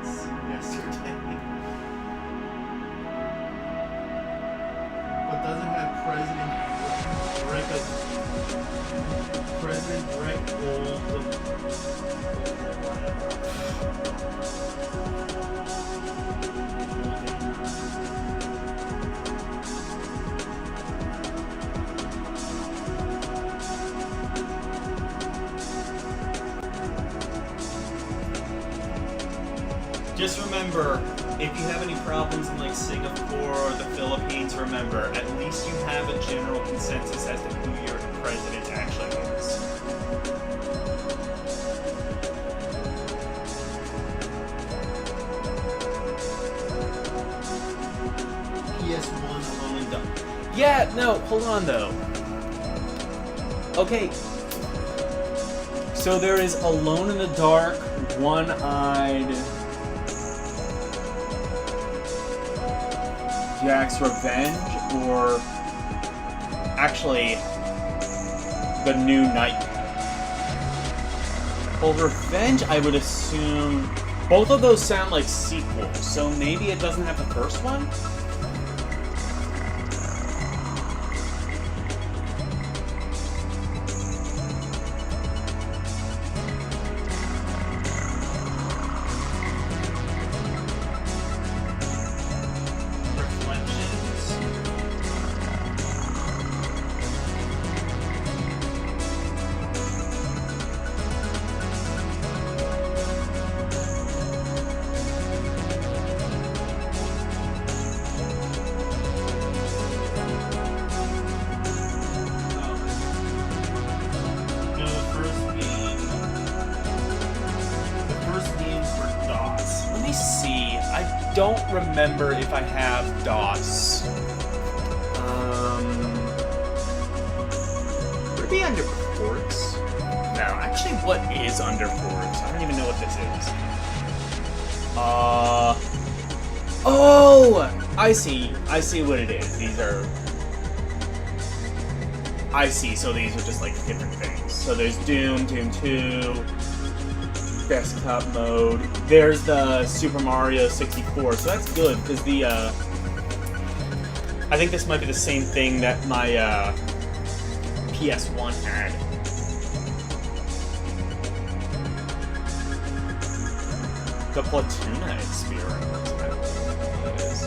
it's yesterday. But doesn't have President Drake hold Just remember, if you have any problems in like Singapore or the Philippines, remember, at least you have a general consensus as to who your president actually is. Yeah, no, hold on though. Okay. So there is Alone in the Dark, One-Eyed Jack's Revenge, or actually the new Nightmare. Well, Revenge, I would assume both of those sound like sequels, so maybe it doesn't have the first one? Remember if I have DOS. Would it be under ports? No, actually, what is under ports? I don't even know what this is. Oh! I see what it is. These are... I see, so these are just like different things. So there's Doom, Doom 2, desktop mode. There's the Super Mario 64, so that's good, because the, I think this might be the same thing that my, PS1 had. The Platuna Experience. I don't know what that is.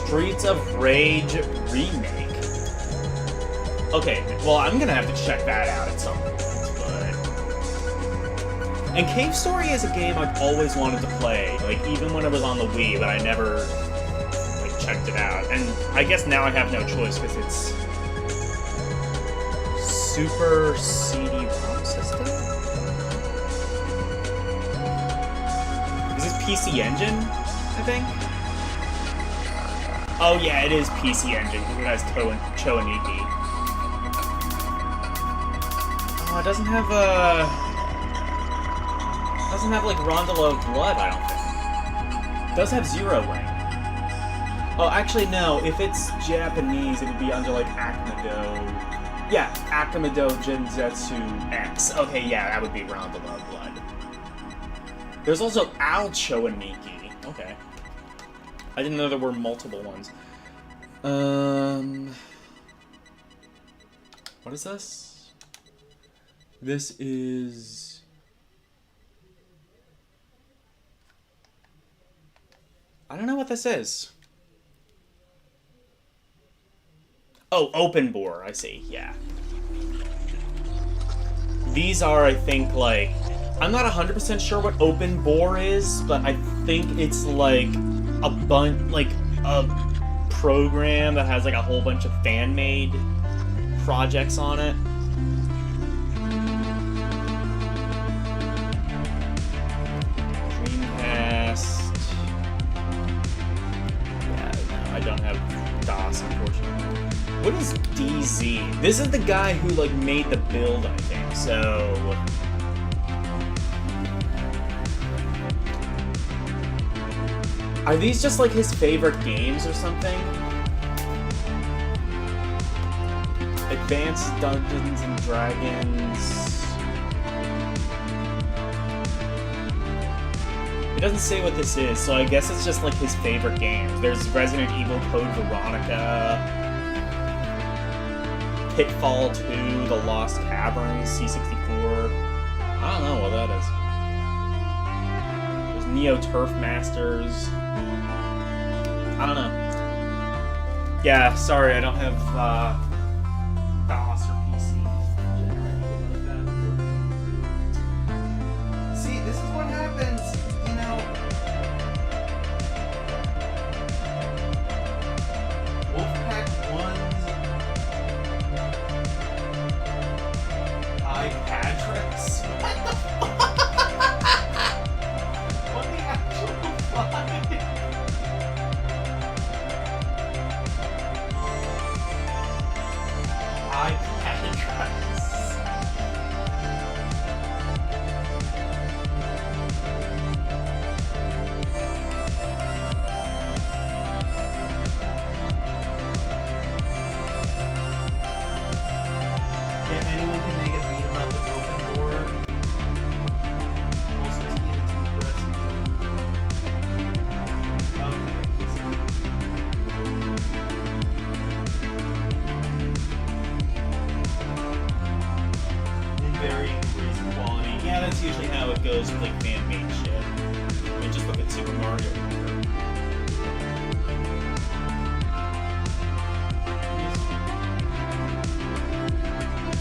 Streets of Rage Remake. Okay, well, I'm gonna have to check that out at some point. And Cave Story is a game I've always wanted to play, like, even when it was on the Wii, but I never, like, checked it out. And I guess now I have no choice, because it's Super CD-ROM system? Is this PC Engine, I think? Oh yeah, it is PC Engine, because it has Choaniki. Oh, it doesn't have like Rondel of Blood, I don't think. It does have Zero Wing. Oh, actually, no. If it's Japanese, it would be under, like, Akumido. Yeah, Akumido Genzetsu X. Okay, yeah, that would be Rondel of Blood. There's also Al Choaniki. Okay. I didn't know there were multiple ones. What is this? This is... I don't know what this is. Oh, Open Bore, I see, yeah. These are, I think, like... I'm not 100% sure what Open Bore is, but I think it's like a program that has like a whole bunch of fan-made projects on it. Dreamcast... I don't have DOS, unfortunately. What is DZ? This is the guy who, like, made the build, I think, so... Are these just, like, his favorite games or something? Advanced Dungeons and Dragons... It doesn't say what this is, so I guess it's just like his favorite games. There's Resident Evil Code Veronica, Pitfall 2, The Lost Caverns, C64. I don't know what that is. There's Neo Turf Masters. I don't know. Yeah, sorry, I don't have DOS or PC. See, this is what happens. Wolfpack 1's iPadrix? What the fuck? What the actual fuck? those like fan-made shit. I mean, just look at Super Mario Maker.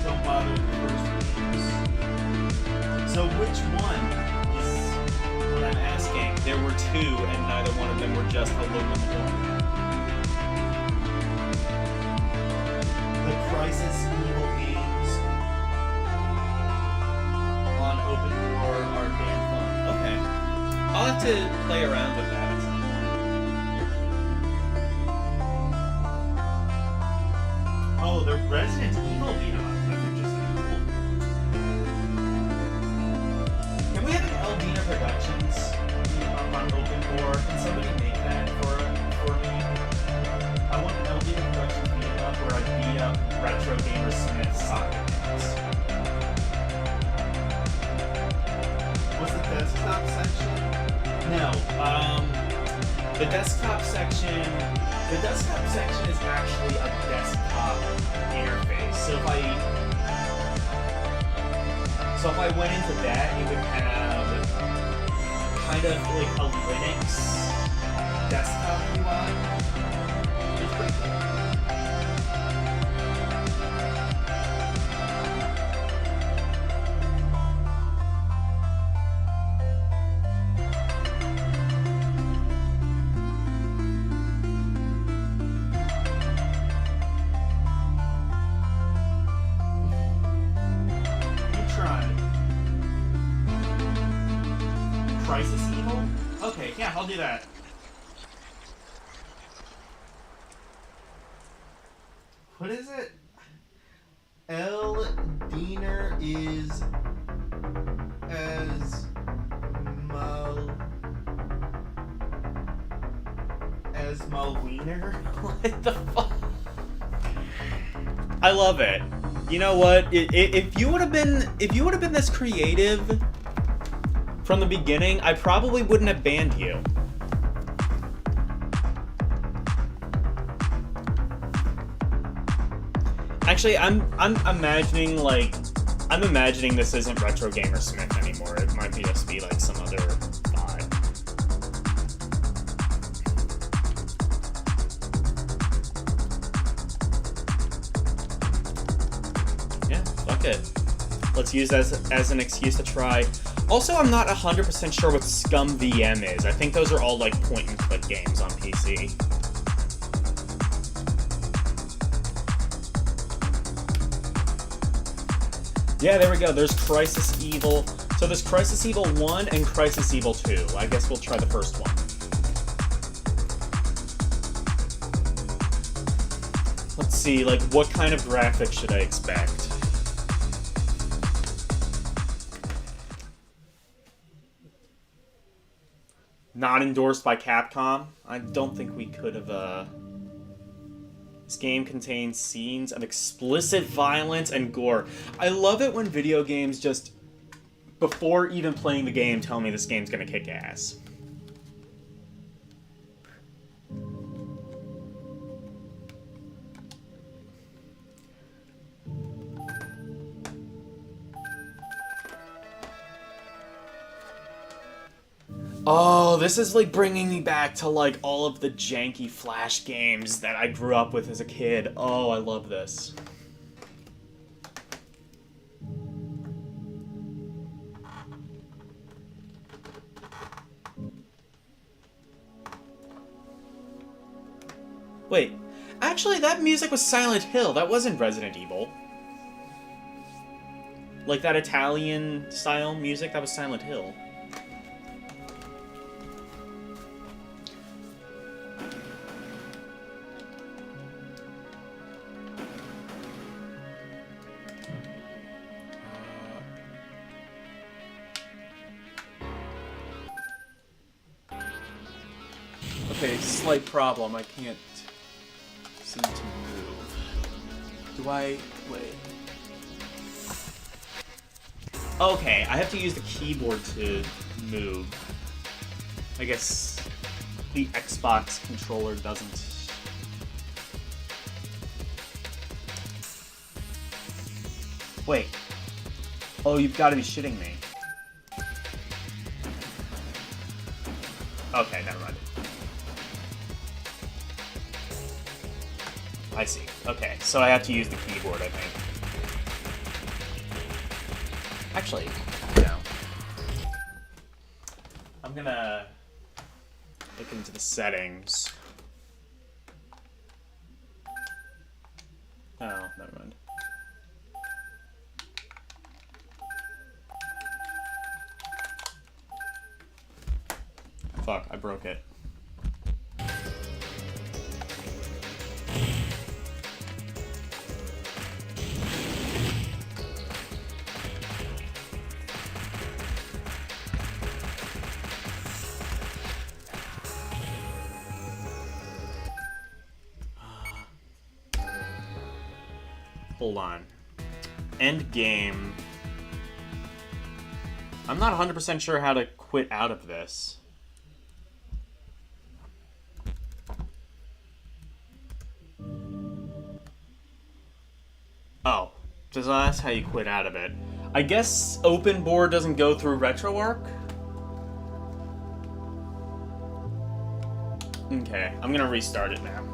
Don't bother with the first games. So which one is what I'm asking? There were two, and neither one of them were just aluminum foil. The Crisis Evil games on Open War are damn fun. Okay. I'll have to play around with that at some point. Oh, the Resident Evil beat 'em up. That's interesting. Cool. Can we have an LdeinerProductions on Open War? Can somebody make that for me? I want an LdeinerProductions beat 'em up where I beat up Retro Gamer Smith soccer games. What's the desktop section? No, the desktop section is actually a desktop interface. So if I went into that, it would have kind of like a Linux desktop UI. It's pretty cool. Crisis Evil? Okay, yeah, I'll do that. What is it? L-Deiner is Esmo Wiener? What the fuck? I love it. You know what? If you would have been this creative from the beginning, I probably wouldn't have banned you. Actually, I'm imagining this isn't Retro Gamer Smith anymore. It might just be like some other vibe. Yeah, fuck it. Let's use that as an excuse to try. Also, I'm not 100% sure what Scum VM is. I think those are all like point-and-click games on PC. Yeah, there we go. There's Crisis Evil. So there's Crisis Evil 1 and Crisis Evil 2. I guess we'll try the first one. Let's see, like, what kind of graphics should I expect? Not endorsed by Capcom. I don't think we could have, This game contains scenes of explicit violence and gore. I love it when video games just, before even playing the game, tell me this game's gonna kick ass. Oh, this is like bringing me back to like all of the janky Flash games that I grew up with as a kid. Oh, I love this. Wait, actually that music was Silent Hill. That wasn't Resident Evil. Like that Italian style music, that was Silent Hill. Okay, slight problem. I can't seem to move. Do I... wait. Okay, I have to use the keyboard to move. I guess the Xbox controller doesn't... Wait. Oh, you've got to be shitting me. Okay, never mind. I see. Okay, so I have to use the keyboard, I think. Actually, no. I'm gonna look into the settings. Oh, never mind. Fuck, I broke it. Hold on. End game. I'm not 100% sure how to quit out of this. Oh, so that's how you quit out of it. I guess open board doesn't go through RetroArch? Okay, I'm gonna restart it now.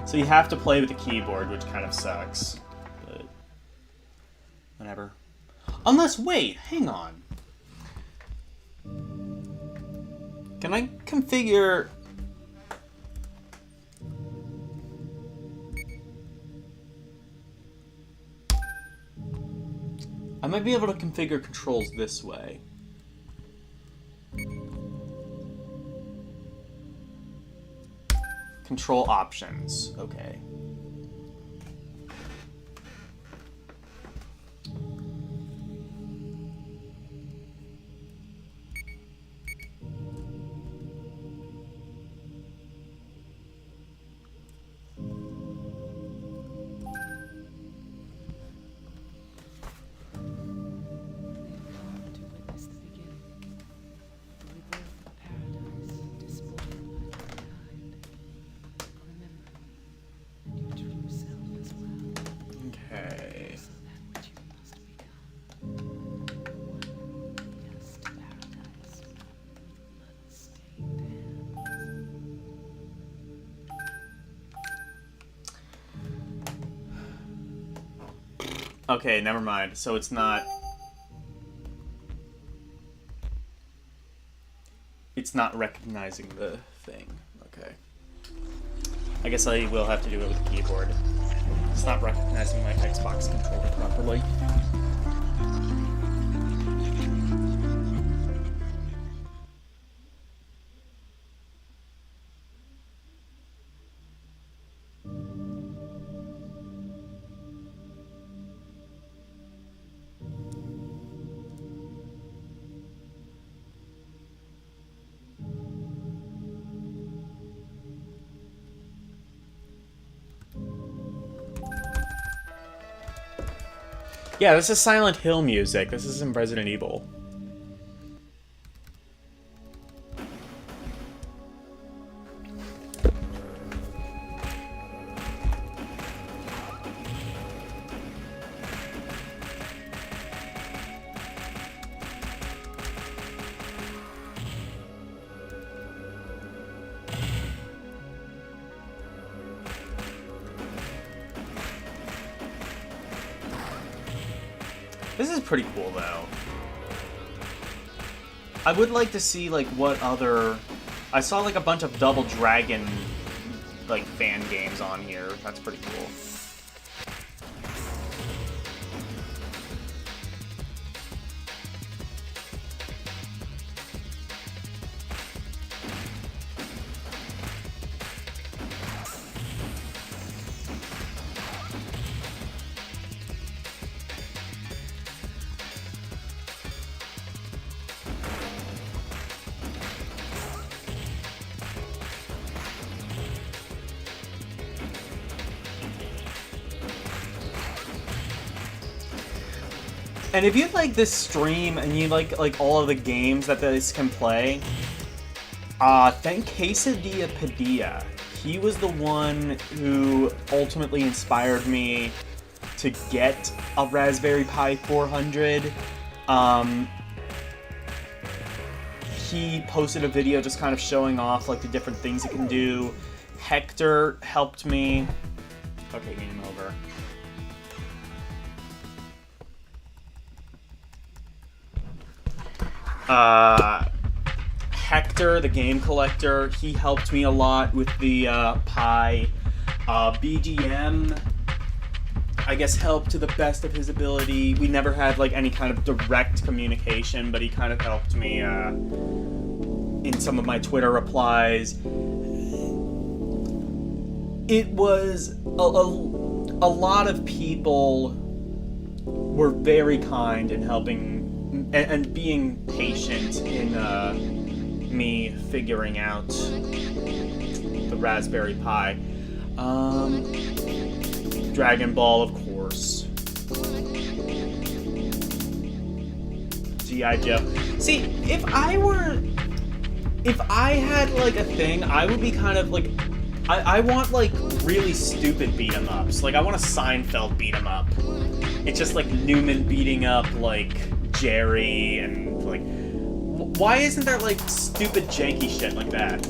So you have to play with the keyboard, which kind of sucks. But whatever. Unless, wait, hang on. Can I configure... I might be able to configure controls this way. Control options. Okay. Okay, never mind. So it's not... It's not recognizing the thing. Okay. I guess I will have to do it with the keyboard. It's not recognizing my Xbox controller properly. Yeah, this is Silent Hill music. This isn't Resident Evil. This is pretty cool, though. I would like to see, like, what other... I saw, like, a bunch of Double Dragon, like, fan games on here. That's pretty cool. And if you like this stream and you like all of the games that this can play, thank Quesadilla Padilla. He was the one who ultimately inspired me to get a Raspberry Pi 400. He posted a video just kind of showing off like the different things it can do. Hector helped me. Okay, game over. Hector, the game collector, he helped me a lot with the Pi. BGM, I guess, helped to the best of his ability. We never had like any kind of direct communication, but he kind of helped me in some of my Twitter replies. It was a lot of people were very kind in helping and being patient in me figuring out the Raspberry Pi. Dragon Ball, of course. G.I. Joe. See, if I had like a thing, I would be kind of like, I want like really stupid beat 'em ups. Like I want a Seinfeld beat 'em up. It's just like Newman beating up like Jerry and like, why isn't there like stupid janky shit like that?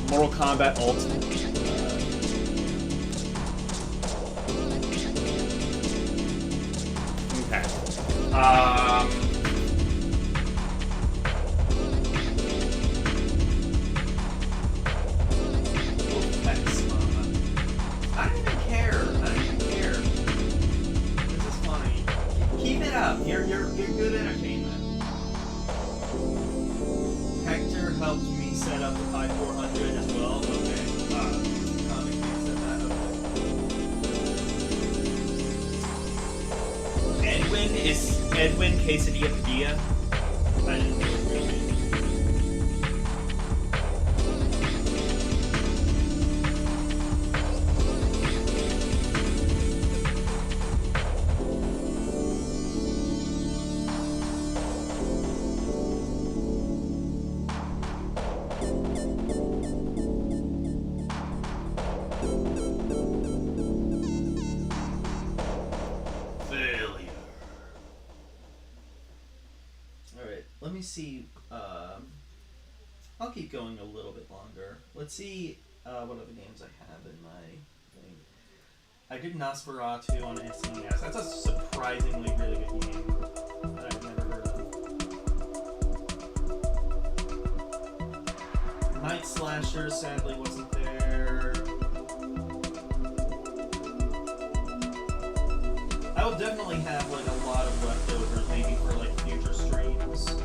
Mortal Kombat Ultimate. Okay. I don't even care. This is funny. Keep it up. You're good entertainment. Hector helped me set up the Pi 400 as well. Okay. Comic Man said that. Okay. Edwin Quesadilla Padilla? I didn't know his real name. Let me see. I'll keep going a little bit longer. Let's see what other games I have in my thing. I did Nosferatu on SNES. That's a surprisingly really good game that I've never heard of. Night Slasher sadly wasn't there. I will definitely have like a lot of leftovers, maybe for like future streams.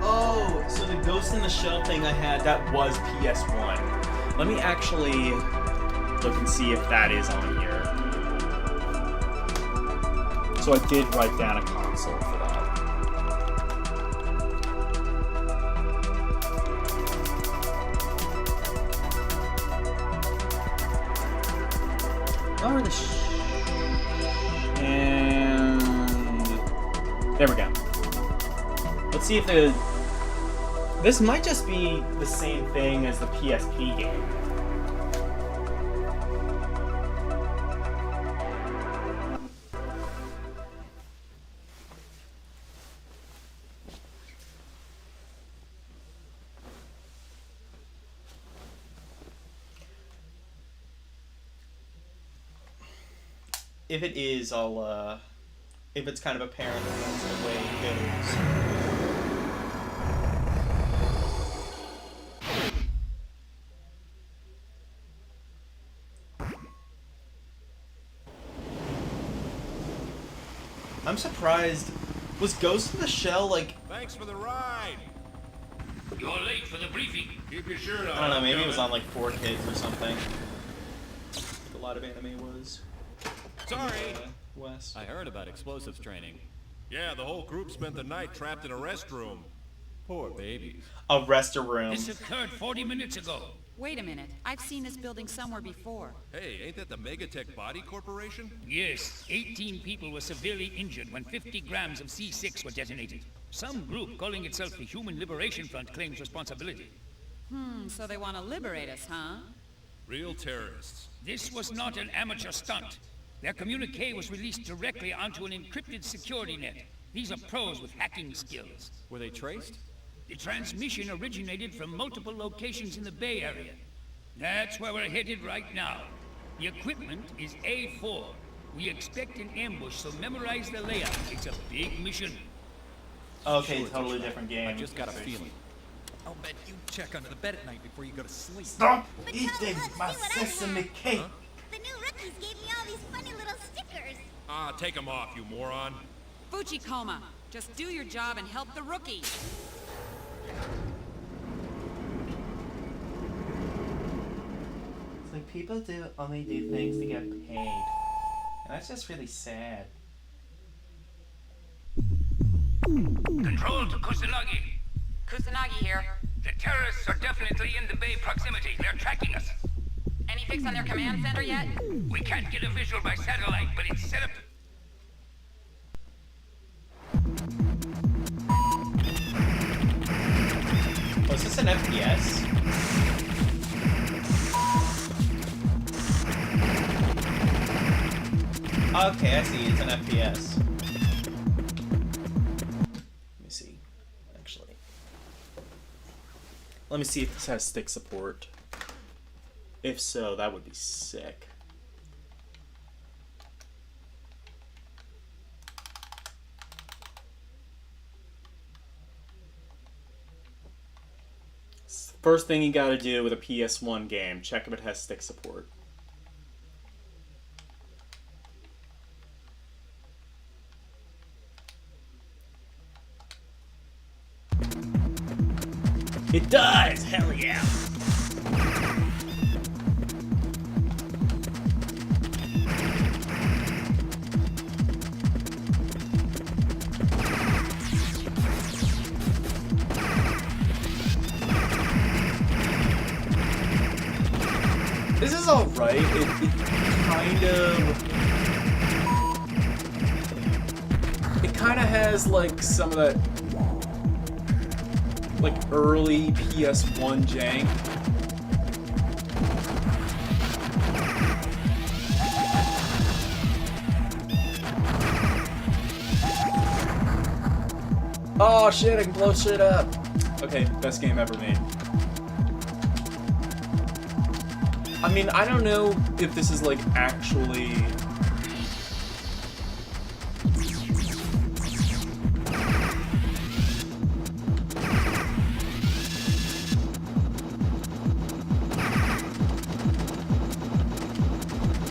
Oh, so the Ghost in the Shell thing I had, that was PS1. Let me actually look and see if that is on here. So I did write down a console for that. Oh, and there we go. Let's see if this might just be the same thing as the PSP game. If it is, I'll, if it's kind of apparent that that's the way it goes. I'm surprised. Was Ghost in the Shell, like... Thanks for the ride! You're late for the briefing. Keep your shirt on. I don't know, maybe it was on like 4 Kids or something. Like a lot of anime was. Sorry. West. I heard about explosives training. Yeah, the whole group spent the night trapped in a restroom. Poor babies. A restroom. This occurred 40 minutes ago. Wait a minute. I've seen this building somewhere before. Hey, ain't that the Megatech Body Corporation? Yes, 18 people were severely injured when 50 grams of C6 were detonated. Some group calling itself the Human Liberation Front claims responsibility. So they want to liberate us, huh? Real terrorists. This was not an amateur stunt. Their communique was released directly onto an encrypted security net. These are pros with hacking skills. Were they traced? The transmission originated from multiple locations in the Bay Area. That's where we're headed right now. The equipment is A4. We expect an ambush, so memorize the layout. It's a big mission. Okay, totally different game. I just got a feeling. I'll bet you check under the bed at night before you go to sleep. Stop eating my sesame cake! The new rookies gave me all these funny little stickers. Ah, take them off, you moron. Fuchikoma, just do your job and help the rookie. It's like people only do things to get paid. And that's just really sad. Control to Kusanagi. Kusanagi here. The terrorists are definitely in the Bay proximity. They're tracking us. Any fix on their command center yet? We can't get a visual by satellite, but it's set up. Oh, is this an FPS? Okay, I see. It's an FPS. Let me see. Actually. Let me see if this has stick support. If so, that would be sick. First thing you gotta do with a PS1 game, check if it has stick support. It does! Hell yeah! This is alright. It kind of has like some of that like early PS1 jank. Oh shit, I can blow shit up. Okay, best game ever made. I mean, I don't know if this is like actually...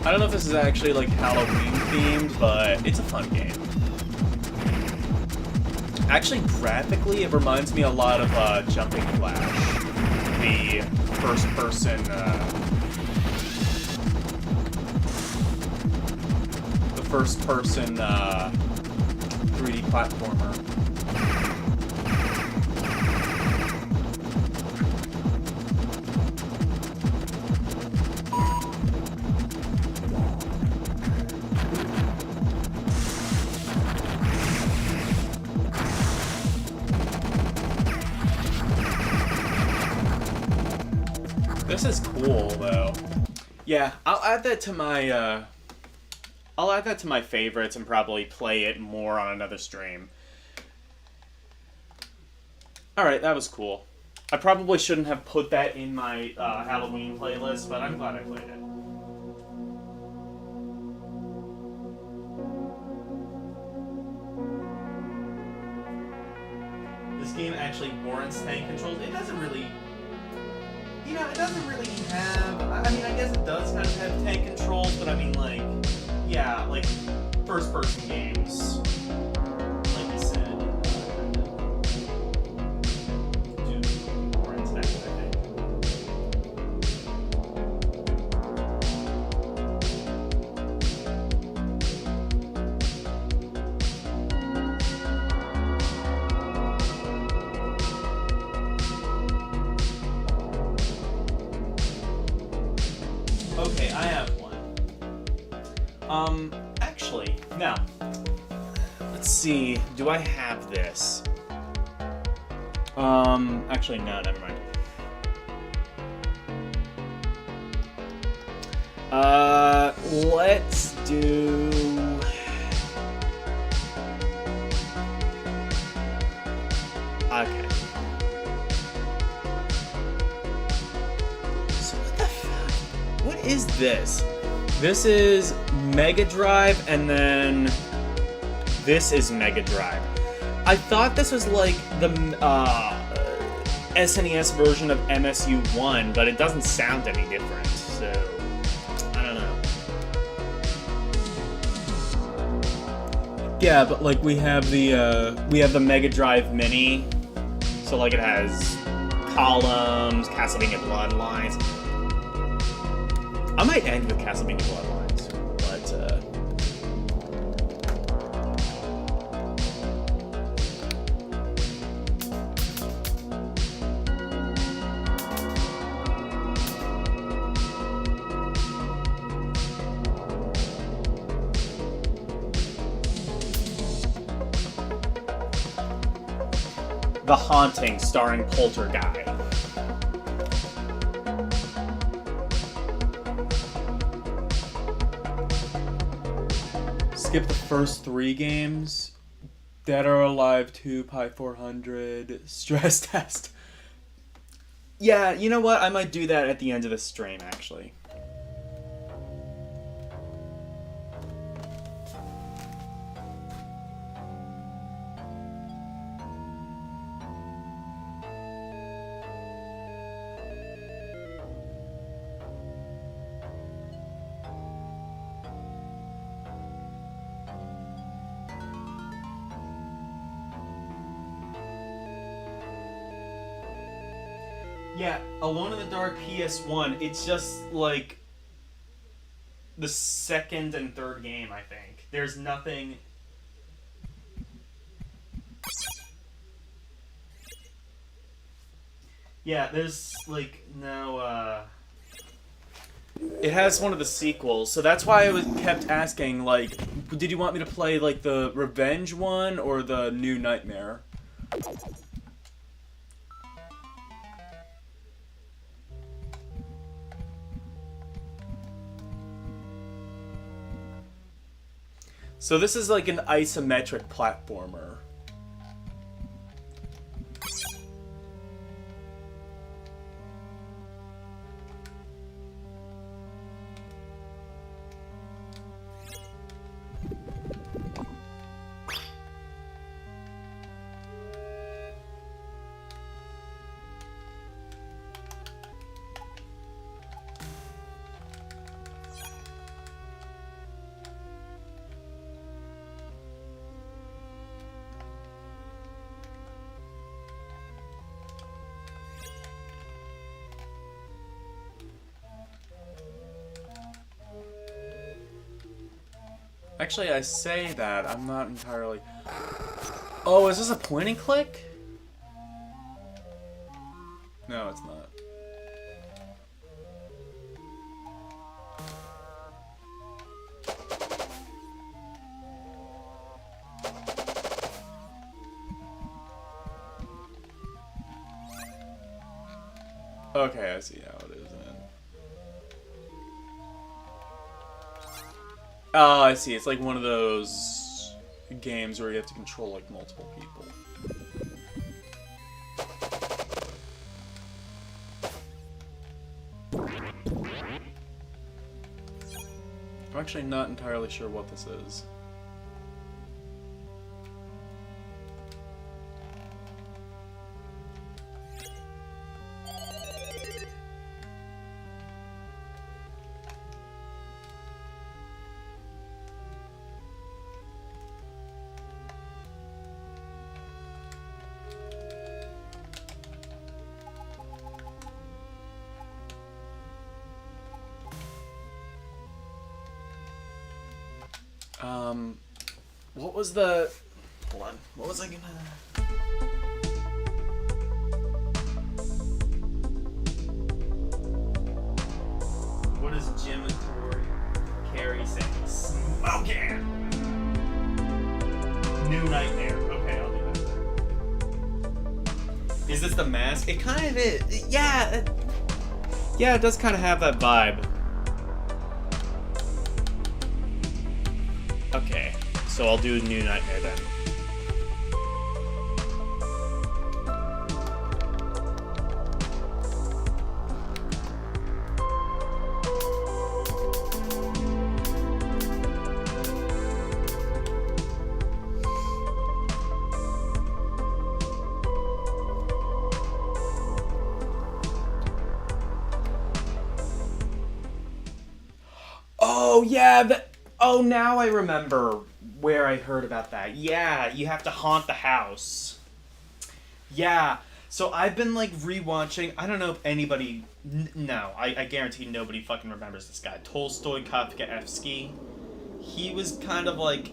I don't know if this is actually like Halloween themed, but it's a fun game. Actually, graphically, it reminds me a lot of Jumping Flash, the first-person, first-person 3D platformer. This is cool, though. Yeah, I'll add that to my, favorites and probably play it more on another stream. Alright, that was cool. I probably shouldn't have put that in my Halloween playlist, but I'm glad I played it. This game actually warrants tank controls. It doesn't really... You know, it doesn't really have... I mean, I guess it does kind of have tank controls, but I mean, like... Yeah, like, first-person games. Like you said. Actually, no. Let's see. Do I have this? Actually, no, never mind. Let's do... Okay. So what the fuck? What is this? This is Mega Drive, and then this is Mega Drive. I thought this was like the SNES version of MSU1, but it doesn't sound any different, so I don't know. Yeah, but like we have the Mega Drive Mini, so like it has columns, Castlevania Bloodlines. I might end with Castlevania Bloodlines, but The Haunting, starring Poltergeist. Skip the first 3 games. Dead or Alive 2, Pi 400, Stress Test. Yeah, you know what? I might do that at the end of the stream, actually. Yeah, Alone in the Dark PS1, it's just like the second and third game, I think. There's nothing... Yeah, there's like no, It has one of the sequels, so that's why I kept asking, like, did you want me to play like the Revenge one or the New Nightmare? So this is like an isometric platformer. Actually, I say that, I'm not entirely... Oh, is this a point and click? No, it's not. Okay, I see how it is then. Oh, I see. It's like one of those games where you have to control like multiple people. I'm actually not entirely sure what this is. What was the... Hold on. What was I gonna... What is Jim Corey? Harry saying smoking. New Nightmare. Okay, I'll do that. Is this the mask? It kind of is. Yeah. Yeah, it does kind of have that vibe. Okay, so I'll do New Nightmare then. Oh, yeah, oh, now I remember where I heard about that. Yeah, you have to haunt the house. Yeah, so I've been, like, rewatching, I don't know if anybody, no, I guarantee nobody fucking remembers this guy. Tolstoy Kafkaevsky. He was kind of, like,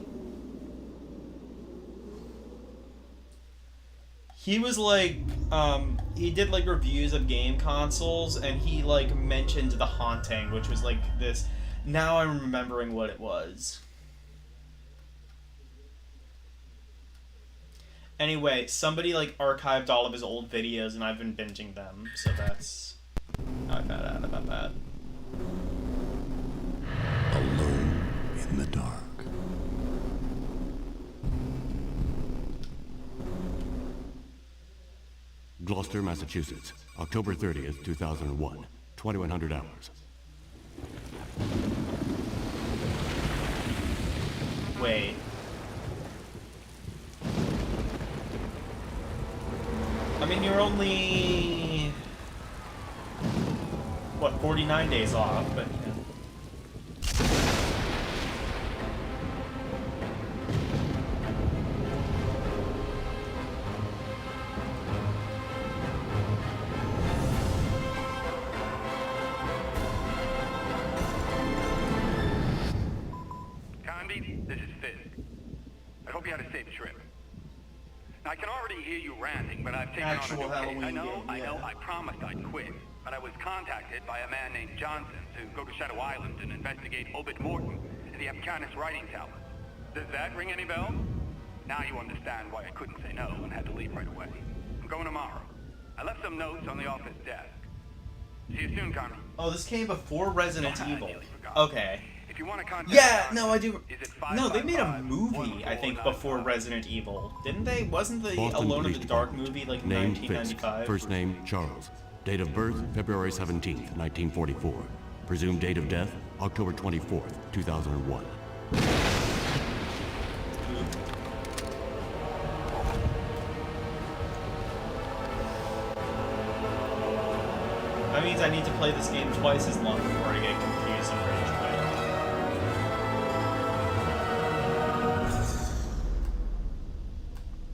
he was, like, he did, like, reviews of game consoles, and he, like, mentioned The Haunting, which was, like, this... Now I'm remembering what it was. Anyway, somebody like archived all of his old videos and I've been binging them, so that's how I found out about that. Alone in the dark. Gloucester, Massachusetts, October 30th, 2001, 2100 hours. Wait. I mean, you're only... what, 49 days off, but, you know. This is Fisk. I hope you had a safe trip. Now, I can already hear you ranting, but I've taken Actual on a new Halloween case. I game, know, I promised I'd quit, but I was contacted by a man named Johnson to go to Shadow Island and investigate Obed Morton and the Afghanis writing tablet. Does that ring any bells? Now you understand why I couldn't say no and had to leave right away. I'm going tomorrow. I left some notes on the office desk. See you soon, Connie. Oh, this came before Resident Evil. Okay. If you want to contact Yeah, no, I do. Is it No, they made a movie, I think, before Resident Evil. Didn't they? Wasn't the Boston Alone in Police the Dark Department. movie, like, Name 1995? Fisk. First name Charles. Date of birth February 17th, 1944. Presumed date of death October 24th, 2001. That means I need to play this game twice as long before I get confused and rage quit.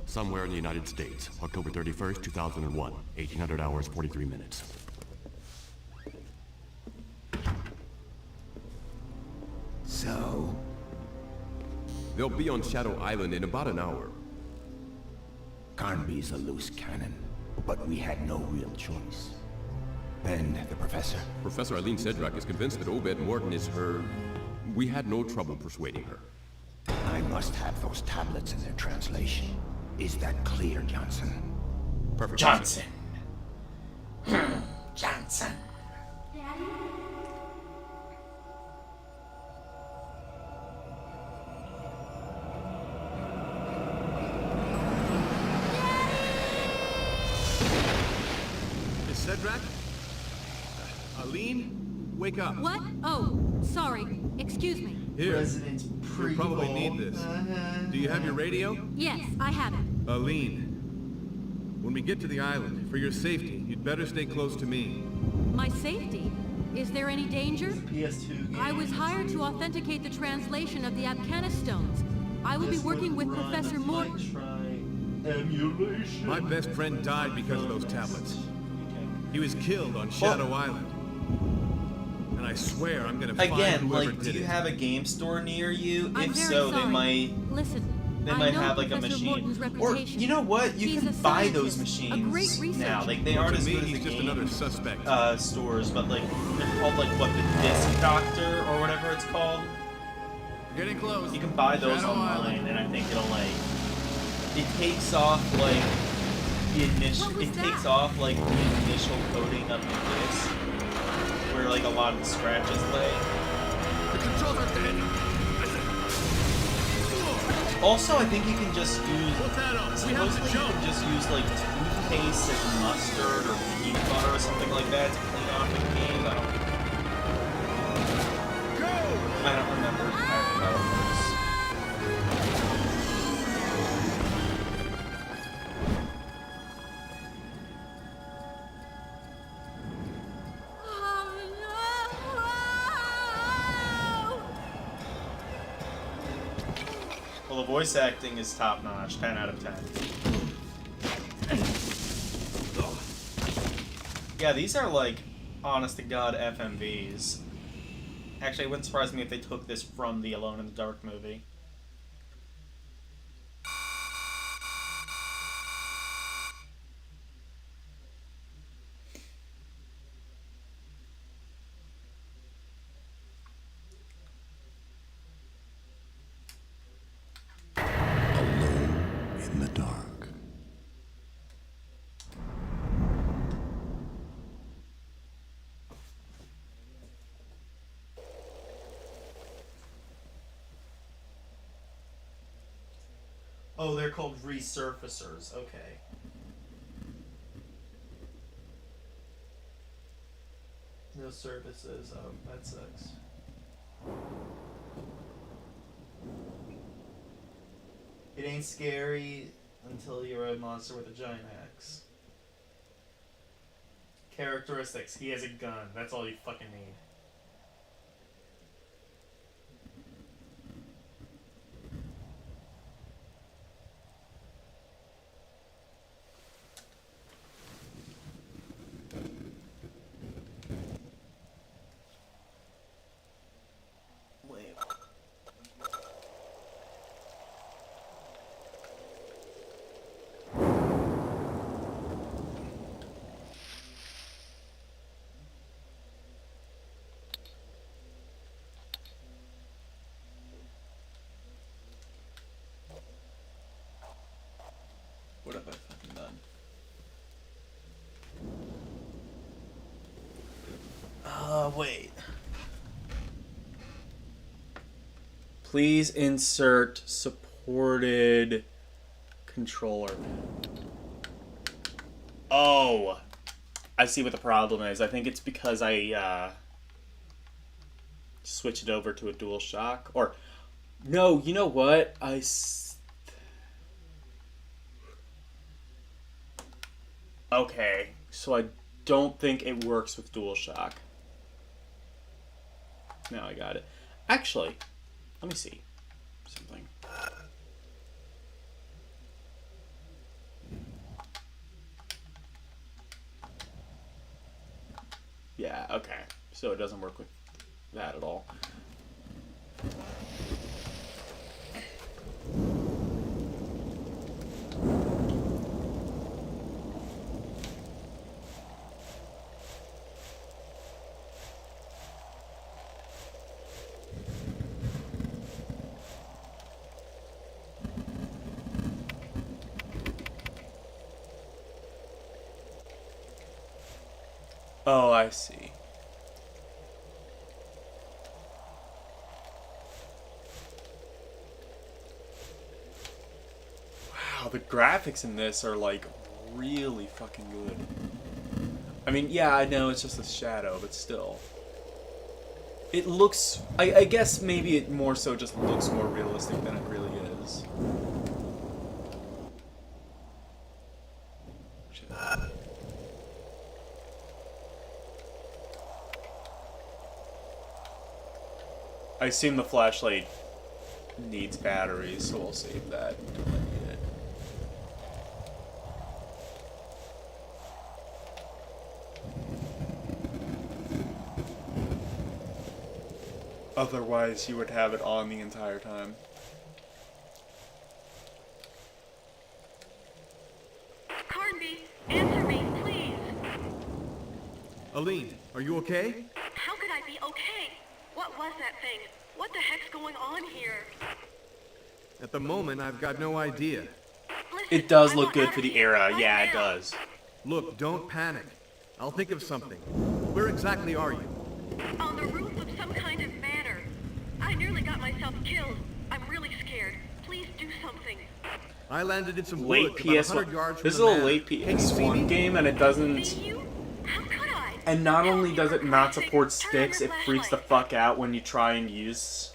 Somewhere in the United States, October 31st, 2001, 1800 hours, 43 minutes. So? They'll be on Shadow Island in about an hour. Carnby's a loose cannon, but we had no real choice. And the professor? Professor Eileen Sedrak is convinced that Obed Morton is her... We had no trouble persuading her. I must have those tablets in their translation. Is that clear, Johnson? Perfect. Johnson. Johnson. Miss Sedrak? Eileen? Wake up. What? Oh, sorry. Excuse me. Here. Resident You'll probably need this. Do you have your radio? Yes, I have it. Eileen, when we get to the island, for your safety, you'd better stay close to me. My safety? Is there any danger? PS2 game. I was hired to authenticate the translation of the Afghanis stones. I will be working with Professor Morton. Emulation. My best friend died because of those tablets. He was killed on Shadow Island. And I swear I'm gonna find Again, whoever like, do did you it. have a game store near you? I'm If very so, sorry. they might... Listen, They I might know have like a Professor machine, Morton's or reputation. you know what? You He's can a buy those scientist, a machines great researcher. now. Like they aren't To as me, good as he's the just game another suspect. stores, but like they're called like what, the Disc Doctor or whatever it's called. Getting close. You can buy those Shadow online, Island. and I think it'll like it takes off like the initial coating of the disc, where like a lot of the scratches lay. The controls are dead. Also, I think you can just use. Put that on. We have Supposedly, to you jump. can just use like toothpaste and mustard or peanut butter or something like that to clean off the cave. I don't remember entirely how it works. Well, the voice acting is top notch, 10 out of 10. Yeah, these are like, honest to God, FMVs. Actually, it wouldn't surprise me if they took this from the Alone in the Dark movie. Alone in the dark. Oh, they're called resurfacers. Okay. No services. Oh, that sucks. It ain't scary until you're a monster with a giant axe. Characteristics. He has a gun. That's all you fucking need. Wait. What have I fucking done? Wait. Please insert supported controller. Oh! I see what the problem is. I think it's because I, switched it over to a DualShock. Or, no, you know what? Okay, so I don't think it works with DualShock. Now I got it. Actually, let me see something. Yeah, okay. So it doesn't work with that at all. Oh, I see. Wow, the graphics in this are like really fucking good. I mean, yeah, I know it's just a shadow, but still. It looks... I guess maybe it more so just looks more realistic than it really is. I assume the flashlight needs batteries, so we'll save that until I need it. Otherwise, you would have it on the entire time. Carnby, answer me, please. Aline, are you okay? How could I be okay? What was that thing? What the heck's going on here? At the moment, I've got no idea. It does look good for the era. Yeah, it does. Look, don't panic. I'll think of something. Where exactly are you? On the roof of some kind of manor. I nearly got myself killed. I'm really scared. Please do something. I landed in some Late woods about 100 PS1. yards from This is the a manor. late Can you see PS1 me? game, and it doesn't. And not only does it not support sticks, it freaks the fuck out when you try and use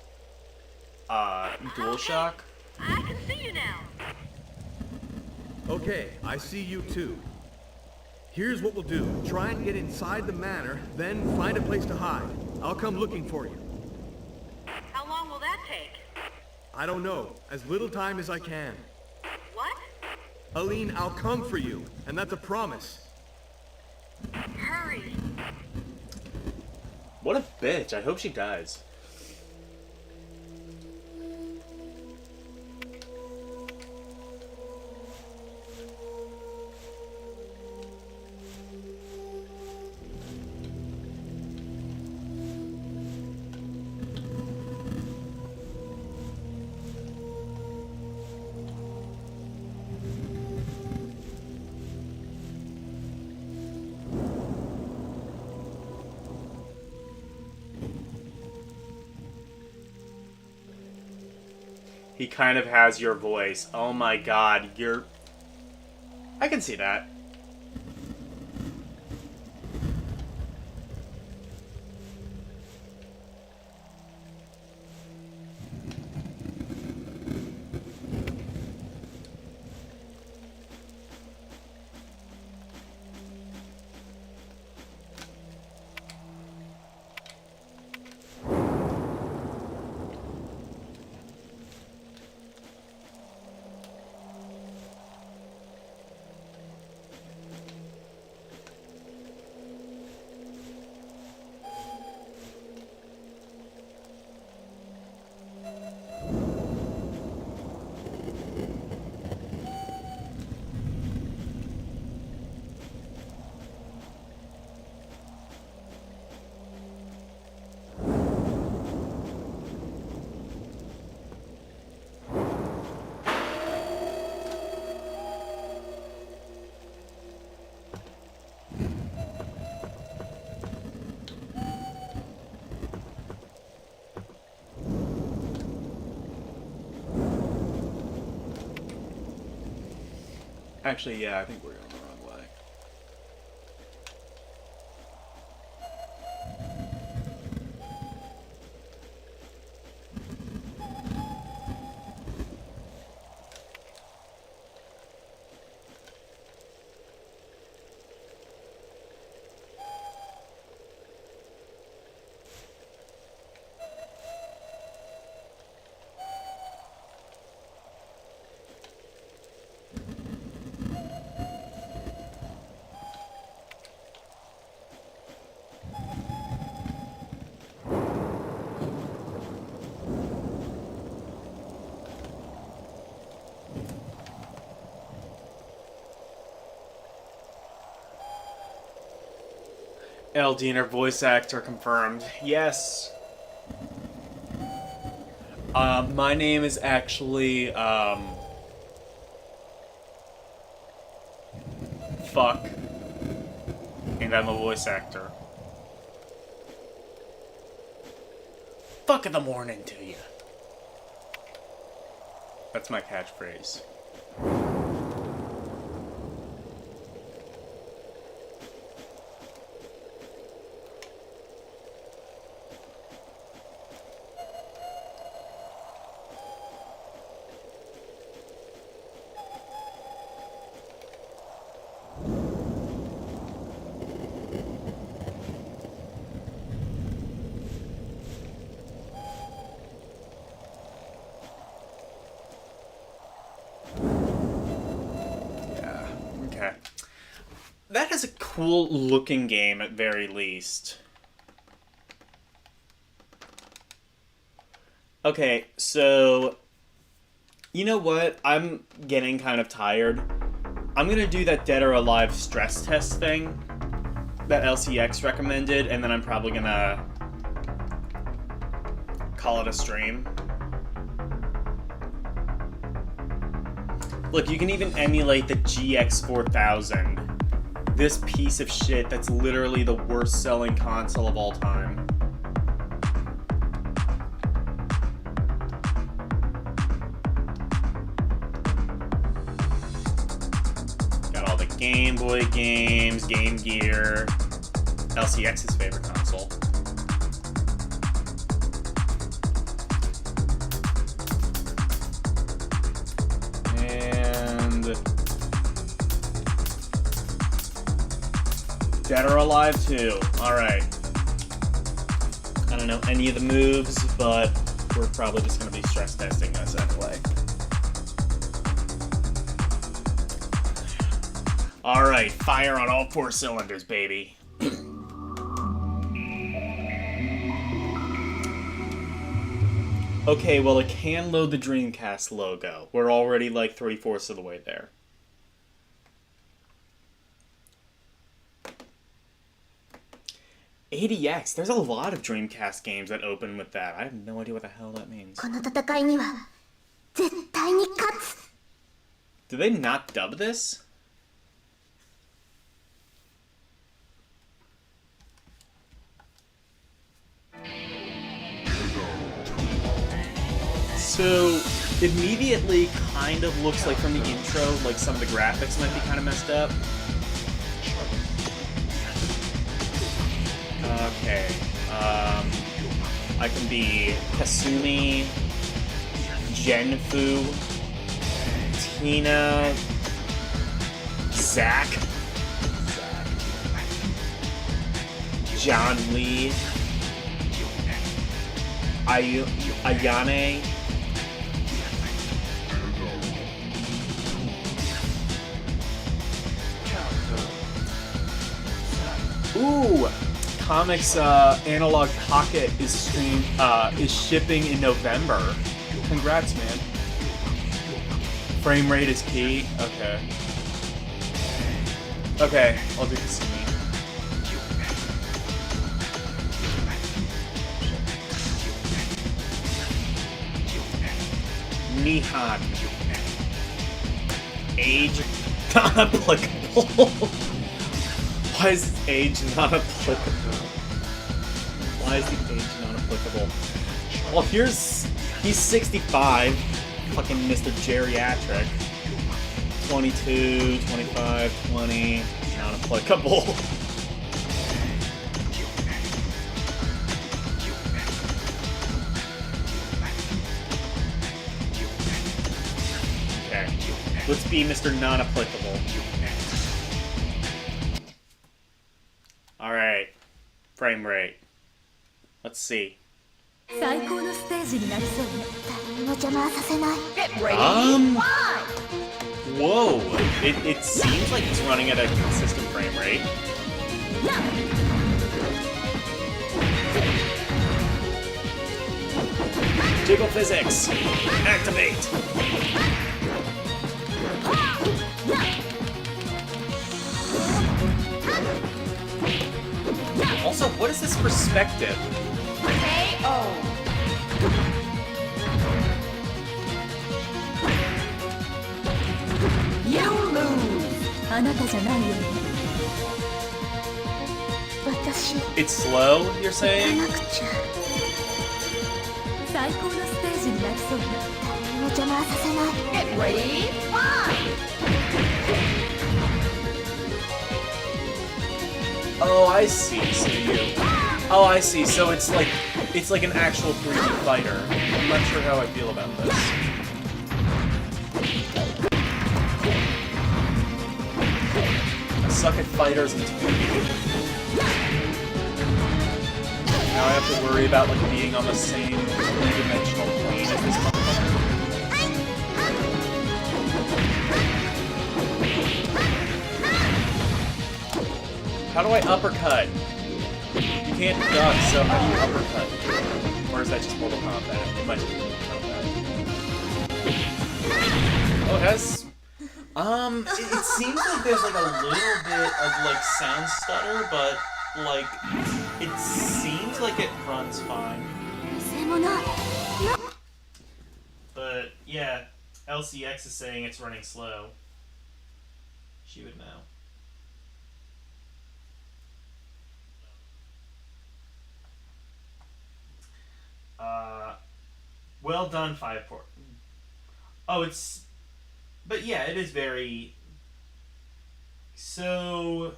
DualShock. I can see you now. Okay, I see you too. Here's what we'll do. Try and get inside the manor, then find a place to hide. I'll come looking for you. How long will that take? I don't know. As little time as I can. What? Aline, I'll come for you, and that's a promise. Hurry. What a bitch. I hope she dies. He kind of has your voice. Oh my god, you're... I can see that. Actually, yeah, I think we're going the wrong way. LdeinerProductions voice actor confirmed. Yes. My name is actually, Fuck. And I'm a voice actor. Fuck in the morning to you. That's my catchphrase. That is a cool looking game at very least. Okay, so you know what? I'm getting kind of tired. I'm gonna do that Dead or Alive stress test thing that LCX recommended, and then I'm probably gonna call it a stream. Look, you can even emulate the GX 4000. This piece of shit that's literally the worst selling console of all time. Got all the Game Boy games, Game Gear, LCX's favorite console. And Dead or Alive 2. Alright. I don't know any of the moves, but we're probably just going to be stress testing this anyway. Alright, fire on all 4 cylinders, baby. Okay, well, it can load the Dreamcast logo. We're already like 3/4 of the way there. ADX, there's a lot of Dreamcast games that open with that. I have no idea what the hell that means. Did they not dub this? So, immediately kind of looks like from the intro, like some of the graphics might be kind of messed up. Okay, I can be Kasumi, Genfu, Tina, Zack, John Lee, Ayane, ooh! Comics Analog Pocket is shipping in November. Congrats, man. Frame rate is key. Okay. Okay, I'll do Kasumi. Nihan. Age not applicable. Why is age not applicable? Why is the age not applicable? Well, he's 65, fucking Mr. Geriatric. 22, 25, 20, not applicable. Okay, let's be Mr. Non-applicable. Alright, frame rate. Let's see. Get ready. Whoa! It seems like it's running at a consistent frame rate. Jiggle physics! Activate! Also, what is this perspective? You lose. It's slow, you're saying? Get ready. Oh, I see. Oh, I see. So it's like an actual 3D fighter. I'm not sure how I feel about this. I suck at fighters in 2D. Now I have to worry about like being on the same three-dimensional plane as this motherfucker. How do I uppercut? You can't duck, so how do you uppercut? Or is that just Mortal Kombat? It might be Mortal Kombat. Oh, it has... it seems like there's like a little bit of like sound stutter, but like, it seems like it runs fine. But yeah, LCX is saying it's running slow. She would know. Well done, 5 port. Oh, it's... But yeah, it is very... So...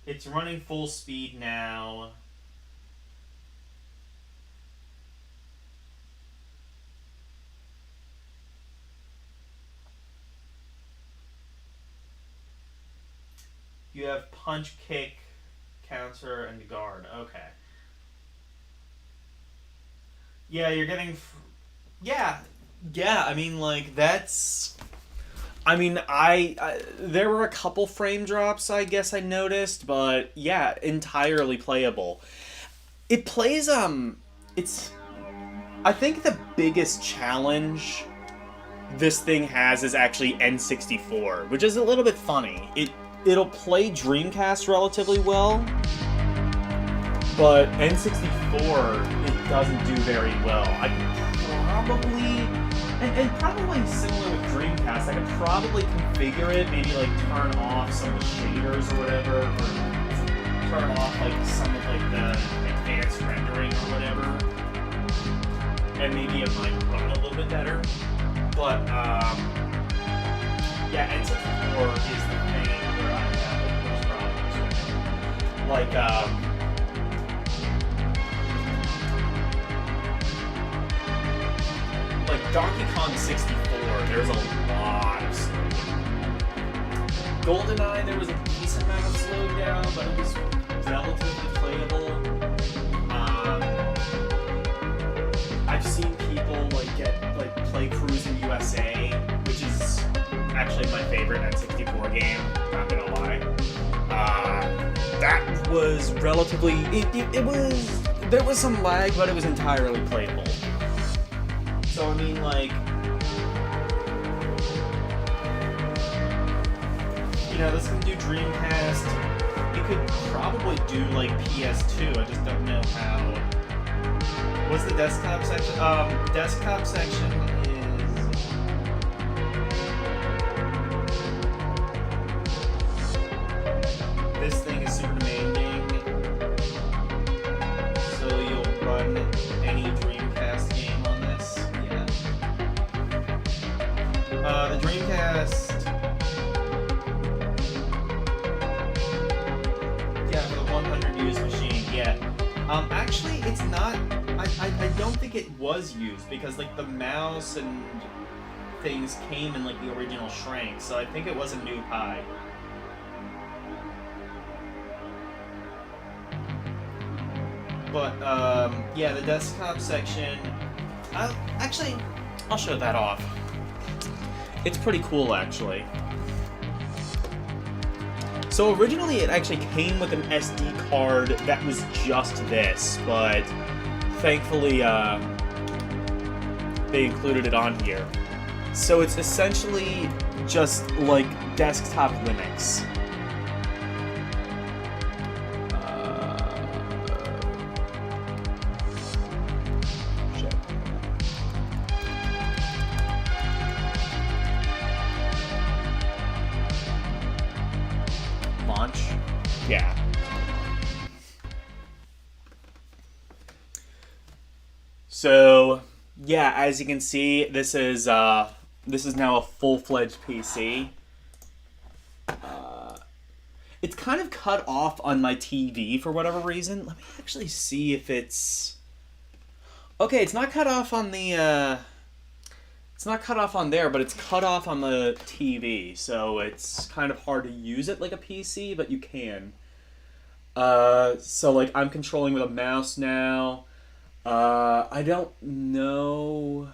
It's running full speed now. You have punch, kick, counter, and guard. Okay. Yeah, you're getting... Yeah. Yeah, I mean, like, that's... I mean, there were a couple frame drops, I guess I noticed, but yeah, entirely playable. It plays, it's... I think the biggest challenge this thing has is actually N64, which is a little bit funny. It'll play Dreamcast relatively well, but N64, it doesn't do very well. I could probably, and probably similar with Dreamcast, I could probably configure it, maybe like turn off some of the shaders or whatever, or turn off like some of like the advanced rendering or whatever, and maybe it might run a little bit better. But yeah, N64 is the thing where I have like, most problems with. Like Donkey Kong 64, there's a lot of slowdown. GoldenEye, there was a decent amount of slowdown, but it was relatively playable. I've seen people play Cruis'n USA, which is actually my favorite N64 game, not gonna lie. That was relatively... It was... There was some lag, but it was entirely playable. So, I mean, like... You know, this can do Dreamcast. It could probably do, like, PS2. I just don't know how... What's the desktop section? Desktop section is... This thing is super demanding. So you'll run any Dreamcast game on this. Yeah. The Dreamcast... Yeah, for the 100 used machine, yeah. Actually, it's not... I don't think it was used, because, like, the mouse and things came in, like, the original shrink, so I think it was a new Pi. But, yeah, the desktop section... Actually, I'll show that off. It's pretty cool, actually. So originally it actually came with an SD card that was just this, but thankfully they included it on here. So it's essentially just like desktop Linux. Launch? Yeah. So, yeah, as you can see, this is now a full-fledged PC. It's kind of cut off on my TV for whatever reason. Let me actually see if it's... Okay, it's not cut off on the, it's not cut off on there, but it's cut off on the TV, so it's kind of hard to use it like a PC, but you can. So, like, I'm controlling with a mouse now. I don't know...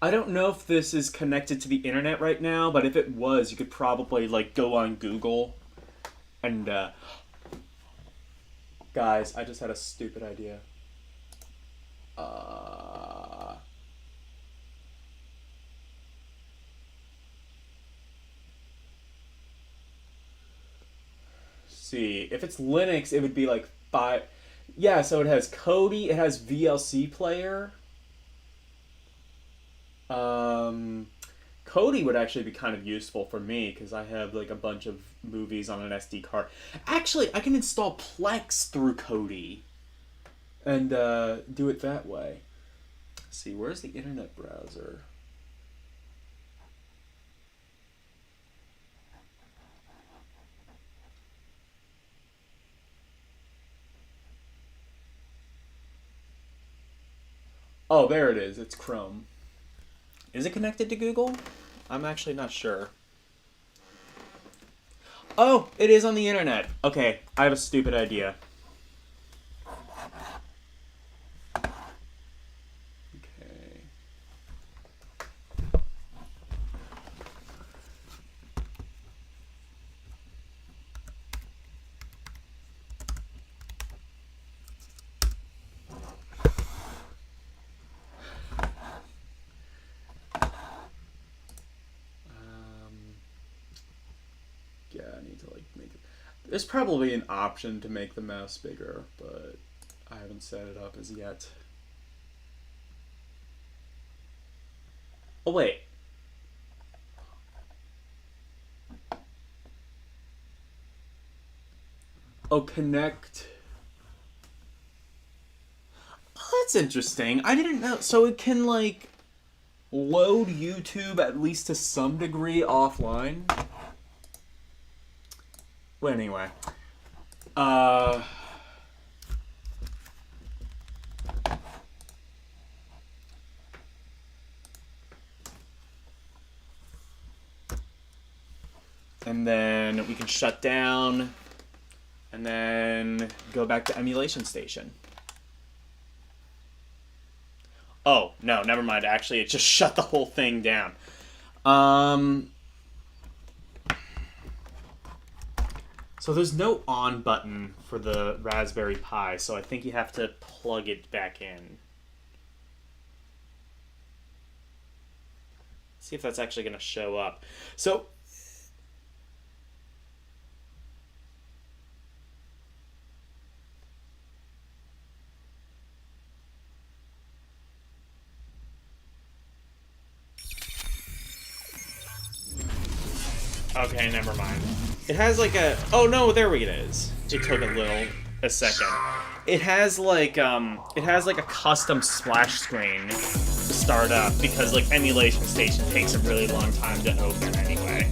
I don't know if this is connected to the internet right now, but if it was, you could probably, like, go on Google and, Guys, I just had a stupid idea. see. If it's Linux, it would be like 5. Yeah, so it has Kodi, it has VLC player. Kodi would actually be kind of useful for me because I have like a bunch of movies on an SD card. Actually, I can install Plex through Kodi and do it that way. Let's see, where's the internet browser? Oh, there it is. It's Chrome. Is it connected to Google? I'm actually not sure. Oh, it is on the internet. Okay, I have a stupid idea. Okay. Yeah, I need to like make it. There's probably an option to make the mouse bigger, but I haven't set it up as yet. Oh wait. Oh, connect. Oh, that's interesting. I didn't know. So it can like load YouTube at least to some degree offline. Well, anyway. And then we can shut down and then go back to emulation station. Oh, no, never mind. Actually, it just shut the whole thing down. So there's no on button for the Raspberry Pi, so I think you have to plug it back in. See if that's actually going to show up. So okay, never mind. It has like a... Oh no, there it is. It took a second. It has like a custom splash screen to start up because like emulation station takes a really long time to open anyway.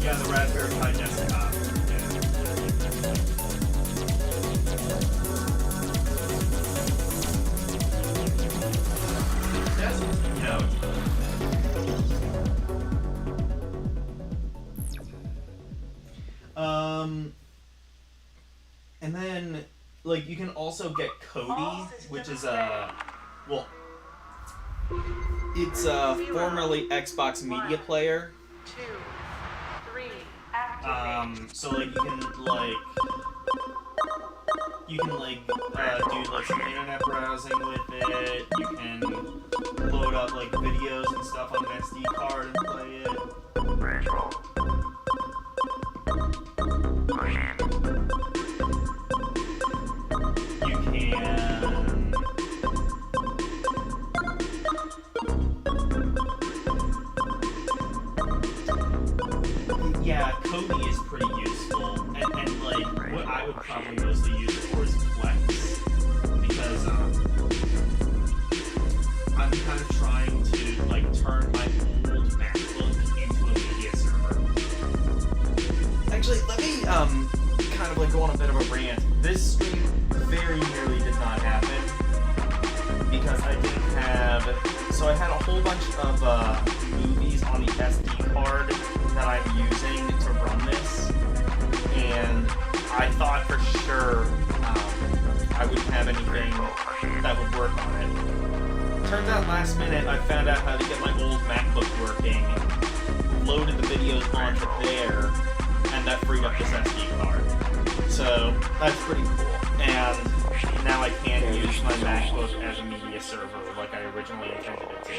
Yeah, the Raspberry Pi desktop. And then, like, you can also get Kodi, which is well, it's formerly Xbox Media Player. 2, 3, activate. So like you can do like some internet browsing with it. You can load up like videos and stuff on an SD card and play it. Branch roll. You can. Yeah, Kodi is pretty useful, and like what I would probably mostly use it for is Plex, because I'm kind of trying to like turn my old MacBook into a media server. Actually, let me kind of like go on a bit of a rant. This stream very nearly did not happen because I didn't have. So I had a whole bunch of movies on the SD card that I'm using to run this, and I thought for sure I wouldn't have anything that would work on it. Turns out last minute I found out how to get my old MacBook working, loaded the videos onto there, and that freed up this SD card. So that's pretty cool. And now I can use my MacBook as a media server like I originally intended it to.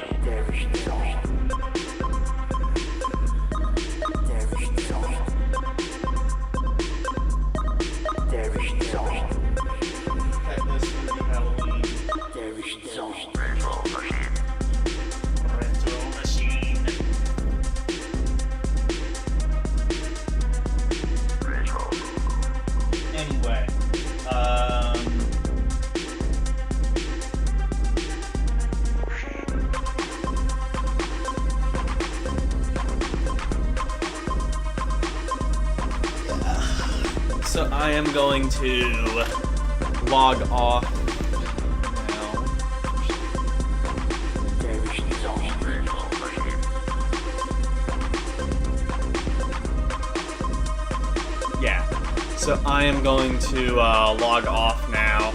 Anyway, so I am going to log off now. Yeah, so I am going to log off now.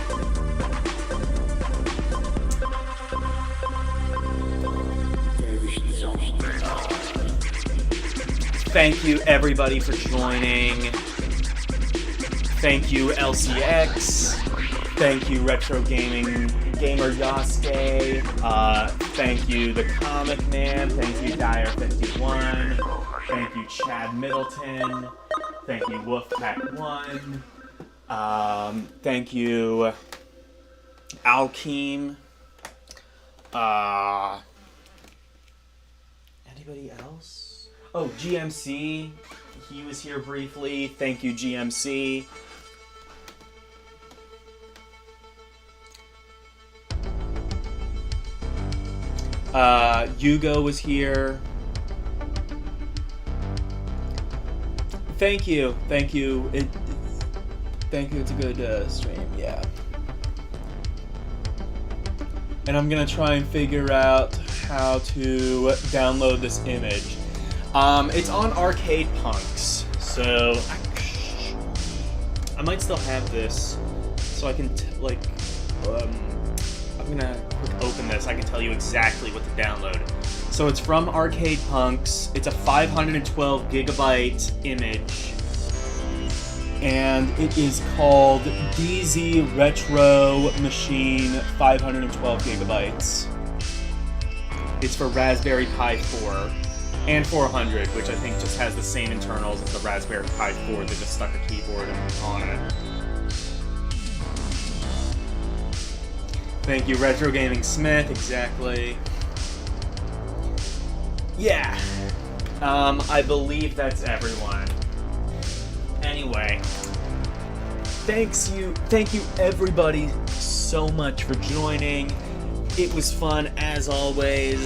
Thank you everybody for joining. Thank you LCX. Thank you Retro Gaming Gamer Yasuke. Thank you The Comic Man. Thank you Dyer51. Thank you Chad Middleton. Thank you Wolfpack1. Thank you Alkeem. Anybody else? Oh, GMC. He was here briefly. Thank you, GMC. Yugo was here. Thank you. Thank you. Thank you. It's a good stream. Yeah. And I'm gonna try and figure out how to download this image. It's on Arcade Punks, so I might still have this, so I can I'm gonna quick open this. I can tell you exactly what to download. So it's from Arcade Punks. It's a 512 gigabyte image, and it is called DZ Retro Machine 512 gigabytes. It's for Raspberry Pi 4 and 400, which I think just has the same internals as the Raspberry Pi 4. They just stuck a keyboard on it. Thank you, Retro Gaming Smith. Exactly. Yeah. I believe that's everyone. Anyway, thank you everybody so much for joining. It was fun as always.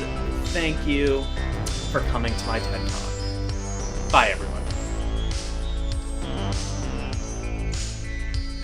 Thank you for coming to my TED Talk. Bye everyone.